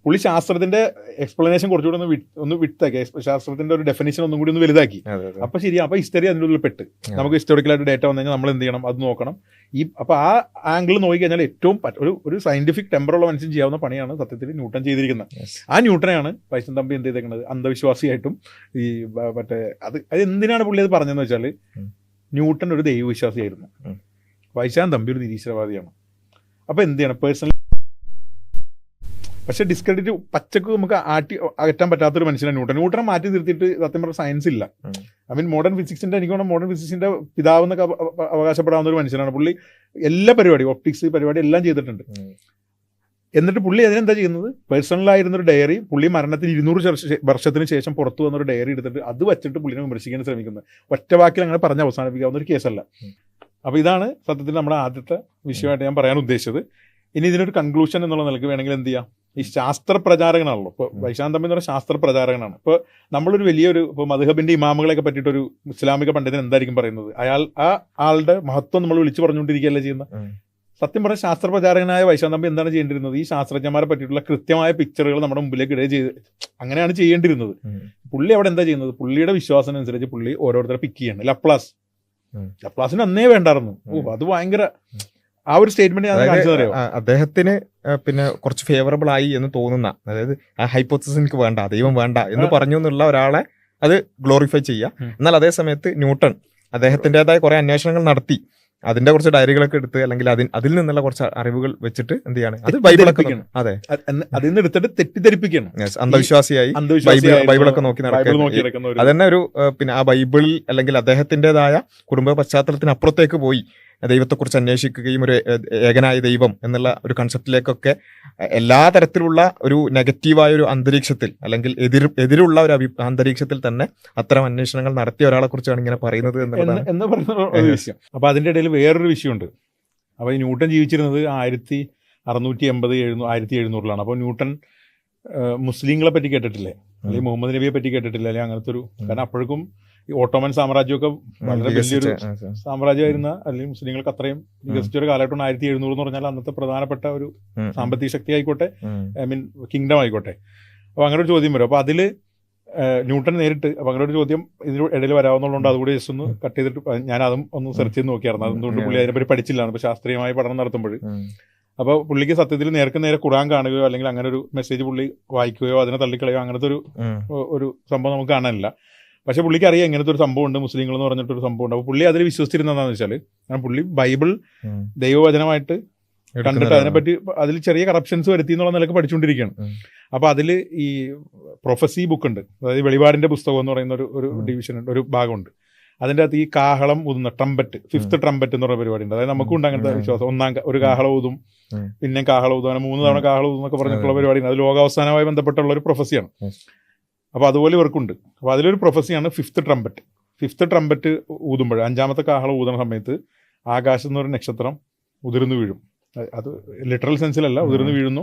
പുള്ളി ശാസ്ത്രത്തിന്റെ എക്സ്പ്ലനേഷൻ കുറച്ചുകൂടി ഒന്ന് വിട്ടാക്കി, ശാസ്ത്രത്തിന്റെ ഒരു ഡെഫിനേഷൻ ഒന്നും കൂടി ഒന്ന് വലുതാക്കി. അപ്പൊ ശരിയാ, അപ്പൊ ഹിസ്റ്ററി അതിൻ്റെ ഉള്ളിൽ പെട്ട് നമുക്ക് ഹിസ്റ്റോറിക്കലായിട്ട് ഡേറ്റ വന്നു കഴിഞ്ഞാൽ നമ്മൾ എന്ത് ചെയ്യണം, അത് നോക്കണം. അപ്പൊ ആ ആംഗിൾ നോക്കി കഴിഞ്ഞാൽ ഏറ്റവും ഒരു സയന്റിഫിക് ടെമ്പറുള്ള മനുഷ്യൻ ചെയ്യാവുന്ന പണിയാണ് സത്യത്തിൽ ന്യൂട്ടൺ ചെയ്തിരിക്കുന്നത്. ആ ന്യൂട്ടനെയാണ് വൈശാൻ തമ്പി എന്ത് ചെയ്തേക്കുന്നത്, അന്ധവിശ്വാസിയായിട്ടും ഈ മറ്റേ അത് എന്തിനാണ് പുള്ളി അത് പറഞ്ഞതെന്ന് വെച്ചാൽ, ന്യൂട്ടൺ ഒരു ദൈവവിശ്വാസിയായിരുന്നു, വൈശാൻ തമ്പി ഒരു നിരീശ്വരവാദിയാണ്. അപ്പൊ എന്ത് ചെയ്യണം, പേഴ്സണൽ പക്ഷെ ഡിസ്ക്രെഡിറ്റ് പച്ചക്ക് നമുക്ക് അകറ്റാൻ പറ്റാത്തൊരു മനുഷ്യനാണ് ന്യൂട്ടനെ മാറ്റി നിർത്തിയിട്ട് സത്യം പറഞ്ഞ സയൻസ് ഇല്ല. മോഡേൺ ഫിസിക്സിന്റെ മോഡേൺ ഫിസിക്സിന്റെ പിതാവെന്നൊക്കെ അവകാശപ്പെടാവുന്ന ഒരു മനുഷ്യനാണ് പുള്ളി. എല്ലാ പരിപാടി, ഒപ്റ്റിക്സ് പരിപാടി എല്ലാം ചെയ്തിട്ടുണ്ട്. എന്നിട്ട് പുള്ളി അതിനെന്താ ചെയ്യുന്നത്, പേഴ്സണലായിരുന്നൊരു ഡയറി, പുള്ളി മരണത്തിന് 200 വർഷത്തിന് ശേഷം പുറത്തു വന്നൊരു ഡയറി എടുത്തിട്ട് അത് വെച്ചിട്ട് പുള്ളിനെ വിമർശിക്കാൻ ശ്രമിക്കുന്നത്. ഒറ്റ വാക്കിൽ അങ്ങനെ പറഞ്ഞ് അവസാനിപ്പിക്കാവുന്ന ഒരു കേസല്ല. അപ്പോൾ ഇതാണ് സത്യത്തിൽ നമ്മുടെ ആദ്യത്തെ വിഷയമായിട്ട് ഞാൻ പറയാൻ ഉദ്ദേശിച്ചത്. ഇനി ഇതിനൊരു കൺക്ലൂഷൻ എന്നുള്ള നിലയ്ക്ക് വേണമെങ്കിൽ എന്ത് ചെയ്യാം, ഈ ശാസ്ത്ര പ്രചാരകനാണല്ലോ ഇപ്പോൾ വൈശാൻ തമ്പി എന്ന് പറഞ്ഞാൽ ശാസ്ത്ര പ്രചാരകനാണ്. ഇപ്പോൾ നമ്മളൊരു വലിയൊരു ഇപ്പോൾ മദ്ഹബിന്റെ ഇമാമുകളെയൊക്കെ പറ്റിയിട്ടൊരു ഇസ്ലാമിക പണ്ഡിതൻ എന്തായിരിക്കും പറയുന്നത്, ആ ആളുടെ മഹത്വം നമ്മൾ വിളിച്ചു പറഞ്ഞുകൊണ്ടിരിക്കുകയല്ലേ ചെയ്യുന്നത്. സത്യം പറഞ്ഞാൽ ശാസ്ത്ര പ്രചാരകനായ വൈശാൻ തമ്പി എന്താണ് ചെയ്യേണ്ടിരുന്നത്, ഈ ശാസ്ത്രജ്ഞന്മാരെ പറ്റിയിട്ടുള്ള കൃത്യമായ പിക്ചറുകൾ നമ്മുടെ മുമ്പിലേക്ക് ഇടുക ചെയ്ത് അങ്ങനെയാണ് ചെയ്യേണ്ടിരുന്നത്. പുള്ളി അവിടെ എന്താ ചെയ്യുന്നത്, പുള്ളിയുടെ വിശ്വാസം അനുസരിച്ച് പുള്ളി ഓരോരുത്തരെ പിക്ക് ചെയ്യണം. ലപ്ലാസിന് അന്നേ വേണ്ടായിരുന്നു. അത് ഭയങ്കര ആ ഒരു സ്റ്റേറ്റ്മെന്റ് ഞാൻ കാണിച്ചത് അദ്ദേഹത്തിന് പിന്നെ കുറച്ച് ഫേവറബിൾ ആയി എന്ന് തോന്നുന്ന, അതായത് ആ ഹൈപ്പോത്തസിസ് എനിക്ക് വേണ്ട, ദൈവം വേണ്ട എന്ന് പറഞ്ഞു എന്നുള്ള ഒരാളെ അത് ഗ്ലോറിഫൈ ചെയ്യുക. എന്നാൽ അതേ സമയത്ത് ന്യൂട്ടൺ അദ്ദേഹത്തിൻ്റെതായ കുറെ അന്വേഷണങ്ങൾ നടത്തി, അതിന്റെ കുറച്ച് ഡയറികളൊക്കെ എടുത്ത്, അല്ലെങ്കിൽ അതിൽ നിന്നുള്ള കുറച്ച് അറിവുകൾ വെച്ചിട്ട് എന്ത് ചെയ്യാണ്, അത് ബൈബിളൊക്കെ, അതെ, അതിൽ നിന്ന് എടുത്തിട്ട് തെറ്റിദ്ധരിപ്പിക്കണം. അന്ധവിശ്വാസിയായി ബൈബിളൊക്കെ നോക്കി നടക്കുക. അതന്നെ ഒരു പിന്നെ ആ ബൈബിളിൽ അല്ലെങ്കിൽ അദ്ദേഹത്തിൻ്റെതായ കുടുംബ പശ്ചാത്തലത്തിനപ്പുറത്തേക്ക് പോയി ദൈവത്തെക്കുറിച്ച് അന്വേഷിക്കുകയും ഒരു ഏകനായ ദൈവം എന്നുള്ള ഒരു കൺസെപ്റ്റിലേക്കൊക്കെ എല്ലാ തരത്തിലുള്ള ഒരു നെഗറ്റീവായ ഒരു അന്തരീക്ഷത്തിൽ, അല്ലെങ്കിൽ എതിരുള്ള ഒരു അന്തരീക്ഷത്തിൽ തന്നെ അത്തരം അന്വേഷണങ്ങൾ നടത്തിയ ഒരാളെ കുറിച്ചാണ് ഇങ്ങനെ പറയുന്നത് എന്ന് പറയുന്ന വിഷയം. അപ്പൊ അതിന്റെ ഇടയിൽ വേറൊരു വിഷയമുണ്ട്. അപ്പൊ ഈ ന്യൂട്ടൺ ജീവിച്ചിരുന്നത് 1680 1700 അപ്പോൾ ന്യൂട്ടൺ മുസ്ലിങ്ങളെ പറ്റി കേട്ടിട്ടില്ലേ, അല്ലെങ്കിൽ മുഹമ്മദ് നബിയെ പറ്റി കേട്ടിട്ടില്ല, അല്ലെങ്കിൽ അങ്ങനത്തെ ഒരു, കാരണം അപ്പോഴേക്കും ഈ ഓട്ടോമൻ സാമ്രാജ്യമൊക്കെ വളരെ വലിയൊരു സാമ്രാജ്യമായിരുന്ന, അല്ലെങ്കിൽ മുസ്ലിങ്ങൾക്ക് അത്രയും വികസിച്ചൊരു കാലഘട്ടമാണ് 1700 എന്ന് പറഞ്ഞാൽ അന്നത്തെ പ്രധാനപ്പെട്ട ഒരു സാമ്പത്തിക ശക്തി ആയിക്കോട്ടെ, കിങ്ഡം ആയിക്കോട്ടെ. അപ്പോൾ അങ്ങനെ ഒരു ചോദ്യം വരും. അപ്പോൾ അതിൽ ന്യൂട്ടൺ നേരിട്ട്, അപ്പോൾ അങ്ങനെ ഒരു ചോദ്യം ഇതിന് ഇടയിൽ വരാവുന്നതുകൊണ്ട് അതുകൂടി ജസ്റ്റ് ഒന്ന് കട്ട് ചെയ്തിട്ട് ഞാൻ അതും ഒന്ന് സെർച്ച് ചെയ്ത് നോക്കിയായിരുന്നു. അതുകൊണ്ട് പുള്ളി അതിനെപ്പറ്റി പഠിച്ചില്ലാണ് ഇപ്പോൾ ശാസ്ത്രീയമായ പഠനം നടത്തുമ്പോൾ. അപ്പോൾ പുള്ളിക്ക് സത്യത്തിൽ നേർക്ക് നേരെ ഖുറാൻ കാണുകയോ അല്ലെങ്കിൽ അങ്ങനെ ഒരു മെസ്സേജ് പുള്ളി വായിക്കുകയോ അതിനെ തള്ളിക്കളയോ അങ്ങനത്തെ ഒരു സംഭവം നമുക്ക് കാണാനില്ല. പക്ഷെ പുള്ളിക്ക് അറിയാം ഇങ്ങനത്തെ ഒരു സംഭവം ഉണ്ട്, മുസ്ലിങ്ങൾ എന്ന് പറഞ്ഞിട്ടൊരു സംഭവം ഉണ്ട്. അപ്പോൾ പുള്ളി അതിൽ വിശ്വസിച്ചിരുന്നതെന്ന് വെച്ചാൽ പുള്ളി ബൈബിൾ ദൈവവചനമായിട്ട് കണ്ടിട്ട് അതിനെപ്പറ്റി അതിൽ ചെറിയ കറപ്ഷൻസ് വരുത്തി എന്നുള്ള നിലക്ക് പഠിച്ചുകൊണ്ടിരിക്കുകയാണ്. അപ്പോൾ അതിൽ ഈ പ്രൊഫസി ബുക്ക് ഉണ്ട്, അതായത് വെളിപാടിന്റെ പുസ്തകം എന്ന് പറയുന്ന ഒരു ഡിവിഷൻ ഉണ്ട്, ഒരു ഭാഗമുണ്ട്. അതിൻ്റെ അകത്ത് ഈ കാഹളം ഊതുന്ന ട്രംപറ്റ്, 5th ട്രംപറ്റ് എന്ന് പറയുന്ന പരിപാടി ഉണ്ട്. അതായത് നമുക്കുണ്ട് അങ്ങനത്തെ വിശ്വാസം. ഒരു കാഹളം ഊതും, പിന്നെ കാഹളം ഊതും, അങ്ങനെ 3 തവണ കാഹളം ഊതും എന്നൊക്കെ പറഞ്ഞിട്ടുള്ള പരിപാടിയാണ്. അത് ലോകാവസാനവുമായി ബന്ധപ്പെട്ടുള്ള ഒരു പ്രൊഫസിയാണ്. അപ്പോൾ അതുപോലെ ഇവർക്കുണ്ട്. അപ്പോൾ അതിലൊരു പ്രൊഫസിയാണ് 5th ട്രംപറ്റ്. 5th ട്രംപറ്റ് ഊതുമ്പോൾ 5ാമത്തെ കാഹളം ഊതുന്ന സമയത്ത് ആകാശത്ത് നിന്ന് ഒരു നക്ഷത്രം ഉതിർന്നു വീഴും. അത് ലിറ്ററൽ സെൻസിലല്ല, ഉതിർന്നു വീഴുന്നു,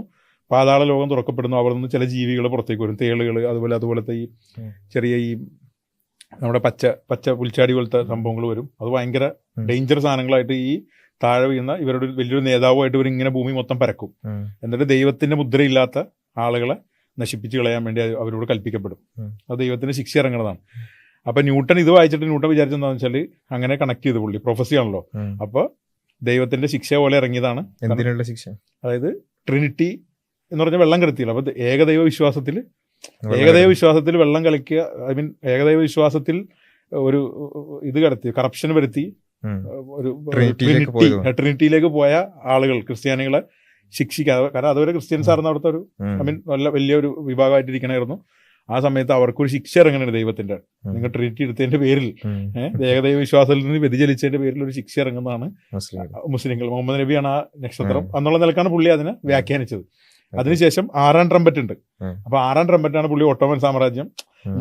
പാതാള ലോകം തുറക്കപ്പെടുന്നു, അവിടെ നിന്ന് ചില ജീവികൾ പുറത്തേക്ക് വരും, തേളുകൾ, അതുപോലത്തെ ഈ ചെറിയ ഈ നമ്മുടെ പച്ച പുൽച്ചാടി പോലത്തെ സംഭവങ്ങൾ വരും. അത് ഭയങ്കര ഡേഞ്ചർ സാധനങ്ങളായിട്ട് ഈ താഴെ വീഴുന്ന ഇവരുടെ വലിയൊരു നേതാവുമായിട്ട് ഇവർ ഇങ്ങനെ ഭൂമി മൊത്തം പരക്കും. എന്നിട്ട് ദൈവത്തിന്റെ മുദ്രയില്ലാത്ത ആളുകളെ നശിപ്പിച്ച് കളയാൻ വേണ്ടി അവരോട് കൽപ്പിക്കപ്പെടും. അത് ദൈവത്തിന്റെ ശിക്ഷ ഇറങ്ങുന്നതാണ്. അപ്പൊ ന്യൂട്ടൺ ഇത് വായിച്ചിട്ട് ന്യൂട്ടൺ വിചാരിച്ചെന്താണെന്ന് വെച്ചാൽ അങ്ങനെ കണക്ട് ചെയ്ത് പുള്ളി പ്രൊഫസി ആണല്ലോ, അപ്പൊ ദൈവത്തിന്റെ ശിക്ഷ പോലെ ഇറങ്ങിയതാണ്. എന്തിനുള്ള ശിക്ഷ? അതായത് ട്രിനിറ്റി എന്ന് പറഞ്ഞാൽ വെള്ളം കലർത്തിയില്ല. അപ്പൊ ഏകദൈവ വിശ്വാസത്തിൽ വെള്ളം കലക്കുക, ഐ മീൻ ഏകദൈവ വിശ്വാസത്തിൽ ഒരു ഇത് കടത്തി, കറപ്ഷൻ വരുത്തി ഒരു ട്രിനിറ്റിയിലേക്ക് പോയ ആളുകൾ, ക്രിസ്ത്യാനികളെ ശിക്ഷിക്കുക. കാരണം അതുവരെ ക്രിസ്ത്യൻസ് ആയിരുന്ന അവിടുത്തെ ഒരു ഐ മീൻ വലിയൊരു വിഭാഗമായിട്ടിരിക്കണമായിരുന്നു. ആ സമയത്ത് അവർക്കൊരു ശിക്ഷ ഇറങ്ങുന്നുണ്ട് ദൈവത്തിന്റെ. നിങ്ങൾ ട്രിനിറ്റി എടുത്തതിന്റെ പേരിൽ, ഏകദൈവ വിശ്വാസത്തിൽ നിന്ന് വ്യതിചലിച്ചതിന്റെ പേരിൽ ഒരു ശിക്ഷ ഇറങ്ങുന്നതാണ് മുസ്ലിങ്ങൾ. മുഹമ്മദ് നബിയാണ് ആ നക്ഷത്രം എന്നുള്ള നിലക്കാണ് പുള്ളി അതിനെ വ്യാഖ്യാനിച്ചത്. അതിനുശേഷം 6ാം ട്രംപറ്റ് ഉണ്ട്. അപ്പൊ 6ാം ട്രംപറ്റാണ് പുള്ളി ഒട്ടോമൻ സാമ്രാജ്യം.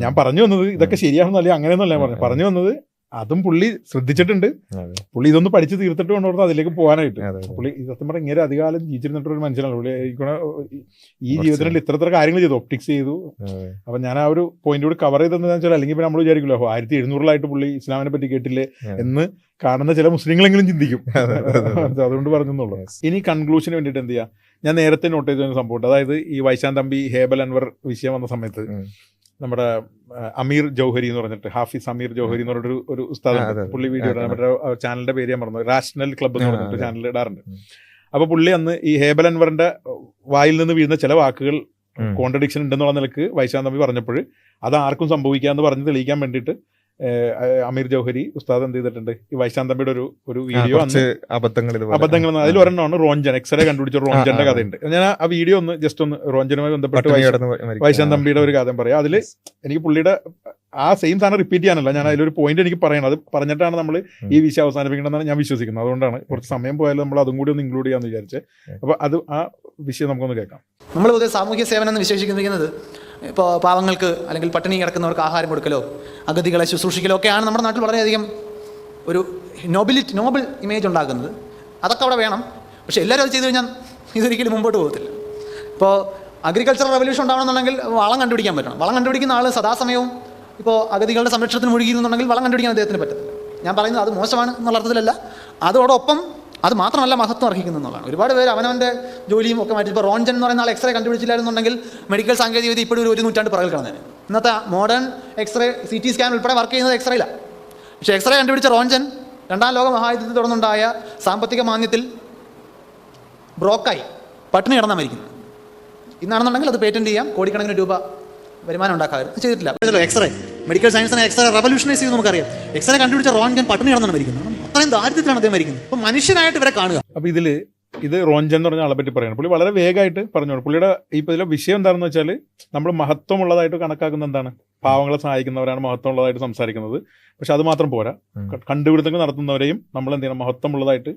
ഞാൻ പറഞ്ഞു വന്നത് ഇതൊക്കെ ശരിയാണെന്നല്ല, അങ്ങനെയൊന്നുമല്ല പറഞ്ഞു വന്നത്. അതും പുള്ളി ശ്രദ്ധിച്ചിട്ടുണ്ട്. പുള്ളി ഇതൊന്ന് പഠിച്ച് തീർത്തിട്ട് കൊണ്ടുവന്നത് അതിലേക്ക് പോകാനായിട്ട്. പുള്ളി സത്യം പറഞ്ഞാൽ ഇങ്ങനെ അധികാലം ജീവിച്ചിരുന്നിട്ടൊരു മനുഷ്യനാണ് പുള്ളി. ഈ ജീവിതത്തിൽ ഇത്ര കാര്യങ്ങൾ ചെയ്തു, ഒപ്റ്റിക്സ് ചെയ്തു. അപ്പൊ ഞാൻ ആ ഒരു പോയിന്റ് കൂടി കവർ ചെയ്തെന്ന് വെച്ചാൽ, അല്ലെങ്കിൽ ഇപ്പൊ നമ്മൾ വിചാരിക്കില്ല 1700 പുള്ളി ഇസ്ലാമിനെ പറ്റി കേട്ടില്ലേ എന്ന് കാണുന്ന ചില മുസ്ലിങ്ങളെങ്കിലും ചിന്തിക്കും. അതുകൊണ്ട് പറഞ്ഞെന്നുള്ളൂ. ഇനി കൺക്ലൂഷന് വേണ്ടിയിട്ട് എന്ത് ചെയ്യാം, ഞാൻ നേരത്തെ നോട്ട് ചെയ്ത സംഭവം, അതായത് ഈ വൈശാൻ തമ്പി ഹേബൽ അൻവർ വിഷയം വന്ന സമയത്ത് നമ്മുടെ അമീർ ജൗഹരി എന്ന് പറഞ്ഞിട്ട്, ഹാഫിസ് അമീർ ജൗഹരി എന്ന് പറഞ്ഞിട്ട് ഒരു ഉസ്താദ്, പുള്ളി വീഡിയോ നമ്മുടെ ചാനലിന്റെ പേര് ഞാൻ പറഞ്ഞു, റാഷണൽ ക്ലബ്ബ് എന്ന് പറഞ്ഞിട്ട് ചാനൽ ഇടാറുണ്ട്. അപ്പൊ പുള്ളി അന്ന് ഈ ഹേബൽ അൻവറിന്റെ വായിൽ നിന്ന് വീഴുന്ന ചില വാക്കുകൾ കോൺട്രഡിക്ഷൻ ഉണ്ടെന്നുള്ള നിലക്ക് വൈശാൻ തമ്പി പറഞ്ഞപ്പോൾ അത് ആർക്കും സംഭവിക്കാന്ന് പറഞ്ഞ് തെളിയിക്കാൻ വേണ്ടിയിട്ട് അമീർ ജൗഹരി ഉസ്താദ് എന്ത് ചെയ്തിട്ടുണ്ട്, ഈ വൈശാൻ തമ്പിയുടെ ഒരു വീഡിയോ അബദ്ധങ്ങൾ അതിൽ ഒരെണ്ണമാണ് റോഞ്ചൻ, എക്സ്റേ കണ്ടുപിടിച്ച റോഞ്ചന്റെ കഥയുണ്ട്. ഞാൻ ആ വീഡിയോ ഒന്ന് ജസ്റ്റ് ഒന്ന് റോഞ്ചനുമായി ബന്ധപ്പെട്ട് വൈശാൻ തമ്പിയുടെ ഒരു കഥ പറയാം. അതിൽ എനിക്ക് പുള്ളിയുടെ ആ സെയിം സാധനം റിപ്പീറ്റ് ചെയ്യാനല്ല, ഞാൻ അതിലൊരു പോയിന്റ് എനിക്ക് പറയണം. അത് പറഞ്ഞിട്ടാണ് നമ്മൾ ഈ വിഷയം അവസാനിപ്പിക്കണമെന്നാണ് ഞാൻ വിശ്വസിക്കുന്നത്. അതുകൊണ്ടാണ് കുറച്ച് സമയം പോയാലും നമ്മൾ അതും കൂടി ഒന്ന് ഇൻക്ലൂഡ് ചെയ്യാമെന്ന് വിചാരിച്ചത്. അപ്പോൾ അത് ആ വിഷയം നമുക്കൊന്ന് കേൾക്കാം. നമ്മൾ പൊതുവെ സാമൂഹ്യ സേവനം എന്ന് വിശേഷിക്കുന്നത് ഇപ്പോൾ പാവങ്ങൾക്ക് അല്ലെങ്കിൽ പട്ടിണി കിടക്കുന്നവർക്ക് ആഹാരം കൊടുക്കലോ അഗതികളെ ശുശ്രൂഷിക്കലോ ഒക്കെയാണ് നമ്മുടെ നാട്ടിൽ വളരെയധികം ഒരു നോബിൾ ഇമേജ് ഉണ്ടാക്കുന്നത്. അതൊക്കെ അവിടെ വേണം. പക്ഷേ എല്ലാവരും അത് ചെയ്തു കഴിഞ്ഞാൽ ഇതൊരിക്കലും മുമ്പോട്ട് പോകത്തില്ല. ഇപ്പോൾ അഗ്രികൾച്ചറൽ റവല്യൂഷൻ ഉണ്ടാവണമെന്നുണ്ടെങ്കിൽ വളം കണ്ടുപിടിക്കാൻ പറ്റണം. വളം കണ്ടുപിടിക്കുന്ന ആൾ സദാസമയവും ഇപ്പോൾ അഗതികളുടെ സംരക്ഷണത്തിന് മുഴുകിയിരുന്നുണ്ടെങ്കിൽ വളം കണ്ടുപിടിക്കാൻ അദ്ദേഹത്തിന് പറ്റത്തില്ല. ഞാൻ പറയുന്നത് അത് മോശമാണ് എന്നുള്ള അർത്ഥത്തിലല്ല, അതോടൊപ്പം അത് മാത്രമല്ല മഹത്വം അർഹിക്കുന്നു എന്നുള്ളതാണ്. ഒരുപാട് പേര് അവനവൻ്റെ ജോലിയും ഒക്കെ മാറ്റി. ഇപ്പോൾ റോഞ്ചൻ എന്ന് പറയുന്ന ആൾ എക്സ്റേ കണ്ടുപിടിച്ചില്ലായിരുന്നുണ്ടെങ്കിൽ മെഡിക്കൽ സാങ്കേതികവിദ്യ ഇപ്പോഴും ഒരു നൂറ്റാണ്ട് പുറകിൽ കിടന്നേനെ. ഇന്നത്തെ മോഡേൺ എക്സ്റേ, CT സ്കാൻ ഉൾപ്പെടെ വർക്ക് ചെയ്യുന്നത് എക്സ്റേയിലാണ്. പക്ഷേ എക്സ്റേ കണ്ടുപിടിച്ച റോഞ്ചൻ 2ാം ലോക മഹായുദ്ധത്തെ തുടർന്നുണ്ടായ സാമ്പത്തിക മാന്ദ്യത്തിൽ ബ്രോക്കായി പട്ടിണി കിടന്നാണ് മരിക്കുന്നത്. ഇന്നാണെന്നുണ്ടെങ്കിൽ അത് പേറ്റന്റ് ചെയ്യാം, കോടിക്കണക്കിന് രൂപ വരുമാനം ഉണ്ടാക്കാറ് ചെയ്തിട്ടില്ല. എക്സ്റേ മെഡിക്കൽ സയൻസിനെ എക്സ്റേ റവല്യൂഷനൈസ് ചെയ്ത് നമുക്കറിയാം. എക്സ്റേ കണ്ടുപിടിച്ച റോഞ്ചൻ പട്ടിണി കിടന്നാണ് മരിക്കുന്നത്. അത്രയും ദാരിദ്ര്യത്തിലാണ് അദ്ദേഹം മരിക്കുന്നത്. അപ്പോൾ മനുഷ്യനായിട്ട് ഇവരെ കാണുക. അപ്പോൾ ഇത് റോഞ്ചൻ എന്ന് പറഞ്ഞ ആളെ പറ്റി പറയണം. പുള്ളി വളരെ വേഗമായിട്ട് പറഞ്ഞോളൂ. പുള്ളിയുടെ ഇപ്പോൾ ഇതിലെ വിഷയം എന്താണെന്ന് വെച്ചാൽ, നമ്മൾ മഹത്വമുള്ളതായിട്ട് കണക്കാക്കുന്ന എന്താണ്, പാവങ്ങളെ സഹായിക്കുന്നവരാണ് മഹത്വമുള്ളതായിട്ട് സംസാരിക്കുന്നത്. പക്ഷെ അത് മാത്രം പോരാ, കണ്ടുപിടുത്തങ്ങൾ നടത്തുന്നവരെയും നമ്മൾ എന്ത് ചെയ്യണം, മഹത്വമുള്ളതായിട്ട്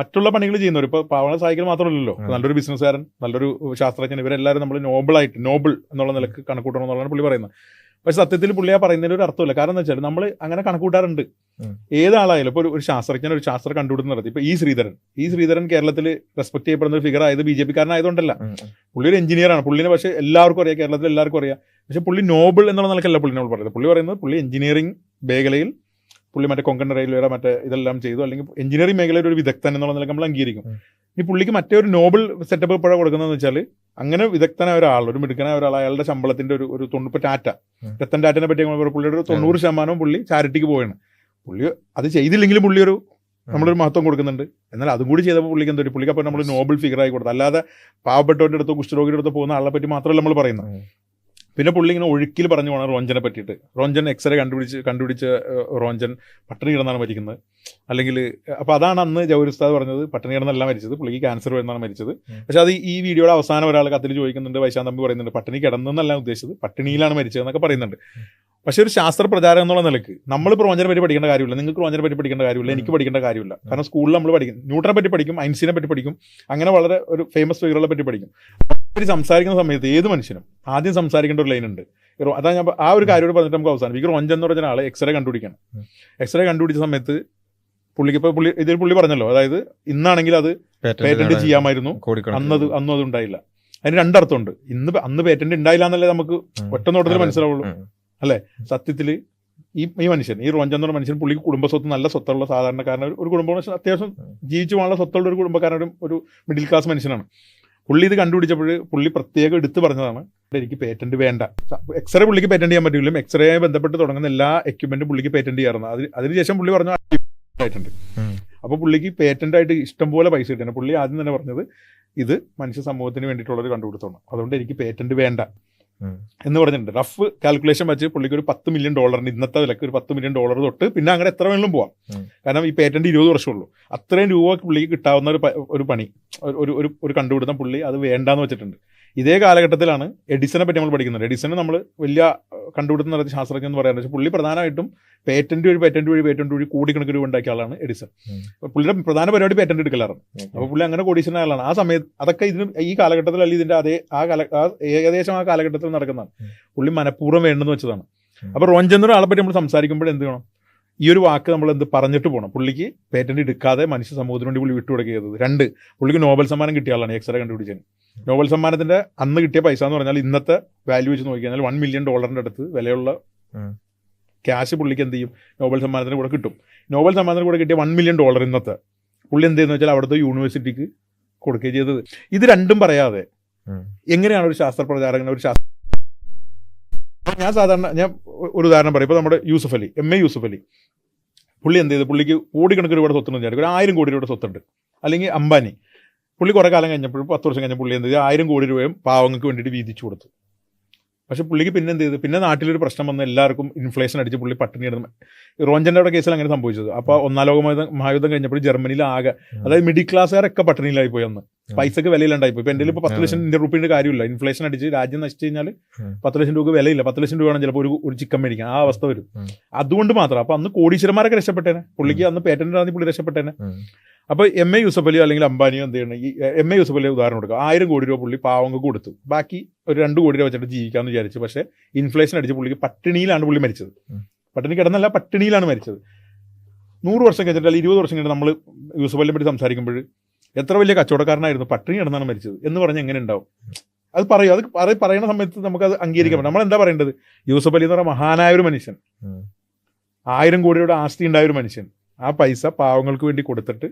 മറ്റുള്ള പണികൾ ചെയ്യുന്നവർ. ഇപ്പോൾ പാവങ്ങളെ സഹായിക്കൽ മാത്രമല്ലല്ലോ, നല്ലൊരു ബിസിനസ്സുകാരൻ, നല്ലൊരു ശാസ്ത്രജ്ഞൻ, ഇവരെല്ലാവരും നമ്മൾ നോബിൾ എന്നുള്ള നിലക്ക് കണക്കൂട്ടണം എന്നുള്ളതാണ് പുള്ളി പറയുന്നത്. പക്ഷെ സത്യത്തിൽ പുള്ളി ആ പറയുന്നതിന് ഒരു അർത്ഥമില്ല. കാരണം എന്താ വെച്ചാൽ നമ്മൾ അങ്ങനെ കണക്കൂട്ടാറുണ്ട്. ഏതാളായാലും ഇപ്പോൾ ഒരു ശാസ്ത്രജ്ഞൻ ഒരു ശാസ്ത്ര കണ്ടുപിടുത്തം നടത്തി. ഇപ്പോൾ ഈ ശ്രീധരൻ കേരളത്തിൽ റെസ്പെക്ട് ചെയ്യപ്പെടുന്ന ഒരു ഫിഗർ ആയത് BJP കാരനായതുകൊണ്ടല്ല. പുള്ളി ഒരു എഞ്ചിനീയറാണ്. പുള്ളിനെ പക്ഷേ എല്ലാവർക്കും അറിയാം, കേരളത്തിൽ എല്ലാവർക്കും അറിയാം. പക്ഷെ പുള്ളി നോബിൾ എന്നുള്ള നിലക്കല്ല പുള്ളി നമ്മൾ പറയുന്നത്. പുള്ളി പറയുന്നത് പുള്ളി എഞ്ചിനീയറിംഗ് മേഖലയിൽ പുള്ളി മറ്റേ കൊങ്കൺ റെയിൽവേയുടെ ഇതെല്ലാം ചെയ്തു, അല്ലെങ്കിൽ എഞ്ചിനീയറിംഗ് മേഖലയിൽ ഒരു വിദഗ്ധൻ എന്നുള്ള നിലക്ക് നമ്മൾ അംഗീകരിക്കും. ഈ പുള്ളിക്ക് മറ്റേ ഒരു നോബിൾ സെറ്റപ്പ് ഇപ്പോഴാണ് കൊടുക്കുന്നതെന്ന് വെച്ചാൽ, അങ്ങനെ വിദഗ്ധനായ ഒരാൾ, ഒരു മിടുക്കനായ ഒരാൾ, അയാളുടെ ശമ്പളത്തിന്റെ ഒരു 90, ഇപ്പോൾ രത്തൻ ടാറ്റനെ പറ്റി പുള്ളിയുടെ ഒരു 90% പുള്ളി ചാരിറ്റിക്ക് പോവുകയാണ്. പുള്ളി അത് ചെയ്തില്ലെങ്കിലും പുള്ളി ഒരു നമ്മളൊരു മഹത്വം കൊടുക്കുന്നുണ്ട്. എന്നാൽ അതും കൂടി ചെയ്തപ്പോൾ പുള്ളിക്ക് എന്തോ പുള്ളിക്ക് അപ്പോൾ നമ്മൾ നോബൽ ഫിഗർ ആയി കൊടുത്തു. അല്ലാതെ പാവപ്പെട്ടവരുടെ അടുത്തോ കുഷ്ഠരോഗിയുടെ അടുത്തോ പോകുന്ന ആളെ പറ്റി മാത്രമല്ല നമ്മൾ പറയുന്നത്. പിന്നെ പുള്ളി ഇങ്ങനെ ഒഴുക്കിൽ പറഞ്ഞു പോകണം റോഞ്ചനെ പറ്റിയിട്ട്. റോഞ്ചൻ എക്സ്റേ കണ്ടുപിടിച്ച് റോഞ്ചൻ പട്ടിണി കിടന്നാണ് മരിക്കുന്നത്. അല്ലെങ്കിൽ അപ്പോൾ അതാണ് അന്ന് ജൗഹർ ഉസ്താദ് പറഞ്ഞത് പട്ടിണി കിടന്നല്ല മരിച്ചത്, പുള്ളിക്ക് ക്യാൻസർ വരുന്നതാണ് മരിച്ചത്. പക്ഷെ അത് ഈ വീഡിയോയുടെ അവസാനം ഒരാൾ കത്തിൽ ചോദിക്കുന്നുണ്ട്, വൈശാഖ് തമ്പി പറയുന്നുണ്ട് പട്ടിണി കിടന്നെന്നല്ല ഉദ്ദേശിച്ചത്, പട്ടിണിയിലാണ് മരിച്ചതെന്നൊക്കെ പറയുന്നുണ്ട്. പക്ഷെ ഒരു ശാസ്ത്ര പ്രചാരം എന്നുള്ള നിലക്ക് നമ്മളിപ്പോൾ റോഞ്ചനെ പറ്റി പഠിക്കേണ്ട കാര്യമില്ല, നിങ്ങൾക്ക് റോഞ്ചനെ പറ്റി പഠിക്കേണ്ട കാര്യമില്ല, എനിക്ക് പഠിക്കേണ്ട കാര്യമില്ല. കാരണം സ്കൂളിൽ നമ്മൾ പഠിക്കും, ന്യൂട്ടനെ പറ്റി പഠിക്കും, ഐൻസ്റ്റീനെ പറ്റി പഠിക്കും, അങ്ങനെ വളരെ ഒരു ഫേമസ് ഫിഗറുകളെ പറ്റി പഠിക്കും. സംസാരിക്കുന്ന സമയത്ത് ഏത് മനുഷ്യനും ആദ്യം സംസാരിക്കേണ്ട ഒരു ലൈൻ ഉണ്ട്. അതാ ഞാൻ ആ ഒരു കാര്യം പറഞ്ഞിട്ട് നമുക്ക് അവസാനം. ഈ റോഞ്ചൻ എന്ന് പറഞ്ഞ ആളെ എക്സ്റേ കണ്ടുപിടിക്കണം. എക്സ്റേ കണ്ടുപിടിച്ച സമയത്ത് പുള്ളിക്ക് ഇപ്പോൾ പുള്ളി പറഞ്ഞല്ലോ, അതായത് ഇന്നാണെങ്കിൽ അത് പേറ്റന്റ് ചെയ്യാമായിരുന്നു, അന്നും അത് ഉണ്ടായില്ല. അതിന് രണ്ടർത്ഥമുണ്ട്. അന്ന് പേറ്റന്റ് ഉണ്ടായില്ല എന്നല്ലേ നമുക്ക് ഒറ്റ നോട്ടത്തിൽ മനസ്സിലാവുള്ളൂ അല്ലേ. സത്യത്തിൽ ഈ മനുഷ്യൻ, ഈ റോഞ്ചൻ എന്ന് പറഞ്ഞ മനുഷ്യൻ, പുള്ളിക്ക് കുടുംബസ്വത്ത്, നല്ല സ്വത്തുള്ള സാധാരണക്കാരൻ, ഒരു കുടുംബം അത്യാവശ്യം ജീവിച്ചു പോകാനുള്ള സ്വത്തുള്ള ഒരു കുടുംബക്കാരനും ഒരു മിഡിൽ ക്ലാസ് മനുഷ്യനാണ്. പുള്ളി ഇത് കണ്ടുപിടിച്ചപ്പോൾ പുള്ളി പ്രത്യേകം എടുത്തു പറഞ്ഞതാണ് എനിക്ക് പേറ്റന്റ് വേണ്ട. എക്സ്റേ പുള്ളിക്ക് പേറ്റന്റ് ചെയ്യാൻ പറ്റില്ല, എക്സ്റേയുമായി ബന്ധപ്പെട്ട് തുടങ്ങുന്ന എല്ലാ എക്യുപ്മെന്റും പുള്ളിക്ക് പേറ്റന്റ് ചെയ്യാറുണ്ട്. അതിനുശേഷം പുള്ളി പറഞ്ഞു പേറ്റന്റ്. അപ്പോൾ പുള്ളിക്ക് പേറ്റന്റ് ആയിട്ട് ഇഷ്ടംപോലെ പൈസ കിട്ടിയാണ്. പുള്ളി ആദ്യം തന്നെ പറഞ്ഞത് ഇത് മനുഷ്യ സമൂഹത്തിന് വേണ്ടിയിട്ടുള്ളൊരു കണ്ടുപിടുത്തമാണ്, അതുകൊണ്ട് എനിക്ക് പേറ്റന്റ് വേണ്ട എന്ന് പറഞ്ഞിട്ടുണ്ട്. റഫ് കാൽക്കുലേഷൻ വെച്ച് പുള്ളിക്ക് ഒരു $10 മില്യൺ, ഇന്നത്തെ വിലക്ക് ഒരു $10 മില്യൺ തൊട്ട് പിന്നെ അങ്ങനെ എത്ര വേണമെങ്കിലും പോവാം. കാരണം ഈ പേറ്റന്റ് 20 വർഷമുള്ളൂ. അത്രയും രൂപ പുള്ളിക്ക് കിട്ടാവുന്ന ഒരു പണി, ഒരു കണ്ടുപിടുത്തം പുള്ളി അത് വേണ്ടാന്ന് വെച്ചിട്ടുണ്ട്. ഇതേ കാലഘട്ടത്തിലാണ് എഡിസനെ പറ്റി നമ്മൾ പഠിക്കുന്നത്. എഡിസന് നമ്മൾ വലിയ കണ്ടുപിടുത്തം നടത്തിയ ശാസ്ത്രജ്ഞൻ എന്ന് പറയാറുണ്ട്. പക്ഷേ പുള്ളി പ്രധാനമായിട്ടും പേറ്റന്റ് വഴി കോടിക്കണക്കിന് രൂപ ഉണ്ടാക്കിയ ആളാണ് എഡിസൺ. പുള്ളിയുടെ പ്രധാന പരിപാടി പേറ്റന്റ് എടുക്കലായിരുന്നു. അപ്പോൾ പുള്ളി അങ്ങനെ കോടീശ്വരനായ ആളാണ്. ആ സമയത്ത് അതൊക്കെ ഈ കാലഘട്ടത്തിൽ അല്ലെങ്കിൽ ഇതിന്റെ ഏകദേശം ആ കാലഘട്ടത്തിൽ നടക്കുന്നതാണ്. പുള്ളി മനഃപൂർവ്വം വേണ്ടെന്ന് വെച്ചതാണ്. അപ്പോൾ റോഞ്ചൻ എന്ന ആളെ പറ്റി നമ്മൾ സംസാരിക്കുമ്പോൾ എന്ത് വേണം, ഈ ഒരു വാക്ക് നമ്മൾ എന്ത് പറഞ്ഞിട്ട് പോകണം. പുള്ളിക്ക് പേറ്റന്റ് എടുക്കാതെ മനുഷ്യ സമൂഹത്തിന് വേണ്ടി പുള്ളി വിട്ടുകൊടുക്കുക. 2, പുള്ളിക്ക് നോബൽ സമ്മാനം കിട്ടിയ ആളാണ് എക്സ്റേ കണ്ടുപിടിച്ചത്. നോബൽ സമ്മാനത്തിന്റെ അന്ന് കിട്ടിയ പൈസ എന്ന് പറഞ്ഞാൽ ഇന്നത്തെ വാല്യൂ വെച്ച് നോക്കിക്കഴിഞ്ഞാൽ $1 മില്യൺ അടുത്ത് വിലയുള്ള ക്യാഷ് പുള്ളിക്ക് എന്ത് ചെയ്യും, നോബൽ സമ്മാനത്തിന് കൂടെ കിട്ടും. നോബൽ സമ്മാനത്തിന് കൂടെ കിട്ടിയ $1 മില്യൺ ഇന്നത്തെ പുള്ളി എന്ത് ചെയ്യുന്ന വെച്ചാൽ അവിടുത്തെ യൂണിവേഴ്സിറ്റിക്ക് കൊടുക്കുകയും ചെയ്തത്. ഇത് രണ്ടും പറയാതെ എങ്ങനെയാണ് ഒരു ശാസ്ത്ര പ്രചാരകൻ ഞാൻ ഒരു ഉദാഹരണം പറയും. ഇപ്പോൾ നമ്മുടെ യൂസുഫ് അലി, MA യൂസുഫ് അലി, പുള്ളി എന്ത് ചെയ്ത്, പുള്ളിക്ക് കോടിക്കണക്കിന് രൂപയുടെ സ്വത്തുണ്ടെന്ന് വിചാരിക്കും. ഒരു 1000 കോടി രൂപയുടെ സ്വത്തുണ്ട്. അല്ലെങ്കിൽ അംബാനി, പുള്ളി കുറേ കാലം കഴിഞ്ഞപ്പോഴും 10 വർഷം കഴിഞ്ഞ പുള്ളി എന്ത് ചെയ്ത് 1000 കോടി രൂപയും പാവങ്ങൾക്ക് വേണ്ടിയിട്ട് വീതിച്ചു കൊടുത്തു. പക്ഷെ പുള്ളിക്ക് പിന്നെ എന്ത് ചെയ്ത്, പിന്നെ നാട്ടിലൊരു പ്രശ്നം വന്ന് എല്ലാവർക്കും ഇൻഫ്ലേഷൻ അടിച്ച് പുള്ളി പട്ടിണി കിടന്ന്. റോഞ്ചൻ്റെ അവിടെ കേസിൽ അങ്ങനെ സംഭവിച്ചത്. അപ്പോൾ 1-ാം ലോക മഹായുദ്ധം കഴിഞ്ഞപ്പോൾ ജർമ്മനിയിൽ ആകെ, അതായത് മിഡിൽ ക്ലാസ്സുകാരൊക്കെ പട്ടിണിയിലായി പോയി. അന്ന് പൈസക്ക് വിലയിലുണ്ടായിപ്പോയി. ഇപ്പൊ എൻ്റെ ഇപ്പോൾ 10 ലക്ഷം ഇന്ത്യൻ റുപ്പീൻ്റെ കാര്യമില്ല. ഇൻഫ്ലേഷൻ അടിച്ച് രാജ്യം നശിച്ചു കഴിഞ്ഞാൽ 10 ലക്ഷം രൂപ വിലയില്ല. 10 ലക്ഷം രൂപ വേണം ചിലപ്പോൾ ഒരു ചിക്കൻ മേടിക്കാൻ. ആ അവസ്ഥ വരും. അതുകൊണ്ട് മാത്രം. അപ്പൊ അന്ന് കോടീശ്വരന്മാരൊക്കെ രക്ഷപ്പെട്ടേനെ. പുള്ളിക്ക് അന്ന് പേറ്റന്റ് ആണെങ്കിൽ പുള്ളി രക്ഷപ്പെട്ടേനെ. അപ്പോൾ MA യൂസഫ് അലിയോ അല്ലെങ്കിൽ അംബാനിയോ എന്ത് ചെയ്യണം, ഈ MA യൂസഫ് അലിയെ ഉദാഹരണം കൊടുക്കുക. 1000 കോടി രൂപ പുള്ളി പാവങ്ങൾക്ക് കൊടുത്തു. ബാക്കി ഒരു 2 കോടി രൂപ വെച്ചിട്ട് ജീവിക്കാമെന്ന് വിചാരിച്ചു. പക്ഷേ ഇൻഫ്ലേഷൻ അടിച്ച് പുള്ളിക്ക് പട്ടിണിയിലാണ് പുള്ളി മരിച്ചത്. പട്ടിണി കിടന്നല്ല, പട്ടിണിയിലാണ് മരിച്ചത്. 100 വർഷം കഴിഞ്ഞിട്ട് അല്ലെങ്കിൽ 20 വർഷം കഴിഞ്ഞിട്ട് നമ്മൾ യൂസഫ് അലിയെ പറ്റി സംസാരിക്കുമ്പോൾ എത്ര വലിയ കച്ചവടക്കാരനായിരുന്നു, പട്ടിണി കിടന്നാണ് മരിച്ചത് എന്ന് പറഞ്ഞാൽ എങ്ങനെ ഉണ്ടാവും? അത് പറയും. അത് പറയുന്ന സമയത്ത് നമുക്കത് അംഗീകരിക്കാൻ പറ്റും. നമ്മൾ എന്താ പറയേണ്ടത്, യൂസഫ് അലി എന്ന് പറഞ്ഞാൽ മഹാനായ ഒരു മനുഷ്യൻ, 1000 കോടി രൂപയുടെ ആസ്തി ഉണ്ടായ ഒരു മനുഷ്യൻ, ആ പൈസ പാവങ്ങൾക്ക് വേണ്ടി കൊടുത്തിട്ട്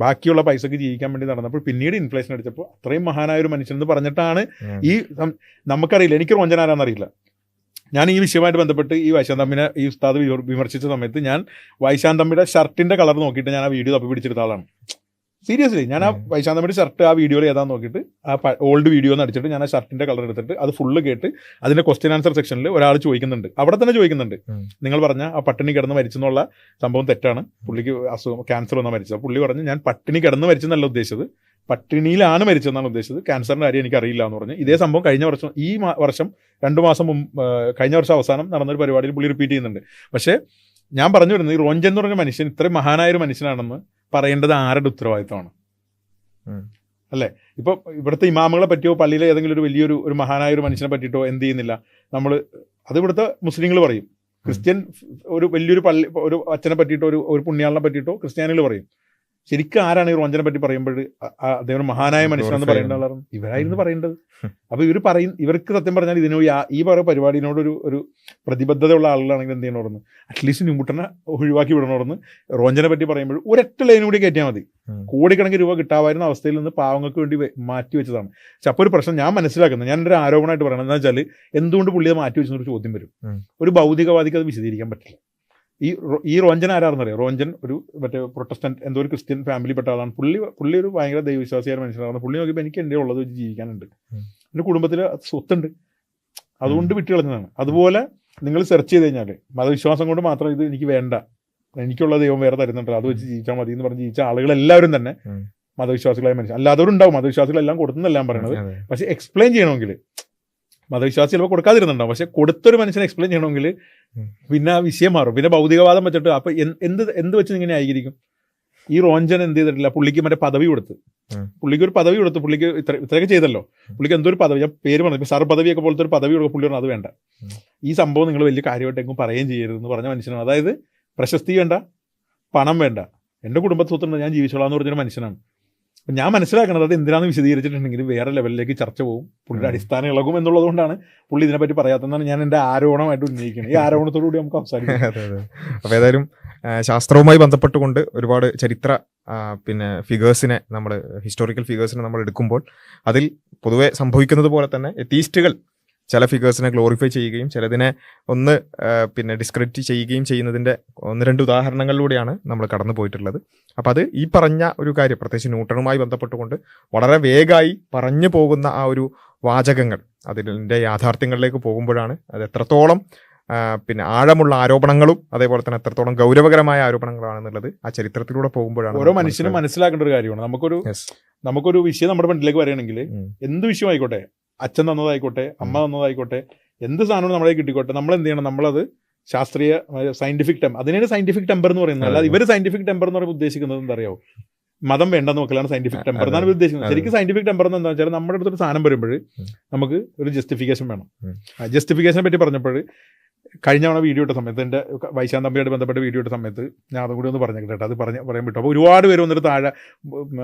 ബാക്കിയുള്ള പൈസക്ക് ജീവിക്കാൻ വേണ്ടി നടന്നപ്പോൾ പിന്നീട് ഇൻഫ്ലേഷൻ അടിച്ചപ്പോൾ അത്രയും മഹാനായ ഒരു മനുഷ്യൻ എന്ന് പറഞ്ഞിട്ടാണ് ഈ നമുക്കറിയില്ല. എനിക്ക് റോഞ്ചൻ ആരാന്നറിയില്ല. ഞാൻ ഈ വിഷയമായിട്ട് ബന്ധപ്പെട്ട് ഈ വൈശാഖ് തമ്മിനെ ഈ ഉസ്താദ് വിമർശിച്ച സമയത്ത് ഞാൻ വൈശാഖ് തമ്മിയുടെ ഷർട്ടിന്റെ കളർ നോക്കിയിട്ട് ഞാൻ ആ വീഡിയോ തപ്പി പിടിച്ചെടുത്ത ആളാണ്. സീരിയസ്ലി ഞാൻ ആ വൈശാഖ് തമ്മിയുടെ ഷർട്ട് ആ വീഡിയോയിൽ ഏതാന്ന് നോക്കിയിട്ട് ആ ഓൾഡ് വീഡിയോ എന്ന് അടിച്ചിട്ട് ഞാൻ ആ ഷർട്ടിന്റെ കളർ എടുത്തിട്ട് അത് ഫുള്ള് കേട്ട് അതിന്റെ ക്വസ്റ്റ്യൻ ആൻസർ സെക്ഷനിൽ ഒരാൾ ചോദിക്കുന്നുണ്ട്, അവിടെ തന്നെ ചോദിക്കുന്നുണ്ട്, നിങ്ങൾ പറഞ്ഞ ആ പട്ടിണി കിടന്ന് മരിച്ചെന്നുള്ള സംഭവം തെറ്റാണ്, പുള്ളിക്ക് അസുഖം ക്യാൻസർ വന്നാൽ മരിച്ചത്. പുള്ളി പറഞ്ഞു ഞാൻ പട്ടിണി കിടന്ന് മരിച്ചെന്നല്ല ഉദ്ദേശിച്ചത്, പട്ടിണിയിലാണ് മരിച്ചതെന്നാണ് ഉദ്ദേശിച്ചത്, ക്യാൻസറിന്റെ കാര്യം എനിക്ക് അറിയില്ല എന്ന് പറഞ്ഞു. ഇതേ സംഭവം കഴിഞ്ഞ വർഷം, ഈ വർഷം 2 മാസം മുമ്പ്, കഴിഞ്ഞ വർഷം അവസാനം നടന്നൊരു പരിപാടിയിൽ പുള്ളി റിപ്പീറ്റ് ചെയ്യുന്നുണ്ട്. പക്ഷേ ഞാൻ പറഞ്ഞു വരുന്നത്, ഈ റോഞ്ചൻ എന്ന് പറഞ്ഞ മനുഷ്യൻ ഇത്രയും മഹാനായ ഒരു മനുഷ്യനാണെന്ന് പറയേണ്ടത് ആരുടെ ഉത്തരവാദിത്തമാണ്? അല്ലേ? ഇപ്പൊ ഇവിടുത്തെ ഇമാമുകളെ പറ്റിയോ പള്ളിയിലെ ഏതെങ്കിലും ഒരു വലിയൊരു മഹാനായ ഒരു മനുഷ്യനെ പറ്റിയിട്ടോ എന്ത് ചെയ്യുന്നില്ല നമ്മൾ. അത് ഇവിടുത്തെ മുസ്ലിങ്ങൾ പറയും. ക്രിസ്ത്യൻ ഒരു വലിയൊരു പള്ളി, ഒരു അച്ഛനെ പറ്റിയിട്ടോ ഒരു പുണ്യാളിനെ പറ്റിയിട്ടോ ക്രിസ്ത്യാനികൾ പറയും. ശരിക്കും ആരാണ് ഈ റോഞ്ചനെ പറ്റി പറയുമ്പോൾ അദ്ദേഹം മഹാനായ മനുഷ്യനെന്ന് പറയേണ്ട ആളാണ് ഇവരായിരുന്നു പറയേണ്ടത്. അപ്പൊ ഇവർക്ക് സത്യം പറഞ്ഞാൽ ഈ പറയുന്ന പരിപാടിനോട് ഒരു പ്രതിബദ്ധതയുള്ള ആളുകളാണെങ്കിൽ എന്ത് ചെയ്യണമെന്ന്, അറ്റ്ലീസ്റ്റ് ന്യൂട്ടനെ ഒഴിവാക്കി വിടണമെന്ന്. റോഞ്ചനെ പറ്റി പറയുമ്പോൾ ഒരൊറ്റ ലൈൻ കൂടി കയറ്റിയാൽ മതി. കോടിക്കണക്കിന് രൂപ കിട്ടാമായിരുന്ന അവസ്ഥയിൽ നിന്ന് പാവങ്ങൾക്ക് വേണ്ടി മാറ്റി വെച്ചതാണ്. പക്ഷെ അപ്പോൾ ഒരു പ്രശ്നം ഞാൻ മനസ്സിലാക്കുന്നത്, ഞാൻ എൻ്റെ ഒരു ആരോപണമായിട്ട് പറയണത് എന്താ വെച്ചാൽ, എന്തുകൊണ്ട് പുള്ളി അത് മാറ്റി വെച്ചെന്നൊരു ചോദ്യം വരും. ഒരു ഭൗതികവാദിക്ക് അത് വിശദീകരിക്കാൻ പറ്റില്ല. ഈ റോഞ്ചൻ ആരാണെന്നറിയാം? റോഞ്ചൻ ഒരു മറ്റേ പ്രൊട്ടസ്റ്റന്റ് എന്തോ ഒരു ക്രിസ്ത്യൻ ഫാമിലി പെട്ട ആളാണ്. പുള്ളി ഒരു ഭയങ്കര ദൈവവിശ്വാസിയായ മനുഷ്യനാണ്. പുള്ളി നോക്കിയപ്പോൾ എനിക്ക് എൻ്റെ ഉള്ളത് വെച്ച് ജീവിക്കാനുണ്ട്, എൻ്റെ കുടുംബത്തിൽ സ്വത്തുണ്ട്, അതുകൊണ്ട് വിട്ടു കളഞ്ഞതാണ്. അതുപോലെ നിങ്ങൾ സെർച്ച് ചെയ്ത് കഴിഞ്ഞാൽ മതവിശ്വാസം കൊണ്ട് മാത്രം ഇത് എനിക്ക് വേണ്ട, എനിക്കുള്ള ദൈവം വേറെ തരുന്നുണ്ട്, അത് വെച്ച് ജീവിച്ചാൽ മതി എന്ന് പറഞ്ഞ് ജീവിച്ച ആളുകളെല്ലാവരും തന്നെ മതവിശ്വാസികളായ മനുഷ്യൻ. അല്ലാത്തവരുണ്ടാവും മതവിശ്വാസികളെല്ലാം കൊടുത്തെന്നെല്ലാം പറയണത്. പക്ഷെ എക്സ്പ്ലെയിൻ ചെയ്യണമെങ്കിൽ മതവിശ്വാസി ചിലപ്പോൾ കൊടുക്കാതിരുന്നുണ്ടാവും, പക്ഷെ കൊടുത്തൊരു മനുഷ്യനെ എക്സ്പ്ലെയിൻ ചെയ്യണമെങ്കിൽ പിന്നെ ആ വിഷയം മാറും. പിന്നെ ഭൗതികവാദം വെച്ചിട്ട് അപ്പം എന്ത് വെച്ച് ഇങ്ങനെ ആയിരിക്കും? ഈ റോഞ്ചൻ എന്ത് ചെയ്തിട്ടില്ല, പുള്ളിക്ക് മറ്റേ പദവി കൊടുത്ത്, പുള്ളിക്ക് ഒരു പദവി കൊടുത്ത്, പുള്ളിക്ക് ഇത്രയൊക്കെ ചെയ്തല്ലോ, പുള്ളിക്ക് എന്തോ ഒരു പദവി, ഞാൻ പേര് പറഞ്ഞു, സർ പദവിയൊക്കെ പോലത്തെ ഒരു പദവി കൊടുക്കുക, പുള്ളി പറഞ്ഞു അത് വേണ്ട, ഈ സംഭവം നിങ്ങൾ വലിയ കാര്യമായിട്ട് എങ്ങും പറയുകയും ചെയ്യരുതെന്ന് പറഞ്ഞ മനുഷ്യനാണ്. അതായത് പ്രശസ്തി വേണ്ട, പണം വേണ്ട, എൻ്റെ കുടുംബത്വത്തുണ്ട്, ഞാൻ ജീവിച്ചോളാം എന്ന് പറഞ്ഞൊരു മനുഷ്യനാണ്. അപ്പം ഞാൻ മനസ്സിലാക്കണത് അത് എന്തിനാണെന്ന് വിശദീകരിച്ചിട്ടുണ്ടെങ്കിൽ വേറെ ലെവലിലേക്ക് ചർച്ച പോകും, പുള്ളിയുടെ അടിസ്ഥാനം ഇളകും എന്നുള്ളതുകൊണ്ടാണ് പുള്ളി ഇതിനെപ്പറ്റി പറയാത്തതെന്നാണ് ഞാൻ എൻ്റെ ആരോപണമായിട്ട് ഉന്നയിക്കുന്നത്. ഈ ആരോപണത്തോടുകൂടി നമുക്ക് അവസാനിക്കാം. അപ്പോൾ ഏതായാലും ശാസ്ത്രവുമായി ബന്ധപ്പെട്ടുകൊണ്ട് ഒരുപാട് ചരിത്ര പിന്നെ ഫിഗേഴ്സിനെ നമ്മൾ ഹിസ്റ്റോറിക്കൽ ഫിഗേഴ്സിനെ നമ്മൾ എടുക്കുമ്പോൾ അതിൽ പൊതുവെ സംഭവിക്കുന്നത് പോലെ തന്നെ എത്തീസ്റ്റുകൾ ചില ഫിഗേഴ്സിനെ ഗ്ലോറിഫൈ ചെയ്യുകയും ചിലതിനെ ഒന്ന് പിന്നെ ഡിസ്ക്രെഡിറ്റ് ചെയ്യുകയും ചെയ്യുന്നതിൻ്റെ 1-2 ഉദാഹരണങ്ങളിലൂടെയാണ് നമ്മൾ കടന്നു പോയിട്ടുള്ളത്. അപ്പോൾ അത് ഈ പറഞ്ഞ ഒരു കാര്യം, പ്രത്യേകിച്ച് ന്യൂട്ടണുമായി ബന്ധപ്പെട്ടുകൊണ്ട് വളരെ വേഗമായി പറഞ്ഞു പോകുന്ന ആ ഒരു വാചകങ്ങൾ അതിൻ്റെ യാഥാർത്ഥ്യങ്ങളിലേക്ക് പോകുമ്പോഴാണ് അത് എത്രത്തോളം പിന്നെ ആഴമുള്ള ആരോപണങ്ങളും അതേപോലെ തന്നെ എത്രത്തോളം ഗൗരവകരമായ ആരോപണങ്ങളാണെന്നുള്ളത് ആ ചരിത്രത്തിലൂടെ പോകുമ്പോഴാണ് ഓരോ മനുഷ്യനും മനസ്സിലാക്കേണ്ട ഒരു കാര്യമാണ്. നമുക്കൊരു വിഷയം നമ്മുടെ ഫ്രണ്ടിലേക്ക് വരികയാണെങ്കിൽ എന്ത് വിഷയം ആയിക്കോട്ടെ, അച്ഛൻ തന്നതായിക്കോട്ടെ, അമ്മ തന്നതായിക്കോട്ടെ, എന്ത് സാധനവും നമ്മളെ കിട്ടിക്കോട്ടെ, നമ്മൾ എന്ത് ചെയ്യണം, നമ്മളത് ശാസ്ത്രീയ സയന്റിഫിക് അതിനാണ് സയന്റിഫിക് ടെമ്പർ എന്ന് പറയുന്നത്. അല്ലാതെ ഇവർ സയന്റിഫിക് ടെമ്പർ എന്ന് പറയുമ്പോൾ ഉദ്ദേശിക്കുന്നത് എന്താ അറിയാമോ? മതം വേണ്ടെന്ന് നോക്കലാണ് സയന്റിഫിക് ടെമ്പർ എന്നാണ് ഉദ്ദേശിക്കുന്നത്. ശരിക്കും സയന്റിഫിക് ടെമ്പർ എന്ന് എന്താ വെച്ചാൽ നമ്മുടെ അടുത്തൊരു സാധനം വരുമ്പോൾ നമുക്ക് ഒരു ജസ്റ്റിഫിക്കേഷൻ വേണം. ജസ്റ്റിഫിക്കേഷനെ പറ്റി പറഞ്ഞപ്പോൾ കഴിഞ്ഞ തവണ വീഡിയോ ഇട്ട സമയത്ത്, എൻ്റെ വൈശാഖ് തമ്പിയായിട്ട് ബന്ധപ്പെട്ട വീഡിയോ ഇട്ട സമയത്ത് ഞാൻ അതും കൂടി ഒന്ന് പറഞ്ഞേക്കട്ടെ, അത് പറയാൻ വിട്ടു. അപ്പോൾ ഒരുപാട് പേര് വന്നിട്ട് താഴെ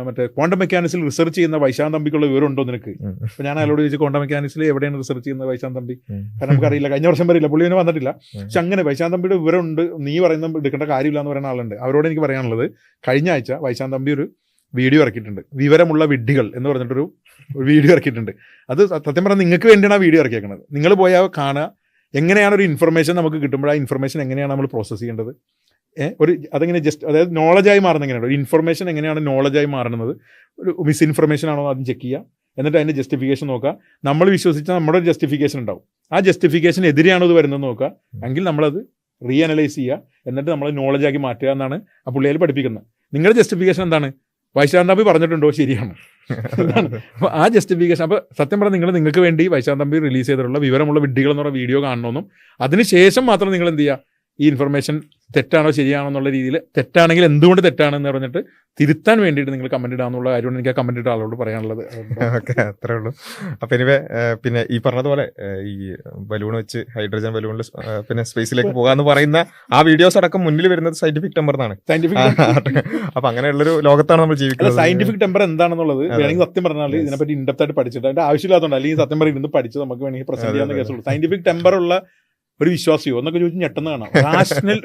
മറ്റേ ക്വാണ്ടം മെക്കാനിക്സിൽ റിസർച്ച് ചെയ്യുന്ന വൈശാഖ് തമ്പിക്കുള്ള വിവരമുണ്ടോ നിനക്ക്? അപ്പോൾ ഞാൻ അയാളോട് ചോദിച്ചു ക്വാണ്ടം മെക്കാനിക്സിൽ എവിടെയാണ് റിസർച്ച് ചെയ്യുന്നത് വൈശാഖ് തമ്പി? കാരണം നമുക്കറിയില്ല, കഴിഞ്ഞ വർഷം വരില്ല, പുള്ളി തന്നെ വന്നിട്ടില്ല. പക്ഷെ അങ്ങനെ വൈശാഖ് തമ്പിയുടെ വിവരമുണ്ട്, നീ പറയുന്ന എടുക്കേണ്ട കാര്യമില്ല എന്ന് പറയുന്ന ആളുണ്ട്. അവരോട് എനിക്ക് പറയാനുള്ളത്, കഴിഞ്ഞ ആഴ്ച വൈശാഖ് തമ്പി ഒരു വീഡിയോ ഇറക്കിയിട്ടുണ്ട്, വിവരമുള്ള വിഡ്ഢികൾ എന്ന് പറഞ്ഞിട്ടൊരു വീഡിയോ ഇറക്കിയിട്ടുണ്ട്. അത് സത്യം പറഞ്ഞാൽ നിങ്ങൾക്ക് വേണ്ടിയാണ് ആ വീഡിയോ ഇറക്കിയേക്കുന്നത്. നിങ്ങൾ പോയാൽ കാണുക എങ്ങനെയാണ് ഒരു ഇൻഫർമേഷൻ നമുക്ക് കിട്ടുമ്പോൾ ആ ഇൻഫർമേഷൻ എങ്ങനെയാണ് നമ്മൾ പ്രോസസ്സ് ചെയ്യേണ്ടത്, അതെങ്ങനെ അതായത് നോളജായി മാറുന്നത് എങ്ങനെയാണ്, ഒരു ഇൻഫർമേഷൻ എങ്ങനെയാണ് നോളജായി മാറുന്നത്, ഒരു മിസ്ഇൻഫർമേഷൻ ആണോ അതും ചെക്ക് ചെയ്യുക, എന്നിട്ട് അതിൻ്റെ ജസ്റ്റിഫിക്കേഷൻ നോക്കുക. നമ്മൾ വിശ്വസിച്ചാൽ നമ്മുടെ ഒരു ജസ്റ്റിഫിക്കേഷൻ ഉണ്ടാവും, ആ ജസ്റ്റിഫിക്കേഷൻ എതിരെയാണോ ഇത് വരുന്നത് നോക്കുക, എങ്കിൽ നമ്മളത് റീഅനലൈസ് ചെയ്യുക, എന്നിട്ട് നമ്മൾ നോളജാക്കി മാറ്റുക എന്നാണ് ആ പുള്ളിയിൽ പഠിപ്പിക്കുന്നത്. നിങ്ങളുടെ ജസ്റ്റിഫിക്കേഷൻ എന്താണ്? വൈശാഖ് തമ്പി പറഞ്ഞിട്ടുണ്ടോ ശരിയാണ്, അപ്പോൾ ആ ജസ്റ്റിഫിക്കേഷൻ. അപ്പോൾ സത്യം പറഞ്ഞാൽ നിങ്ങൾക്ക് വേണ്ടി വൈശാഖ് തമ്പി റിലീസ് ചെയ്തിട്ടുള്ള വിവരമുള്ള വിഡ്ഢികൾ എന്ന് പറഞ്ഞ വീഡിയോ കാണണമെന്നും അതിനുശേഷം മാത്രം നിങ്ങൾ എന്ത് ചെയ്യുക, ഈ ഇൻഫർമേഷൻ തെറ്റാണോ ശരിയാണോ എന്നുള്ള രീതിയിൽ, തെറ്റാണെങ്കിൽ എന്തുകൊണ്ട് തെറ്റാണെന്ന് പറഞ്ഞിട്ട് തിരുത്താൻ വേണ്ടിയിട്ട് നിങ്ങൾ കമന്റ് ഇടാന്നുള്ള കാര്യമാണ് എനിക്ക് ആ കമന്റ് ഇട്ട ആളോട് പറയാനുള്ളത്. ഓക്കെ, അത്രേ ഉള്ളൂ. അപ്പം എനിവേ പിന്നെ ഈ പറഞ്ഞതുപോലെ ഈ ബലൂൺ വെച്ച് ഹൈഡ്രജൻ ബലൂണിൽ പിന്നെ സ്പേസിലേക്ക് പോകാന്ന് പറയുന്ന ആ വീഡിയോസ് അടക്കം മുന്നിൽ വരുന്നത് സയന്റിഫിക് ടെമ്പർ എന്നാണ്. അപ്പൊ അങ്ങനെയുള്ളൊരു ലോകത്താണ് നമ്മൾ ജീവിക്കുന്നത്. സയന്റിഫിക് ടെമ്പർ എന്താണെന്നുള്ളത് വേണമെങ്കിൽ സത്യം പറഞ്ഞാൽ ഇതിനെപ്പറ്റി ഇൻഡെപ്തായിട്ട് പഠിച്ചിട്ട് അതിന്റെ ആവശ്യമില്ലാത്തതുകൊണ്ട്, അല്ലെങ്കിൽ സത്യം പറഞ്ഞാൽ ഇരുന്ന് പഠിച്ച് നമുക്ക് വേണമെങ്കിൽ പ്രസന്റ് ചെയ്യാവുന്ന കേസുള്ളൂ. സയന്റിഫിക് ടെമ്പർ ഉള്ള ഒരു വിശ്വാസിയോ എന്നൊക്കെ ചോദിച്ച് ഞെട്ടുന്ന കാണാം.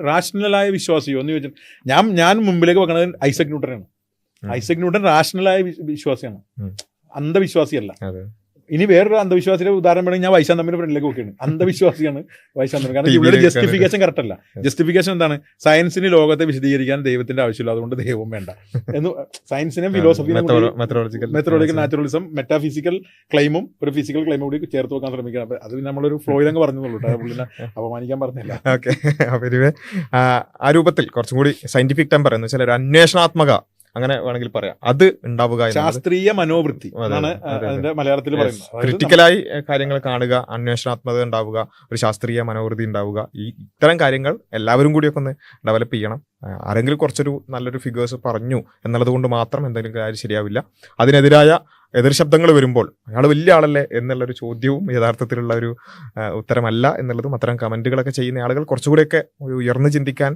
റാഷണലായ വിശ്വാസിയോ എന്ന് ചോദിച്ചിട്ട് ഞാൻ മുമ്പിലേക്ക് വെക്കുന്നത് ഐസക് ന്യൂട്ടനാണ്. ഐസക് ന്യൂട്ടൻ റാഷണലായ വിശ്വാസിയാണ്, അന്ധവിശ്വാസിയല്ല. ഇനി വേറൊരു അന്ധവിശ്വാസിയുടെ ഉദാഹരണം വേണമെങ്കിൽ ഞാൻ വൈശാഖ് തമ്പിയുടെ ഫ്രണ്ടിലേക്ക് നോക്കിയാണ്. അന്ധവിശ്വാസിയാണ് വൈശാഖ് തമ്പി. കാരണം ഇവിടെ ജസ്റ്റിഫിക്കേഷൻ കറക്റ്റ് അല്ല. ജസ്റ്റിഫിക്കേഷൻ എന്താണ്? സയൻസിന് ലോകത്തെ വിശദീകരിക്കാൻ ദൈവത്തിന്റെ ആവശ്യമില്ല, അതുകൊണ്ട് ദൈവം വേണ്ട എന്ന്. സയൻസിനെ ഫിലോസഫി, മെത്തഡോളജിക്കൽ നാച്ചുറലിസം, മെറ്റാഫിസിക്കൽ ക്ലെയിമും ഒരു ഫിസിക്കൽ ക്ലെയിമും കൂടി ചേർത്ത് വെക്കാൻ ശ്രമിക്കണം. അത് നമ്മളൊരു ഫ്ലോയിലങ്ങ് പറഞ്ഞുള്ളൂ, പുള്ളിനെ അപമാനിക്കാൻ പറഞ്ഞില്ല. ഓക്കെ, ആ രൂപത്തിൽ കുറച്ചും കൂടി സയന്റിഫിക് ടെമ്പർ എന്ന് വെച്ചാൽ ഒരു അന്വേഷണാത്മക, അങ്ങനെ വേണമെങ്കിൽ പറയാം, അത് ഉണ്ടാവുക, ശാസ്ത്രീയ മനോവൃത്തി എന്നാണ് അതിന്റെ മലയാളത്തിൽ പറയുന്നത്. ക്രിട്ടിക്കലായി കാര്യങ്ങൾ കാണുക, അന്വേഷണാത്മകത ഉണ്ടാവുക, ഒരു ശാസ്ത്രീയ മനോവൃത്തി ഉണ്ടാവുക. ഇത്തരം കാര്യങ്ങൾ എല്ലാവരും കൂടിയൊക്കെ ഒന്ന് ഡെവലപ്പ് ചെയ്യണം. ആരെങ്കിലും കുറച്ചൊരു നല്ലൊരു ഫിഗേഴ്സ് പറഞ്ഞു എന്നുള്ളത് കൊണ്ട് മാത്രം എന്തെങ്കിലും കാര്യം ശരിയാവില്ല. അതിനെതിരായ എതിർ ശബ്ദങ്ങൾ വരുമ്പോൾ അയാൾ വലിയ ആളല്ലേ എന്നുള്ളൊരു ചോദ്യവും യഥാർത്ഥത്തിലുള്ള ഒരു ഉത്തരമല്ല എന്നുള്ളതും, അത്തരം കമന്റുകളൊക്കെ ചെയ്യുന്ന ആളുകൾ കുറച്ചുകൂടെയൊക്കെ ഉയർന്നു ചിന്തിക്കാൻ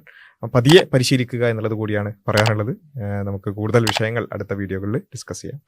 പതിയെ പരിശീലിക്കുക എന്നുള്ളത് കൂടിയാണ് പറയാനുള്ളത്. നമുക്ക് കൂടുതൽ വിഷയങ്ങൾ അടുത്ത വീഡിയോകളിൽ ഡിസ്കസ് ചെയ്യാം.